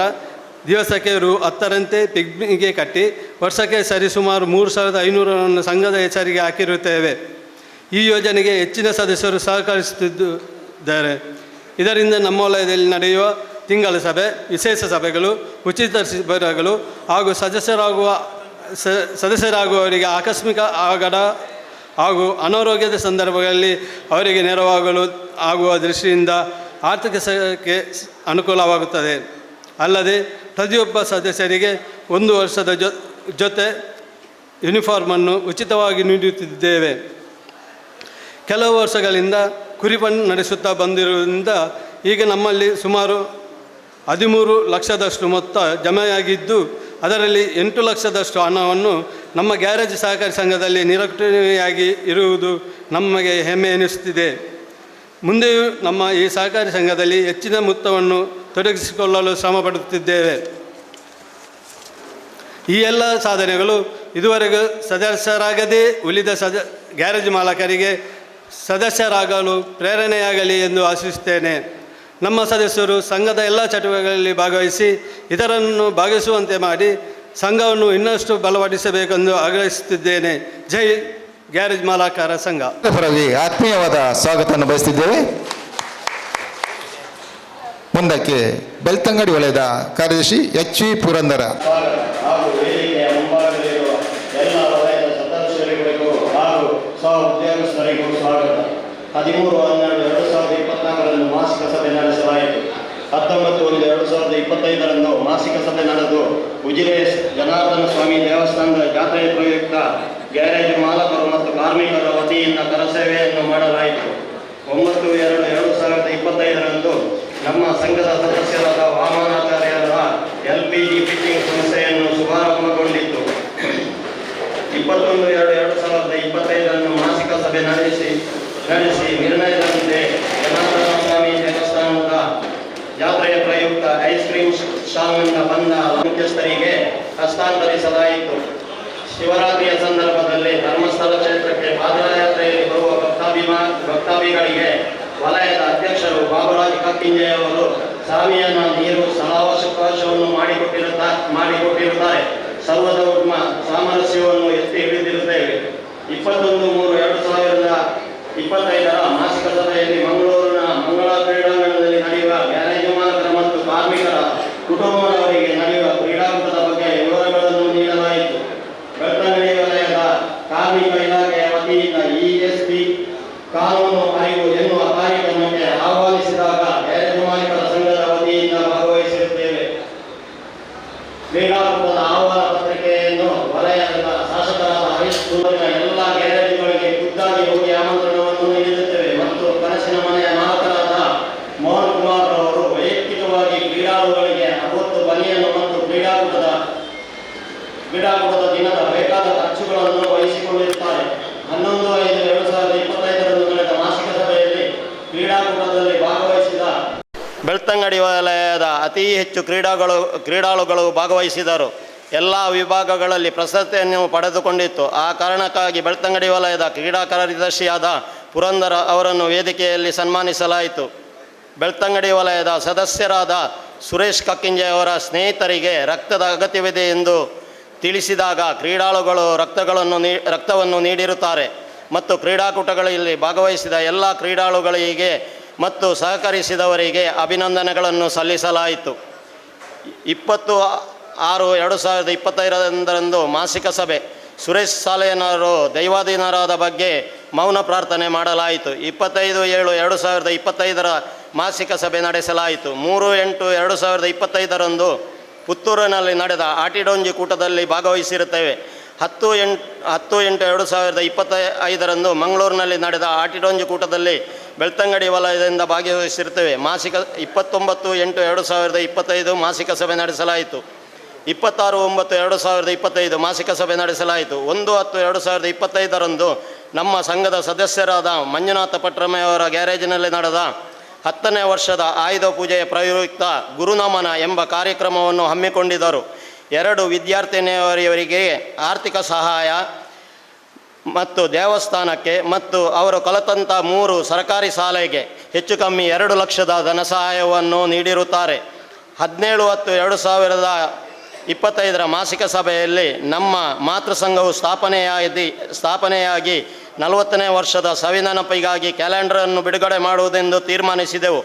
ದಿವಸಕ್ಕೆ ರು 10ರಂತೆ ಪಿಗ್ಮಿಗೆ ಕಟ್ಟಿ ವರ್ಷಕ್ಕೆ ಸರಿಸುಮಾರು 3,500 ಸಂಘದ ಹೆಸರಿಗೆ ಹಾಕಿರುತ್ತೇವೆ. ಈ ಯೋಜನೆಗೆ ಹೆಚ್ಚಿನ ಸದಸ್ಯರು ಸಹಕರಿಸುತ್ತಿದ್ದಾರೆ. ಇದರಿಂದ ನಮ್ಮ ವಲಯದಲ್ಲಿ ನಡೆಯುವ ತಿಂಗಳ ಸಭೆ, ವಿಶೇಷ ಸಭೆಗಳು, ಉಚಿತ ಶಿಬಿರಗಳು ಹಾಗೂ ಸದಸ್ಯರಾಗುವವರಿಗೆ ಆಕಸ್ಮಿಕ ಆಗಡ ಹಾಗೂ ಅನಾರೋಗ್ಯದ ಸಂದರ್ಭಗಳಲ್ಲಿ ಅವರಿಗೆ ನೆರವಾಗಲು ಆಗುವ ದೃಷ್ಟಿಯಿಂದ ಆರ್ಥಿಕಕ್ಕೆ ಅನುಕೂಲವಾಗುತ್ತದೆ. ಅಲ್ಲದೆ ಪ್ರತಿಯೊಬ್ಬ ಸದಸ್ಯರಿಗೆ 1 ವರ್ಷದ ಜೊತೆ ಯೂನಿಫಾರ್ಮನ್ನು ಉಚಿತವಾಗಿ ನೀಡುತ್ತಿದ್ದೇವೆ. ಕೆಲವು ವರ್ಷಗಳಿಂದ ಕುರಿ ಫಂಡ್ ನಡೆಸುತ್ತಾ ಬಂದಿರುವುದರಿಂದ ಈಗ ನಮ್ಮಲ್ಲಿ ಸುಮಾರು 13 ಲಕ್ಷದಷ್ಟು ಮೊತ್ತ ಜಮೆಯಾಗಿದ್ದು ಅದರಲ್ಲಿ 8 ಲಕ್ಷದಷ್ಟು ಹಣವನ್ನು ನಮ್ಮ ಗ್ಯಾರೇಜ್ ಸಹಕಾರಿ ಸಂಘದಲ್ಲಿ ನಿರಕ್ಷಣೆಯಾಗಿ ಇರುವುದು ನಮಗೆ ಹೆಮ್ಮೆ ಎನಿಸುತ್ತಿದೆ. ಮುಂದೆಯೂ ನಮ್ಮ ಈ ಸಹಕಾರಿ ಸಂಘದಲ್ಲಿ ಹೆಚ್ಚಿನ ಮೊತ್ತವನ್ನು ತೊಡಗಿಸಿಕೊಳ್ಳಲು ಶ್ರಮಪಡುತ್ತಿದ್ದೇವೆ. ಈ ಎಲ್ಲ ಸಾಧನೆಗಳು ಇದುವರೆಗೂ ಸದಸ್ಯರಾಗದೇ ಉಳಿದ ಗ್ಯಾರೇಜ್ ಮಾಲಕರಿಗೆ ಸದಸ್ಯರಾಗಲು ಪ್ರೇರಣೆಯಾಗಲಿ ಎಂದು ಆಶಿಸುತ್ತೇನೆ. ನಮ್ಮ ಸದಸ್ಯರು ಸಂಘದ ಎಲ್ಲ ಚಟುವಟಿಕೆಗಳಲ್ಲಿ ಭಾಗವಹಿಸಿ ಇತರರನ್ನು ಭಾಗವಹಿಸುವಂತೆ ಮಾಡಿ ಸಂಘವನ್ನು ಇನ್ನಷ್ಟು ಬಲಪಡಿಸಬೇಕೆಂದು ಆಗ್ರಹಿಸುತ್ತಿದ್ದೇನೆ. ಜೈ ಗ್ಯಾರೇಜ್ ಮಾಲಕರ ಸಂಘ. ಪರವಾಗಿ ಆತ್ಮೀಯವಾದ ಸ್ವಾಗತವನ್ನು ಬಯಸುತ್ತಿದ್ದೇವೆ. ಮುಂದಕ್ಕೆ ಬೆಳ್ತಂಗಡಿ ವಲಯದ ಕಾರ್ಯದರ್ಶಿ ಎಚ್ ವಿ ಪುರಂದರ. ಹಾಗೂ ವೇದಿಕೆಯ ಮುಂಭಾಗದಲ್ಲಿರುವ ಎಲ್ಲ ವಲಯದ ಸದಸ್ಯರಿಗೂ ಹಾಗೂ ಸಹ ಉದ್ಯೋಗಸ್ಥರಿಗೂ ಸ್ವಾಗತ. 13/12/2024 ಮಾಸಿಕ ಸಭೆ ನಡೆಸಲಾಯಿತು. 19/1/2025 ಮಾಸಿಕ ಸಭೆ ನಡೆದು ಉಜಿರೆ ಜನಾರ್ದನ ಸ್ವಾಮಿ ದೇವಸ್ಥಾನದ ಜಾತ್ರೆ ಪ್ರಯುಕ್ತ ಗ್ಯಾರೇಜ್ ಮಾಲಕರು ಮತ್ತು ಕಾರ್ಮಿಕರ ವತಿಯಿಂದ ಕರಸೇವೆಯನ್ನು ಮಾಡಲಾಯಿತು. 9/2/2025 ನಮ್ಮ ಸಂಘದ ಸದಸ್ಯರಾದ ವಾಮನಾಚಾರ್ಯರ LPG ಫಿಟ್ಟಿಂಗ್ ಸಂಸ್ಥೆಯನ್ನು ಶುಭಾರಂಭಗೊಂಡಿತ್ತು. 21/2/2025 ಮಾಸಿಕ ಸಭೆ ನಡೆಸಿ ನಿರ್ಣಯದಂತೆ ಜನಾರ್ದನ ಸ್ವಾಮಿ ದೇವಸ್ಥಾನದ ಜಾತ್ರೆಯ ಪ್ರಯುಕ್ತ ಐಸ್ ಕ್ರೀಮ್ ಸ್ಟಾಲ್ನಿಂದ ಬಂದ ಮುಖ್ಯಸ್ಥರಿಗೆ ಹಸ್ತಾಂತರಿಸಲಾಯಿತು. ಶಿವರಾತ್ರಿಯ ಸಂದರ್ಭದಲ್ಲಿ ಧರ್ಮಸ್ಥಳ ಕ್ಷೇತ್ರಕ್ಕೆ ಪಾದಯಾತ್ರೆಯಲ್ಲಿ ಬರುವ ಭಕ್ತಾಭಿಗಳಿಗೆ ವಲಯದ ಅಧ್ಯಕ್ಷರು ಬಾಬುರಾಜ್ ಕಕ್ಕಿಂಜೆಯವರು ಸಾಮಿಯಾನ ನೀರು ಸ್ಥಳಾವಕಾಶವನ್ನು ಮಾಡಿಕೊಟ್ಟಿರುತ್ತಾರೆ. ಸರ್ವಧರ್ಮ ಸಾಮರಸ್ಯವನ್ನು ಎತ್ತಿ ಹಿಡಿದಿರುತ್ತೇವೆ. 21/3/2025 ಮಾಸಿಕ ಸಭೆಯಲ್ಲಿ ಮಂಗಳೂರಿನ ಮಂಗಳ ಕ್ರೀಡಾಂಗಣದಲ್ಲಿ ನಡೆಯುವ ಗ್ಯಾರೇಜ್ ಮಾಲಕರ ಮತ್ತು ಕಾರ್ಮಿಕರ ಕುಟುಂಬದವರಿಗೆ ನಡೆಯುವ ಕ್ರೀಡಾಕೂಟದ ಬಗ್ಗೆ ವಿವರಗಳನ್ನು ನೀಡಲಾಯಿತು. ಬೆಳ್ತಂಗಡಿ ವಲಯದ ಕಾರ್ಮಿಕ ಇಲಾಖೆಯ ವತಿಯಿಂದ ESP ಕಾನೂನು ಅರಿವು ಎನ್ನುವ ಕಾರ್ಯಕ್ರಮಕ್ಕೆ ಆಹ್ವಾನಿಸಿದಾಗ ಗ್ಯಾರೇಜ್ ಮಾಲೀಕರ ಸಂಘದ ವತಿಯಿಂದ ಭಾಗವಹಿಸಿರುತ್ತೇವೆ. ಕ್ರೀಡಾಕೂಟದ ಆಹ್ವಾನ ಪತ್ರಿಕೆಯನ್ನು ವಲಯದ ಶಾಸಕರಾದ ಹರೀಶ್ ಕುಮಾರ್ನ ಎಲ್ಲ ಗ್ಯಾರೇಜ್ಗಳಿಗೆ ಖುದ್ದಾಗಿ ಹೋಗಿ ಆಮಂತ್ರಣವನ್ನು ನೀಡಿರುತ್ತೇವೆ ಮತ್ತು ಕನಸಿನ ಮನೆಯ ಮಾಲಕರಾದ ಮೋಹನ್ ಕುಮಾರ್ ಅವರು ವೈಯಕ್ತಿಕವಾಗಿ ಕ್ರೀಡಾಳುಗಳಿಗೆ 60 ಬನಿಯನ್ನು ಮತ್ತು ಕ್ರೀಡಾಕೂಟದ ದಿನದ ಬೇಕಾದ ಖರ್ಚುಗಳನ್ನು ವಹಿಸಿಕೊಂಡಿರುತ್ತಾರೆ. 11/5/2025 ನಡೆದ ಮಾಸಿಕ ಸಭೆಯಲ್ಲಿ ಕ್ರೀಡಾಕೂಟದಲ್ಲಿ ಭಾಗವಹಿಸಿದ ಬೆಳ್ತಂಗಡಿ ವಲಯದ ಅತಿ ಹೆಚ್ಚು ಕ್ರೀಡಾಳುಗಳು ಭಾಗವಹಿಸಿದರು. ಎಲ್ಲ ವಿಭಾಗಗಳಲ್ಲಿ ಪ್ರಶಸ್ತಿಯನ್ನು ಪಡೆದುಕೊಂಡಿತ್ತು. ಆ ಕಾರಣಕ್ಕಾಗಿ ಬೆಳ್ತಂಗಡಿ ವಲಯದ ಕ್ರೀಡಾ ಕಾರ್ಯದರ್ಶಿಯಾದ ಪುರಂದರ ಅವರನ್ನು ವೇದಿಕೆಯಲ್ಲಿ ಸನ್ಮಾನಿಸಲಾಯಿತು. ಬೆಳ್ತಂಗಡಿ ವಲಯದ ಸದಸ್ಯರಾದ ಸುರೇಶ್ ಕಕ್ಕಿಂಜೆ ಅವರ ಸ್ನೇಹಿತರಿಗೆ ರಕ್ತದ ಅಗತ್ಯವಿದೆ ಎಂದು ತಿಳಿಸಿದಾಗ ಕ್ರೀಡಾಳುಗಳು ರಕ್ತವನ್ನು ನೀಡಿರುತ್ತಾರೆ ಮತ್ತು ಕ್ರೀಡಾಕೂಟಗಳಲ್ಲಿ ಭಾಗವಹಿಸಿದ ಎಲ್ಲ ಕ್ರೀಡಾಳುಗಳಿಗೆ ಮತ್ತು ಸಹಕರಿಸಿದವರಿಗೆ ಅಭಿನಂದನೆಗಳನ್ನು ಸಲ್ಲಿಸಲಾಯಿತು. 20/6/2025 ಮಾಸಿಕ ಸಭೆ ಸುರೇಶ್ ಸಾಲೆಯನವರು ದೈವಾಧೀನರಾದ ಬಗ್ಗೆ ಮೌನ ಪ್ರಾರ್ಥನೆ ಮಾಡಲಾಯಿತು. 25/7/2025 ಮಾಸಿಕ ಸಭೆ ನಡೆಸಲಾಯಿತು. 3/8/2025 ಪುತ್ತೂರಿನಲ್ಲಿ ನಡೆದ ಆಟಿಡೊಂಜಿ ಕೂಟದಲ್ಲಿ ಭಾಗವಹಿಸಿರುತ್ತೇವೆ. 10/8/2025 ಮಂಗಳೂರಿನಲ್ಲಿ ನಡೆದ ಆಟಿಡೊಂಜಿ ಕೂಟದಲ್ಲಿ ಬೆಳ್ತಂಗಡಿ ವಲಯದಿಂದ ಭಾಗವಹಿಸಿರುತ್ತೇವೆ. ಮಾಸಿಕ 29/8/2025 ಮಾಸಿಕ ಸಭೆ ನಡೆಸಲಾಯಿತು. 26/9/2025 ಮಾಸಿಕ ಸಭೆ ನಡೆಸಲಾಯಿತು. 1/10/2025 ನಮ್ಮ ಸಂಘದ ಸದಸ್ಯರಾದ ಮಂಜುನಾಥ ಪಟ್ರಮೆಯವರ ಗ್ಯಾರೇಜಿನಲ್ಲಿ ನಡೆದ 10ನೇ ವರ್ಷದ ಆಯುಧ ಪೂಜೆಯ ಪ್ರಯುಕ್ತ ಗುರುನಮನ ಎಂಬ ಕಾರ್ಯಕ್ರಮವನ್ನು ಹಮ್ಮಿಕೊಂಡಿದ್ದರು. 2 ವಿದ್ಯಾರ್ಥಿನಿಯರಿಗೆ ಆರ್ಥಿಕ ಸಹಾಯ ಮತ್ತು ದೇವಸ್ಥಾನಕ್ಕೆ ಮತ್ತು ಅವರು ಕಲಿತಂಥ 3 ಸರ್ಕಾರಿ ಶಾಲೆಗೆ ಹೆಚ್ಚು ಕಮ್ಮಿ 2 ಲಕ್ಷದ ಧನ ಸಹಾಯವನ್ನು ನೀಡಿರುತ್ತಾರೆ. 17/10/2025 ಮಾಸಿಕ ಸಭೆಯಲ್ಲಿ ನಮ್ಮ ಮಾತೃ ಸಂಘವು ಸ್ಥಾಪನೆಯಾಗಿ 40ನೇ ವರ್ಷದ ಸವಿನೆನಪಿಗಾಗಿ ಕ್ಯಾಲೆಂಡರನ್ನು ಬಿಡುಗಡೆ ಮಾಡುವುದೆಂದು ತೀರ್ಮಾನಿಸಿದೆವು.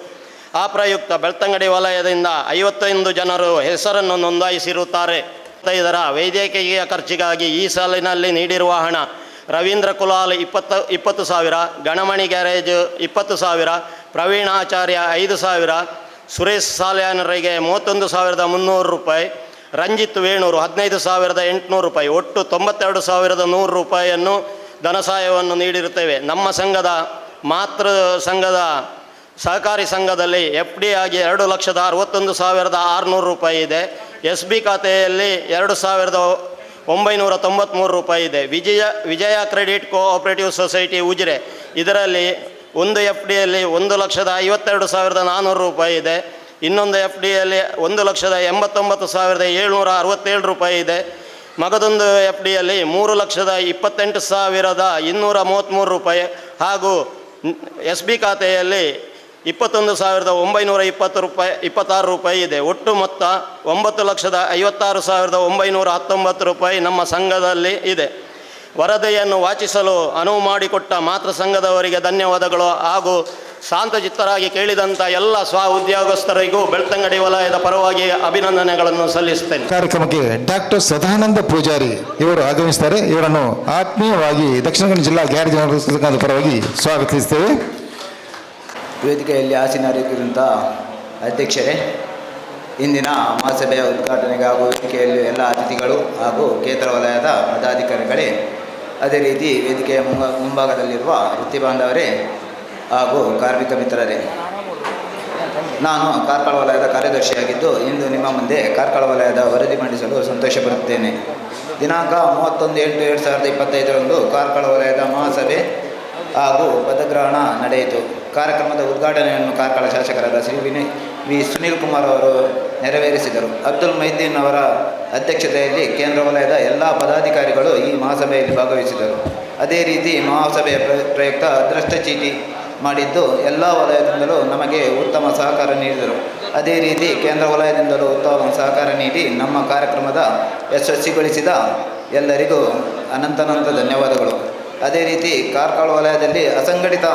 ಆ ಪ್ರಯುಕ್ತ ಬೆಳ್ತಂಗಡಿ ವಲಯದಿಂದ 51 ಜನರು ಹೆಸರನ್ನು ನೋಂದಾಯಿಸಿರುತ್ತಾರೆ. 5ರ ವೈದ್ಯಕೀಯ ಖರ್ಚಿಗಾಗಿ ಈ ಸಾಲಿನಲ್ಲಿ ನೀಡಿರುವ ಹಣ: ರವೀಂದ್ರ ಕುಲಾಲ್ 20,000, ಗಣಮಣಿ ಗ್ಯಾರೇಜ್ 20,000, ಪ್ರವೀಣ್ ಆಚಾರ್ಯ 5,000, ಸುರೇಶ್ ಸಾಲ್ಯಾನರಿಗೆ 31,300 ರೂಪಾಯಿ, ರಂಜಿತ್ ವೇಣೂರು 15,800 ರೂಪಾಯಿ, ಒಟ್ಟು 92,100 ರೂಪಾಯಿಯನ್ನು ಧನ ಸಹಾಯವನ್ನು ನೀಡಿರುತ್ತೇವೆ. ನಮ್ಮ ಸಂಘದ ಮಾತೃ ಸಂಘದ ಸಹಕಾರಿ ಸಂಘದಲ್ಲಿ FD ಆಗಿ 2,61,600 ರೂಪಾಯಿ ಇದೆ. SB ಖಾತೆಯಲ್ಲಿ 2,993 ರೂಪಾಯಿ ಇದೆ. ವಿಜಯ ಕ್ರೆಡಿಟ್ ಕೋಆಪರೇಟಿವ್ ಸೊಸೈಟಿ ಉಜಿರೆ, ಇದರಲ್ಲಿ ಒಂದು FDಯಲ್ಲಿ 1,52,400 ರೂಪಾಯಿ ಇದೆ. ಇನ್ನೊಂದು FDಯಲ್ಲಿ 1,89,767 ರೂಪಾಯಿ ಇದೆ. ಮಗದೊಂದು FDಯಲ್ಲಿ 3,28,233 ರೂಪಾಯಿ ಹಾಗೂ SB ಖಾತೆಯಲ್ಲಿ 21,926 ರೂಪಾಯಿ ಇದೆ. ಒಟ್ಟು ಮೊತ್ತ 9,56,919 ರೂಪಾಯಿ ನಮ್ಮ ಸಂಘದಲ್ಲಿ ಇದೆ. ವರದಿಯನ್ನು ವಾಚಿಸಲು ಅನುವು ಮಾಡಿಕೊಟ್ಟ ಮಾತೃ ಸಂಘದವರಿಗೆ ಧನ್ಯವಾದಗಳು ಹಾಗೂ ಶಾಂತಚಿತ್ತರಾಗಿ ಕೇಳಿದಂಥ ಎಲ್ಲ ಸ್ವ ಉದ್ಯೋಗಸ್ಥರಿಗೂ ಬೆಳ್ತಂಗಡಿ ವಲಯದ ಪರವಾಗಿ ಅಭಿನಂದನೆಗಳನ್ನು ಸಲ್ಲಿಸುತ್ತೇನೆ. ಕಾರ್ಯಕ್ರಮಕ್ಕೆ ಡಾಕ್ಟರ್ ಸದಾನಂದ ಪೂಜಾರಿ ಇವರು ಆಗಮಿಸ್ತಾರೆ. ಇವರನ್ನು ಆತ್ಮೀಯವಾಗಿ ದಕ್ಷಿಣ ಕನ್ನಡ ಜಿಲ್ಲಾ ಗ್ಯಾರೇಜ್ ಸಂಘದ ಪರವಾಗಿ ಸ್ವಾಗತಿಸ್ತೇವೆ. ವೇದಿಕೆಯಲ್ಲಿ ಆಸೀನರಾಗಿರುವಂಥ ಅಧ್ಯಕ್ಷರೇ, ಇಂದಿನ ಮಹಾಸಭೆಯ ಉದ್ಘಾಟನೆಗೆ ಹಾಗೂ ವೇದಿಕೆಯಲ್ಲಿ ಎಲ್ಲ ಅತಿಥಿಗಳು ಹಾಗೂ ಕೇಂದ್ರ ವಲಯದ ಪದಾಧಿಕಾರಿಗಳೇ, ಅದೇ ರೀತಿ ವೇದಿಕೆಯ ಮುಂಭಾಗದಲ್ಲಿರುವ ವೃತ್ತಿ ಬಾಂಧವರೇ ಹಾಗೂ ಕಾರ್ಮಿಕ ಮಿತ್ರರೇ, ನಾನು ಕಾರ್ಕಳ ವಲಯದ ಕಾರ್ಯದರ್ಶಿಯಾಗಿದ್ದು ಇಂದು ನಿಮ್ಮ ಮುಂದೆ ಕಾರ್ಕಳ ವಲಯದ ವರದಿ ಮಂಡಿಸಲು ಸಂತೋಷಪಡುತ್ತೇನೆ. ದಿನಾಂಕ 31/8/2025 ಕಾರ್ಕಳ ವಲಯದ ಮಹಾಸಭೆ ಹಾಗೂ ಪದಗ್ರಹಣ ನಡೆಯಿತು. ಕಾರ್ಯಕ್ರಮದ ಉದ್ಘಾಟನೆಯನ್ನು ಕಾರ್ಕಳ ಶಾಸಕರಾದ ಶ್ರೀ ವಿ ಸುನೀಲ್ ಕುಮಾರ್ ಅವರು ನೆರವೇರಿಸಿದರು. ಅಬ್ದುಲ್ ಮೈದೀನ್ ಅವರ ಅಧ್ಯಕ್ಷತೆಯಲ್ಲಿ ಕೇಂದ್ರ ವಲಯದ ಎಲ್ಲ ಪದಾಧಿಕಾರಿಗಳು ಈ ಮಹಾಸಭೆಯಲ್ಲಿ ಭಾಗವಹಿಸಿದರು. ಅದೇ ರೀತಿ ಮಹಾಸಭೆಯ ಪ್ರಯುಕ್ತ ಅದೃಷ್ಟ ಚೀಟಿ ಮಾಡಿದ್ದು ಎಲ್ಲ ವಲಯದಿಂದಲೂ ನಮಗೆ ಉತ್ತಮ ಸಹಕಾರ ನೀಡಿದರು. ಅದೇ ರೀತಿ ಕೇಂದ್ರ ವಲಯದಿಂದಲೂ ಉತ್ತಮ ಸಹಕಾರ ನೀಡಿ ನಮ್ಮ ಕಾರ್ಯಕ್ರಮದ ಯಶಸ್ವಿಗೊಳಿಸಿದ ಎಲ್ಲರಿಗೂ ಅನಂತ ಧನ್ಯವಾದಗಳು. ಅದೇ ರೀತಿ ಕಾರ್ಕಳ ವಲಯದಲ್ಲಿ ಅಸಂಘಟಿತ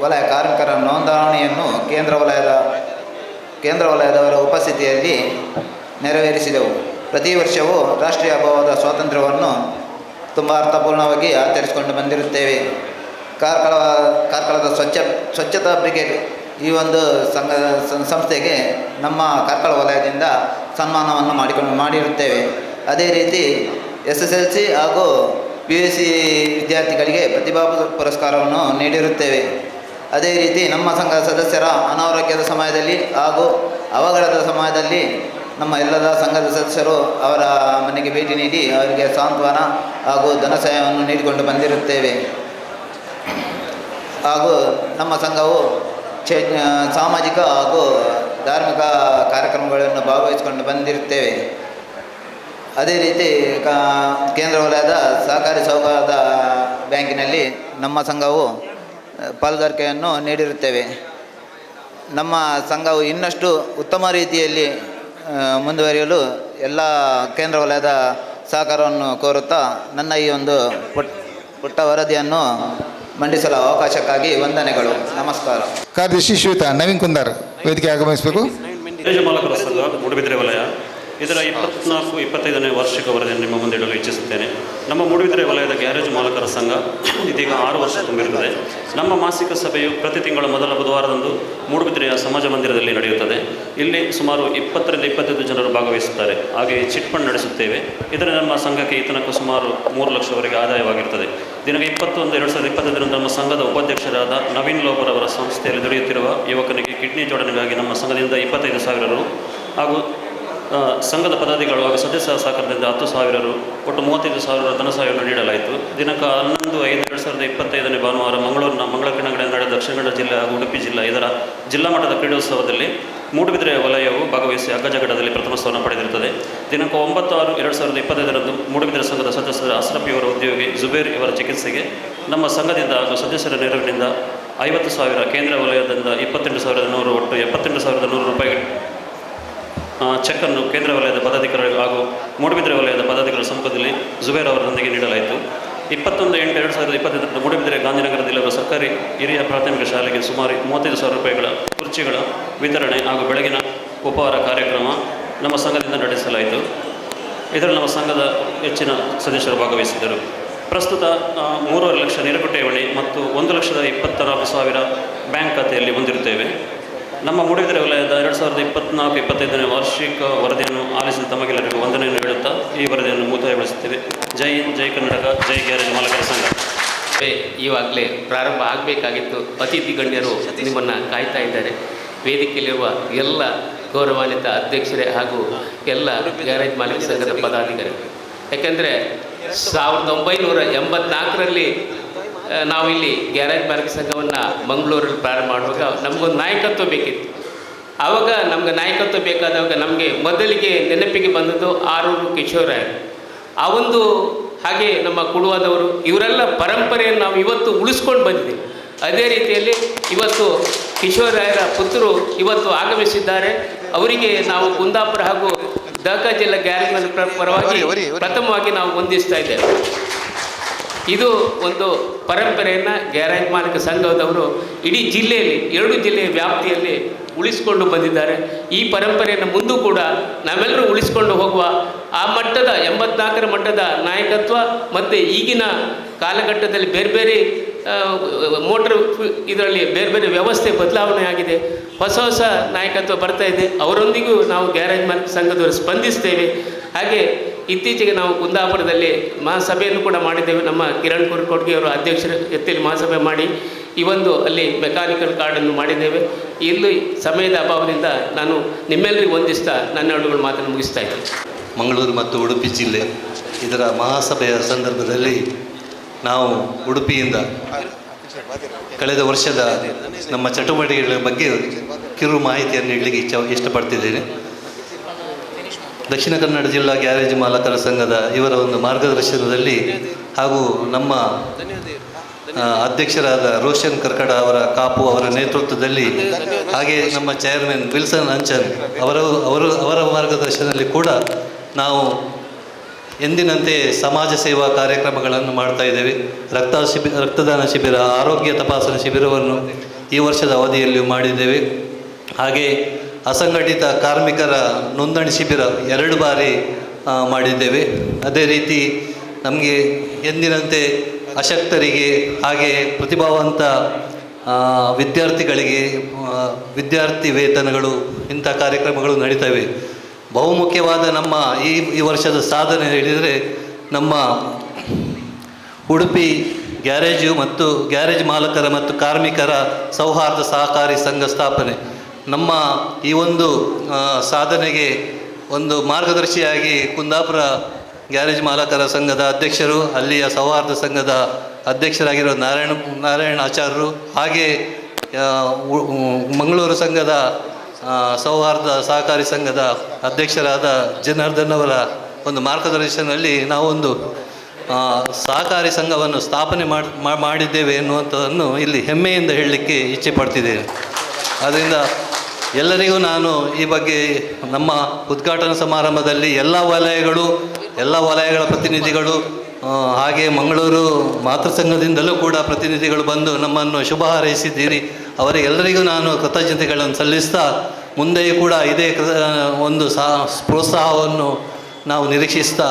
ವಲಯ ಕಾರ್ಮಿಕರ ನೋಂದಣಿಯನ್ನು ಕೇಂದ್ರ ವಲಯದವರ ಉಪಸ್ಥಿತಿಯಲ್ಲಿ ನೆರವೇರಿಸಿದೆವು. ಪ್ರತಿ ವರ್ಷವೂ ರಾಷ್ಟ್ರೀಯ ಹಬ್ಬವಾದ ಸ್ವಾತಂತ್ರ್ಯವನ್ನು ತುಂಬ ಅರ್ಥಪೂರ್ಣವಾಗಿ ಆಚರಿಸಿಕೊಂಡು ಬಂದಿರುತ್ತೇವೆ. ಕಾರ್ಕಳದ ಸ್ವಚ್ಛತಾ ಬ್ರಿಗೇಡ್ ಈ ಒಂದು ಸಂಸ್ಥೆಗೆ ನಮ್ಮ ಕಾರ್ಕಳ ವಲಯದಿಂದ ಸನ್ಮಾನವನ್ನು ಮಾಡಿರುತ್ತೇವೆ. ಅದೇ ರೀತಿ SSLC ಹಾಗೂ PUC ವಿದ್ಯಾರ್ಥಿಗಳಿಗೆ ಪ್ರತಿಭಾ ಪುರಸ್ಕಾರವನ್ನು ನೀಡಿರುತ್ತೇವೆ. ಅದೇ ರೀತಿ ನಮ್ಮ ಸಂಘ ಸದಸ್ಯರ ಅನಾರೋಗ್ಯದ ಸಮಯದಲ್ಲಿ ಹಾಗೂ ಅವಘಡದ ಸಮಯದಲ್ಲಿ ನಮ್ಮ ಎಲ್ಲದ ಸಂಘದ ಸದಸ್ಯರು ಅವರ ಮನೆಗೆ ಭೇಟಿ ನೀಡಿ ಅವರಿಗೆ ಸಾಂತ್ವನ ಹಾಗೂ ಧನ ಸಹಾಯವನ್ನು ನೀಡಿಕೊಂಡು ಬಂದಿರುತ್ತೇವೆ. ಹಾಗೂ ನಮ್ಮ ಸಂಘವು ಸಾಮಾಜಿಕ ಹಾಗೂ ಧಾರ್ಮಿಕ ಕಾರ್ಯಕ್ರಮಗಳನ್ನು ಭಾಗವಹಿಸಿಕೊಂಡು ಬಂದಿರುತ್ತೇವೆ. ಅದೇ ರೀತಿ ಕೇಂದ್ರ ವಲಯದ ಸಹಕಾರಿ ಸೌಹಾರ್ದ ಬ್ಯಾಂಕಿನಲ್ಲಿ ನಮ್ಮ ಸಂಘವು ಪಾಲುದಾರಿಕೆಯನ್ನು ನೀಡಿರುತ್ತೇವೆ. ನಮ್ಮ ಸಂಘವು ಇನ್ನಷ್ಟು ಉತ್ತಮ ರೀತಿಯಲ್ಲಿ ಮುಂದುವರಿಯಲು ಎಲ್ಲ ಕೇಂದ್ರ ವಲಯದ ಸಹಕಾರವನ್ನು ಕೋರುತ್ತಾ ನನ್ನ ಈ ಒಂದು ಪುಟ್ಟ ವರದಿಯನ್ನು ಮಂಡಿಸಲು ಅವಕಾಶಕ್ಕಾಗಿ ವಂದನೆಗಳು. ನಮಸ್ಕಾರ. ಕಾರ್ಯದರ್ಶಿ ಶ್ರೀಯುತ ನವೀನ್ ಕುಂದಾರ್ ವೇದಿಕೆ ಆಗಮಿಸಬೇಕು. ಗ್ಯಾರೇಜ್ ಮಾಲಕರ ಸಂಘ ಮೂಡುಬಿದಿರೆ ವಲಯ ಇದರ 24-25ನೇ ವಾರ್ಷಿಕ ವರದಿಯನ್ನು ನಿಮ್ಮ ಮುಂದೆ ಇಡಲು ಇಚ್ಛಿಸುತ್ತೇನೆ. ನಮ್ಮ ಮೂಡುಬಿದಿರೆ ವಲಯದ ಗ್ಯಾರೇಜ್ ಮಾಲಕರ ಸಂಘ ಇದೀಗ 6 ವರ್ಷ ತುಂಬಿರುತ್ತದೆ. ನಮ್ಮ ಮಾಸಿಕ ಸಭೆಯು ಪ್ರತಿ ತಿಂಗಳ ಮೊದಲ ಬುಧವಾರದಂದು ಮೂಡುಬಿದಿರೆಯ ಸಮಾಜ ಮಂದಿರದಲ್ಲಿ ನಡೆಯುತ್ತದೆ. ಇಲ್ಲಿ ಸುಮಾರು 20-25 ಜನರು ಭಾಗವಹಿಸುತ್ತಾರೆ. ಹಾಗೆಯೇ ಚಿಟ್ ಫಂಡ್ ನಡೆಸುತ್ತೇವೆ. ಇದರಿಂದ ನಮ್ಮ ಸಂಘಕ್ಕೆ ಈ ತನಕ ಸುಮಾರು 3 ಲಕ್ಷವರೆಗೆ ಆದಾಯವಾಗಿರುತ್ತದೆ. ದಿನಾಂಕ 21/2025 ನಮ್ಮ ಸಂಘದ ಉಪಾಧ್ಯಕ್ಷರಾದ ನವೀನ್ ಲೋಬರ್ ಅವರ ಸಂಸ್ಥೆಯಲ್ಲಿ ದುಡಿಯುತ್ತಿರುವ ಯುವಕನಿಗೆ ಕಿಡ್ನಿ ಜೋಡಣೆಗಾಗಿ ನಮ್ಮ ಸಂಘದಿಂದ 25,000 ರು ಹಾಗೂ ಸಂಘದ ಪದಾಧಿಕಾರಿಗಳು ಹಾಗೂ ಸದಸ್ಯರ ಸಹಕಾರದಿಂದ 10,000 ರು ಒಟ್ಟು 35,000 ಧನ ಸಹಾಯವನ್ನು ನೀಡಲಾಯಿತು. ದಿನಾಂಕ 11/5/2025 ಭಾನುವಾರ ಮಂಗಳೂರಿನ ಮಂಗಳಕಿಣಗಡೆ ನಡೆದ ದಕ್ಷಿಣ ಕನ್ನಡ ಜಿಲ್ಲೆ ಹಾಗೂ ಉಡುಪಿ ಜಿಲ್ಲಾ ಇದರ ಜಿಲ್ಲಾ ಮಟ್ಟದ ಕ್ರೀಡೋತ್ಸವದಲ್ಲಿ ಮೂಡುಬಿದಿರೆ ವಲಯವು ಭಾಗವಹಿಸಿ ಅಗ್ಗಜಗಡದಲ್ಲಿ ಪ್ರಥಮ ಸ್ಥಾನ ಪಡೆದಿರುತ್ತದೆ. ದಿನಾಂಕ 9/6/2025 ಮೂಡುಬಿದಿರೆ ಸಂಘದ ಸದಸ್ಯರ ಅಸ್ರಫ್ ಇವರ ಉದ್ಯೋಗಿ ಜುಬೇರ್ ಇವರ ಚಿಕಿತ್ಸೆಗೆ ನಮ್ಮ ಸಂಘದಿಂದ ಹಾಗೂ ಸದಸ್ಯರ ನೆರವಿನಿಂದ 50,000 ಕೇಂದ್ರ ವಲಯದಿಂದ 28,100 ಒಟ್ಟು 78,100 ರೂಪಾಯಿ ಚೆಕ್ಕನ್ನು ಕೇಂದ್ರ ವಲಯದ ಪದಾಧಿಕಾರಿಗಳು ಹಾಗೂ ಮೂಡುಬಿದಿರೆ ವಲಯದ ಪದಾಧಿಕಾರಿಗಳ ಸಮ್ಮುಖದಲ್ಲಿ ಜುಬೇರ್ ಅವರೊಂದಿಗೆ ನೀಡಲಾಯಿತು. 21/8/2025 ಮೂಡುಬಿದಿರೆ ಗಾಂಧಿನಗರದಲ್ಲಿರುವ ಸರ್ಕಾರಿ ಹಿರಿಯ ಪ್ರಾಥಮಿಕ ಶಾಲೆಗೆ ಸುಮಾರು 35,000 ರೂಪಾಯಿಗಳ ಕುರ್ಚಿಗಳ ವಿತರಣೆ ಹಾಗೂ ಬೆಳಗಿನ ಉಪಹಾರ ಕಾರ್ಯಕ್ರಮ ನಮ್ಮ ಸಂಘದಿಂದ ನಡೆಸಲಾಯಿತು. ಇದರಲ್ಲಿ ನಮ್ಮ ಸಂಘದ ಹೆಚ್ಚಿನ ಸದಸ್ಯರು ಭಾಗವಹಿಸಿದ್ದರು. ಪ್ರಸ್ತುತ 3.5 ಲಕ್ಷ ನೇರಕು ಠೇವಣಿ ಮತ್ತು 1,24,000 ಬ್ಯಾಂಕ್ ಖಾತೆಯಲ್ಲಿ ಹೊಂದಿರುತ್ತೇವೆ. ನಮ್ಮ ಮೂಡುಬಿದಿರೆ ವಲಯದ 2024-25ನೇ ವಾರ್ಷಿಕ ವರದಿಯನ್ನು ಆಲಿಸಿದ ತಮಗೆಲ್ಲರಿಗೂ ವಂದನೆಯನ್ನು ಹೇಳುತ್ತಾ ಈ ವರದಿಯನ್ನು ಮುಕ್ತಾಯಗೊಳಿಸುತ್ತೇವೆ. ಜೈ ಹಿಂದ್, ಜೈ ಕರ್ನಾಟಕ, ಜೈ ಗ್ಯಾರೇಜ್ ಮಾಲಕರ ಸಂಘ. ಈವಾಗಲೇ ಪ್ರಾರಂಭ ಆಗಬೇಕಾಗಿತ್ತು. ಅತಿಥಿ ಗಣ್ಯರು ನಿಮ್ಮನ್ನು ಕಾಯ್ತಾ ಇದ್ದಾರೆ. ವೇದಿಕೆಯಲ್ಲಿರುವ ಎಲ್ಲ ಗೌರವಾನ್ವಿತ ಅಧ್ಯಕ್ಷರೇ ಹಾಗೂ ಎಲ್ಲ ಗ್ಯಾರೇಜ್ ಮಾಲೀಕ ಸಂಘದ ಪದಾಧಿಕಾರಿ. ಯಾಕೆಂದರೆ 1984ರಲ್ಲಿ ನಾವಿಲ್ಲಿ ಗ್ಯಾರೇಜ್ ಮಾಲೀಕ ಸಂಘವನ್ನು ಮಂಗಳೂರಲ್ಲಿ ಪ್ರಾರಂಭ ಮಾಡುವಾಗ ನಮಗೊಂದು ನಾಯಕತ್ವ ಬೇಕಿತ್ತು. ಆವಾಗ ನಮಗೆ ನಾಯಕತ್ವ ಬೇಕಾದಾಗ ನಮಗೆ ಮೊದಲಿಗೆ ನೆನಪಿಗೆ ಬಂದದ್ದು ಆರೂರು ಕಿಶೋರಾಯರು. ಆ ಒಂದು ಹಾಗೆ ನಮ್ಮ ಕುಡುವಾದವರು, ಇವರೆಲ್ಲ ಪರಂಪರೆಯನ್ನು ನಾವು ಇವತ್ತು ಉಳಿಸ್ಕೊಂಡು ಬಂದಿದ್ದೀವಿ. ಅದೇ ರೀತಿಯಲ್ಲಿ ಇವತ್ತು ಕಿಶೋರಾಯರ ಪುತ್ರರು ಇವತ್ತು ಆಗಮಿಸಿದ್ದಾರೆ. ಅವರಿಗೆ ನಾವು ಕುಂದಾಪುರ ಹಾಗೂ ದಕ ಜಿಲ್ಲಾ ಗ್ಯಾರೇಜ್ ಮಾಲೀಕರ ಪರವಾಗಿ ಪ್ರಥಮವಾಗಿ ನಾವು ವಂದಿಸ್ತಾ ಇದ್ದೇವೆ. ಇದು ಒಂದು ಪರಂಪರೆಯನ್ನು ಗ್ಯಾರೇಜ್ ಮಾಲೀಕ ಸಂಘದವರು ಇಡೀ ಜಿಲ್ಲೆಯಲ್ಲಿ 2 ಜಿಲ್ಲೆಯ ವ್ಯಾಪ್ತಿಯಲ್ಲಿ ಉಳಿಸಿಕೊಂಡು ಬಂದಿದ್ದಾರೆ. ಈ ಪರಂಪರೆಯನ್ನು ಮುಂದೂ ಕೂಡ ನಾವೆಲ್ಲರೂ ಉಳಿಸಿಕೊಂಡು ಹೋಗುವ ಆ ಮಟ್ಟದ 84ರ ಮಟ್ಟದ ನಾಯಕತ್ವ ಮತ್ತು ಈಗಿನ ಕಾಲಘಟ್ಟದಲ್ಲಿ ಬೇರೆ ಬೇರೆ ಮೋಟ್ರ್ ಇದರಲ್ಲಿ ಬೇರೆ ಬೇರೆ ವ್ಯವಸ್ಥೆ ಬದಲಾವಣೆ ಆಗಿದೆ. ಹೊಸ ಹೊಸ ನಾಯಕತ್ವ ಬರ್ತಾ ಇದೆ. ಅವರೊಂದಿಗೂ ನಾವು ಗ್ಯಾರೇಜ್ ಮಾಲೀಕ ಸಂಘದವರು ಸ್ಪಂದಿಸ್ತೇವೆ. ಹಾಗೆ ಇತ್ತೀಚೆಗೆ ನಾವು ಕುಂದಾಪುರದಲ್ಲಿ ಮಹಾಸಭೆಯನ್ನು ಕೂಡ ಮಾಡಿದ್ದೇವೆ. ನಮ್ಮ ಕಿರಣ್ ಕುರ್ಕೋಟ್ಗೆ ಅವರು ಅಧ್ಯಕ್ಷರ ಎತ್ತಲ್ಲಿ ಮಹಾಸಭೆ ಮಾಡಿ ಈ ಒಂದು ಅಲ್ಲಿ ಮೆಕ್ಯಾನಿಕಲ್ ಕಾರ್ಡನ್ನು ಮಾಡಿದ್ದೇವೆ. ಇಲ್ಲಿ ಸಮಯದ ಅಭಾವದಿಂದ ನಾನು ನಿಮ್ಮೆಲ್ಲರಿಗೂ ವಂದಿಸ್ತಾ ನನ್ನ ಹಾಡುಗಳು ಮಾತನ್ನು ಮುಗಿಸ್ತಾ ಇದ್ದೇನೆ. ಮಂಗಳೂರು ಮತ್ತು ಉಡುಪಿ ಜಿಲ್ಲೆ ಇದರ ಮಹಾಸಭೆಯ ಸಂದರ್ಭದಲ್ಲಿ ನಾವು ಉಡುಪಿಯಿಂದ ಕಳೆದ ವರ್ಷದ ನಮ್ಮ ಚಟುವಟಿಕೆಗಳ ಬಗ್ಗೆ ಕಿರು ಮಾಹಿತಿಯನ್ನು ನೀಡಲಿಕ್ಕೆ ಇಷ್ಟಪಡ್ತಿದ್ದೇನೆ. ದಕ್ಷಿಣ ಕನ್ನಡ ಜಿಲ್ಲಾ ಗ್ಯಾರೇಜ್ ಮಾಲಕರ ಸಂಘದ ಇವರ ಒಂದು ಮಾರ್ಗದರ್ಶನದಲ್ಲಿ ಹಾಗೂ ನಮ್ಮ ಅಧ್ಯಕ್ಷರಾದ ರೋಷನ್ ಕರ್ಕಡ ಅವರ ಕಾಪು ಅವರ ನೇತೃತ್ವದಲ್ಲಿ, ಹಾಗೆ ನಮ್ಮ ಚೇರ್ಮನ್ ವಿಲ್ಸನ್ ಅಂಚನ್ ಅವರ ಮಾರ್ಗದರ್ಶನದಲ್ಲಿ ಕೂಡ ನಾವು ಎಂದಿನಂತೆ ಸಮಾಜ ಸೇವಾ ಕಾರ್ಯಕ್ರಮಗಳನ್ನು ಮಾಡ್ತಾ ಇದ್ದೇವೆ. ರಕ್ತದಾನ ಶಿಬಿರ, ಆರೋಗ್ಯ ತಪಾಸಣಾ ಶಿಬಿರವನ್ನು ಈ ವರ್ಷದ ಅವಧಿಯಲ್ಲಿ ಮಾಡಿದ್ದೇವೆ. ಹಾಗೆ ಅಸಂಘಟಿತ ಕಾರ್ಮಿಕರ ನೋಂದಣಿ ಶಿಬಿರ 2 ಬಾರಿ ಮಾಡಿದ್ದೇವೆ. ಅದೇ ರೀತಿ ನಮಗೆ ಎಂದಿನಂತೆ ಅಶಕ್ತರಿಗೆ ಹಾಗೆ ಪ್ರತಿಭಾವಂತ ವಿದ್ಯಾರ್ಥಿಗಳಿಗೆ ವಿದ್ಯಾರ್ಥಿ ವೇತನಗಳು ಇಂಥ ಕಾರ್ಯಕ್ರಮಗಳು ನಡೀತವೆ. ಬಹುಮುಖ್ಯವಾದ ನಮ್ಮ ಈ ವರ್ಷದ ಸಾಧನೆ ಹೇಳಿದರೆ ನಮ್ಮ ಉಡುಪಿ ಗ್ಯಾರೇಜು ಮತ್ತು ಗ್ಯಾರೇಜ್ ಮಾಲಕರ ಮತ್ತು ಕಾರ್ಮಿಕರ ಸೌಹಾರ್ದ ಸಹಕಾರಿ ಸಂಘ ಸ್ಥಾಪನೆ. ನಮ್ಮ ಈ ಒಂದು ಸಾಧನೆಗೆ ಒಂದು ಮಾರ್ಗದರ್ಶಿಯಾಗಿ ಕುಂದಾಪುರ ಗ್ಯಾರೇಜ್ ಮಾಲಕರ ಸಂಘದ ಅಧ್ಯಕ್ಷರು, ಅಲ್ಲಿಯ ಸೌಹಾರ್ದ ಸಂಘದ ಅಧ್ಯಕ್ಷರಾಗಿರೋ ನಾರಾಯಣ ಆಚಾರ್ಯರು, ಹಾಗೆ ಮಂಗಳೂರು ಸಂಘದ ಸೌಹಾರ್ದ ಸಹಕಾರಿ ಸಂಘದ ಅಧ್ಯಕ್ಷರಾದ ಜನಾರ್ದನ್ ಅವರ ಒಂದು ಮಾರ್ಗದರ್ಶನದಲ್ಲಿ ನಾವೊಂದು ಸಹಕಾರಿ ಸಂಘವನ್ನು ಸ್ಥಾಪನೆ ಮಾಡಿದ್ದೇವೆ ಎನ್ನುವಂಥದ್ದನ್ನು ಇಲ್ಲಿ ಹೆಮ್ಮೆಯಿಂದ ಹೇಳಲಿಕ್ಕೆ ಇಚ್ಛೆ ಪಡ್ತಿದ್ದೇನೆ. ಆದ್ದರಿಂದ ಎಲ್ಲರಿಗೂ ನಾನು ಈ ಬಗ್ಗೆ ನಮ್ಮ ಉದ್ಘಾಟನಾ ಸಮಾರಂಭದಲ್ಲಿ ಎಲ್ಲ ವಲಯಗಳ ಪ್ರತಿನಿಧಿಗಳು, ಹಾಗೆ ಮಂಗಳೂರು ಮಾತೃ ಸಂಘದಿಂದಲೂ ಕೂಡ ಪ್ರತಿನಿಧಿಗಳು ಬಂದು ನಮ್ಮನ್ನು ಶುಭ ಹಾರೈಸಿದ್ದೀರಿ. ಅವರಿಗೆಲ್ಲರಿಗೂ ನಾನು ಕೃತಜ್ಞತೆಗಳನ್ನು ಸಲ್ಲಿಸ್ತಾ ಮುಂದೆಯೂ ಕೂಡ ಇದೇ ಒಂದು ಪ್ರೋತ್ಸಾಹವನ್ನು ನಾವು ನಿರೀಕ್ಷಿಸ್ತಾ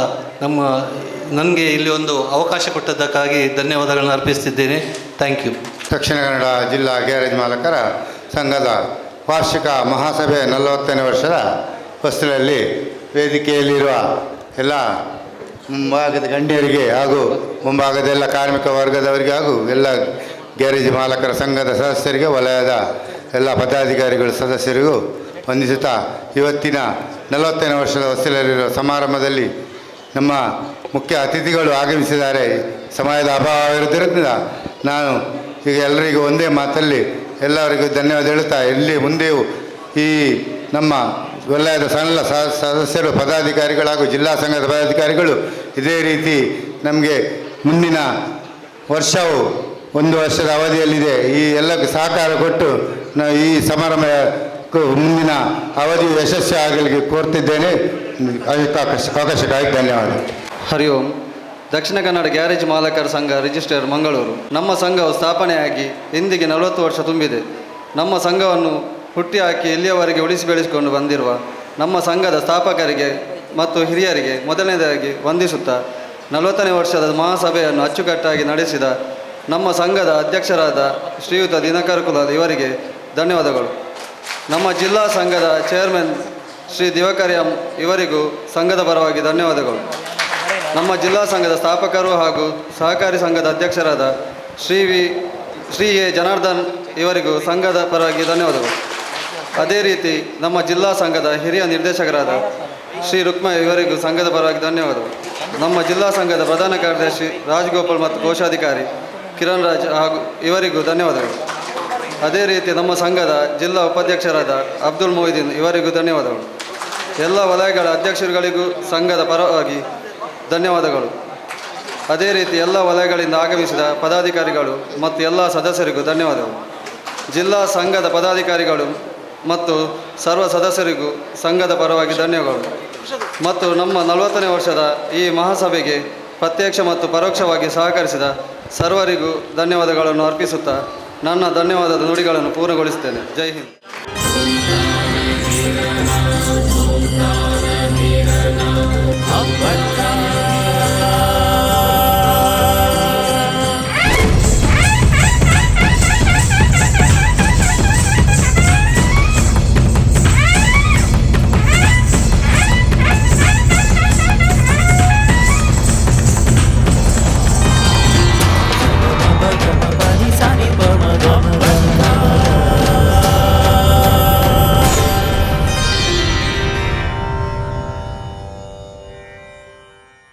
ನನಗೆ ಇಲ್ಲಿ ಒಂದು ಅವಕಾಶ ಕೊಟ್ಟದ್ದಕ್ಕಾಗಿ ಧನ್ಯವಾದಗಳನ್ನು ಅರ್ಪಿಸ್ತಿದ್ದೇನೆ. Thank you. ದಕ್ಷಿಣ ಕನ್ನಡ ಜಿಲ್ಲಾ ಗ್ಯಾರೇಜ್ ಮಾಲಕರ ಸಂಘದ ವಾರ್ಷಿಕ ಮಹಾಸಭೆ 40ನೇ ವರ್ಷದ ಹೊಸ್ತಿಲಲ್ಲಿ ವೇದಿಕೆಯಲ್ಲಿರುವ ಎಲ್ಲ ಮುಂಭಾಗದ ಗಣ್ಯರಿಗೆ ಹಾಗೂ ಮುಂಭಾಗದ ಎಲ್ಲ ಕಾರ್ಮಿಕ ವರ್ಗದವರಿಗೆ ಹಾಗೂ ಎಲ್ಲ ಗ್ಯಾರೇಜ್ ಮಾಲಕರ ಸಂಘದ ಸದಸ್ಯರಿಗೆ, ವಲಯದ ಎಲ್ಲ ಪದಾಧಿಕಾರಿಗಳು ಸದಸ್ಯರಿಗೂ ವಂದಿಸುತ್ತಾ ಇವತ್ತಿನ 40ನೇ ವರ್ಷದ ಹೊಸ್ತಿಲಲ್ಲಿರುವ ಸಮಾರಂಭದಲ್ಲಿ ನಮ್ಮ ಮುಖ್ಯ ಅತಿಥಿಗಳು ಆಗಮಿಸಿದ್ದಾರೆ. ಸಮಯದ ಅಭಾವವಿರುವುದರಿಂದ ನಾನು ಈಗ ಎಲ್ಲರಿಗೂ ಒಂದೇ ಮಾತಲ್ಲಿ ಎಲ್ಲರಿಗೂ ಧನ್ಯವಾದ ಹೇಳುತ್ತಾ, ಇಲ್ಲಿ ಮುಂದೆಯೂ ಈ ನಮ್ಮ ವಲಯದ ಸಣ್ಣ ಸದಸ್ಯರು, ಪದಾಧಿಕಾರಿಗಳು ಹಾಗೂ ಜಿಲ್ಲಾ ಸಂಘದ ಪದಾಧಿಕಾರಿಗಳು ಇದೇ ರೀತಿ ನಮಗೆ ಮುಂದಿನ ವರ್ಷವು 1 ವರ್ಷದ ಅವಧಿಯಲ್ಲಿದೆ. ಈ ಎಲ್ಲಕ್ಕೂ ಸಹಕಾರ ಕೊಟ್ಟು ನಾವು ಈ ಸಮಾರಂಭಕ್ಕೂ ಮುಂದಿನ ಅವಧಿ ಯಶಸ್ವಿ ಆಗಲಿಕ್ಕೆ ಕೋರ್ತಿದ್ದೇನೆ. ಅವಕಾಶಕ್ಕಾಗಿ ಧನ್ಯವಾದ. ಹರಿ ಓಂ. ದಕ್ಷಿಣ ಕನ್ನಡ ಗ್ಯಾರೇಜ್ ಮಾಲಕರ ಸಂಘ ರಿಜಿಸ್ಟರ್ ಮಂಗಳೂರು. ನಮ್ಮ ಸಂಘವು ಸ್ಥಾಪನೆಯಾಗಿ ಇಂದಿಗೆ 40 ವರ್ಷ ತುಂಬಿದೆ. ನಮ್ಮ ಸಂಘವನ್ನು ಹುಟ್ಟಿ ಹಾಕಿ ಇಲ್ಲಿಯವರೆಗೆ ಉಳಿಸಿ ಬೆಳೆಸಿಕೊಂಡು ಬಂದಿರುವ ನಮ್ಮ ಸಂಘದ ಸ್ಥಾಪಕರಿಗೆ ಮತ್ತು ಹಿರಿಯರಿಗೆ ಮೊದಲನೇದಾಗಿ ವಂದಿಸುತ್ತಾ 40ನೇ ವರ್ಷದ ಮಹಾಸಭೆಯನ್ನು ಅಚ್ಚುಕಟ್ಟಾಗಿ ನಡೆಸಿದ ನಮ್ಮ ಸಂಘದ ಅಧ್ಯಕ್ಷರಾದ ಶ್ರೀಯುತ ದಿನಕರ್ ಕುಲಾಲ್ ಇವರಿಗೆ ಧನ್ಯವಾದಗಳು. ನಮ್ಮ ಜಿಲ್ಲಾ ಸಂಘದ ಚೇರ್ಮನ್ ಶ್ರೀ ದಿವಾಕರ್ ಎಂ ಇವರಿಗೂ ಸಂಘದ ಪರವಾಗಿ ಧನ್ಯವಾದಗಳು. ನಮ್ಮ ಜಿಲ್ಲಾ ಸಂಘದ ಸ್ಥಾಪಕರು ಹಾಗೂ ಸಹಕಾರಿ ಸಂಘದ ಅಧ್ಯಕ್ಷರಾದ ಶ್ರೀ ಎ ಜನಾರ್ದನ್ ಇವರಿಗೂ ಸಂಘದ ಪರವಾಗಿ ಧನ್ಯವಾದಗಳು. ಅದೇ ರೀತಿ ನಮ್ಮ ಜಿಲ್ಲಾ ಸಂಘದ ಹಿರಿಯ ನಿರ್ದೇಶಕರಾದ ಶ್ರೀ ರುಕ್ಮಾ ಇವರಿಗೂ ಸಂಘದ ಪರವಾಗಿ ಧನ್ಯವಾದಗಳು. ನಮ್ಮ ಜಿಲ್ಲಾ ಸಂಘದ ಪ್ರಧಾನ ಕಾರ್ಯದರ್ಶಿ ರಾಜಗೋಪಾಲ್ ಮತ್ತು ಕೋಶಾಧಿಕಾರಿ ಕಿರಣ್ ರಾಜ್ ಹಾಗೂ ಇವರಿಗೂ ಧನ್ಯವಾದಗಳು. ಅದೇ ರೀತಿ ನಮ್ಮ ಸಂಘದ ಜಿಲ್ಲಾ ಉಪಾಧ್ಯಕ್ಷರಾದ ಅಬ್ದುಲ್ ಮೊಯ್ದೀನ್ ಇವರಿಗೂ ಧನ್ಯವಾದಗಳು. ಎಲ್ಲ ವಲಯಗಳ ಅಧ್ಯಕ್ಷರುಗಳಿಗೂ ಸಂಘದ ಪರವಾಗಿ ಧನ್ಯವಾದಗಳು. ಅದೇ ರೀತಿ ಎಲ್ಲ ವಲಯಗಳಿಂದ ಆಗಮಿಸಿದ ಪದಾಧಿಕಾರಿಗಳು ಮತ್ತು ಎಲ್ಲ ಸದಸ್ಯರಿಗೂ ಧನ್ಯವಾದಗಳು. ಜಿಲ್ಲಾ ಸಂಘದ ಪದಾಧಿಕಾರಿಗಳು ಮತ್ತು ಸರ್ವ ಸದಸ್ಯರಿಗೂ ಸಂಘದ ಪರವಾಗಿ ಧನ್ಯವಾದಗಳು. ಮತ್ತು ನಮ್ಮ 40ನೇ ವರ್ಷದ ಈ ಮಹಾಸಭೆಗೆ ಪ್ರತ್ಯಕ್ಷ ಮತ್ತು ಪರೋಕ್ಷವಾಗಿ ಸಹಕರಿಸಿದ ಸರ್ವರಿಗೂ ಧನ್ಯವಾದಗಳನ್ನು ಅರ್ಪಿಸುತ್ತಾ ನನ್ನ ಧನ್ಯವಾದದ ನುಡಿಗಳನ್ನು ಪೂರ್ಣಗೊಳಿಸುತ್ತೇನೆ. ಜೈ ಹಿಂದ್.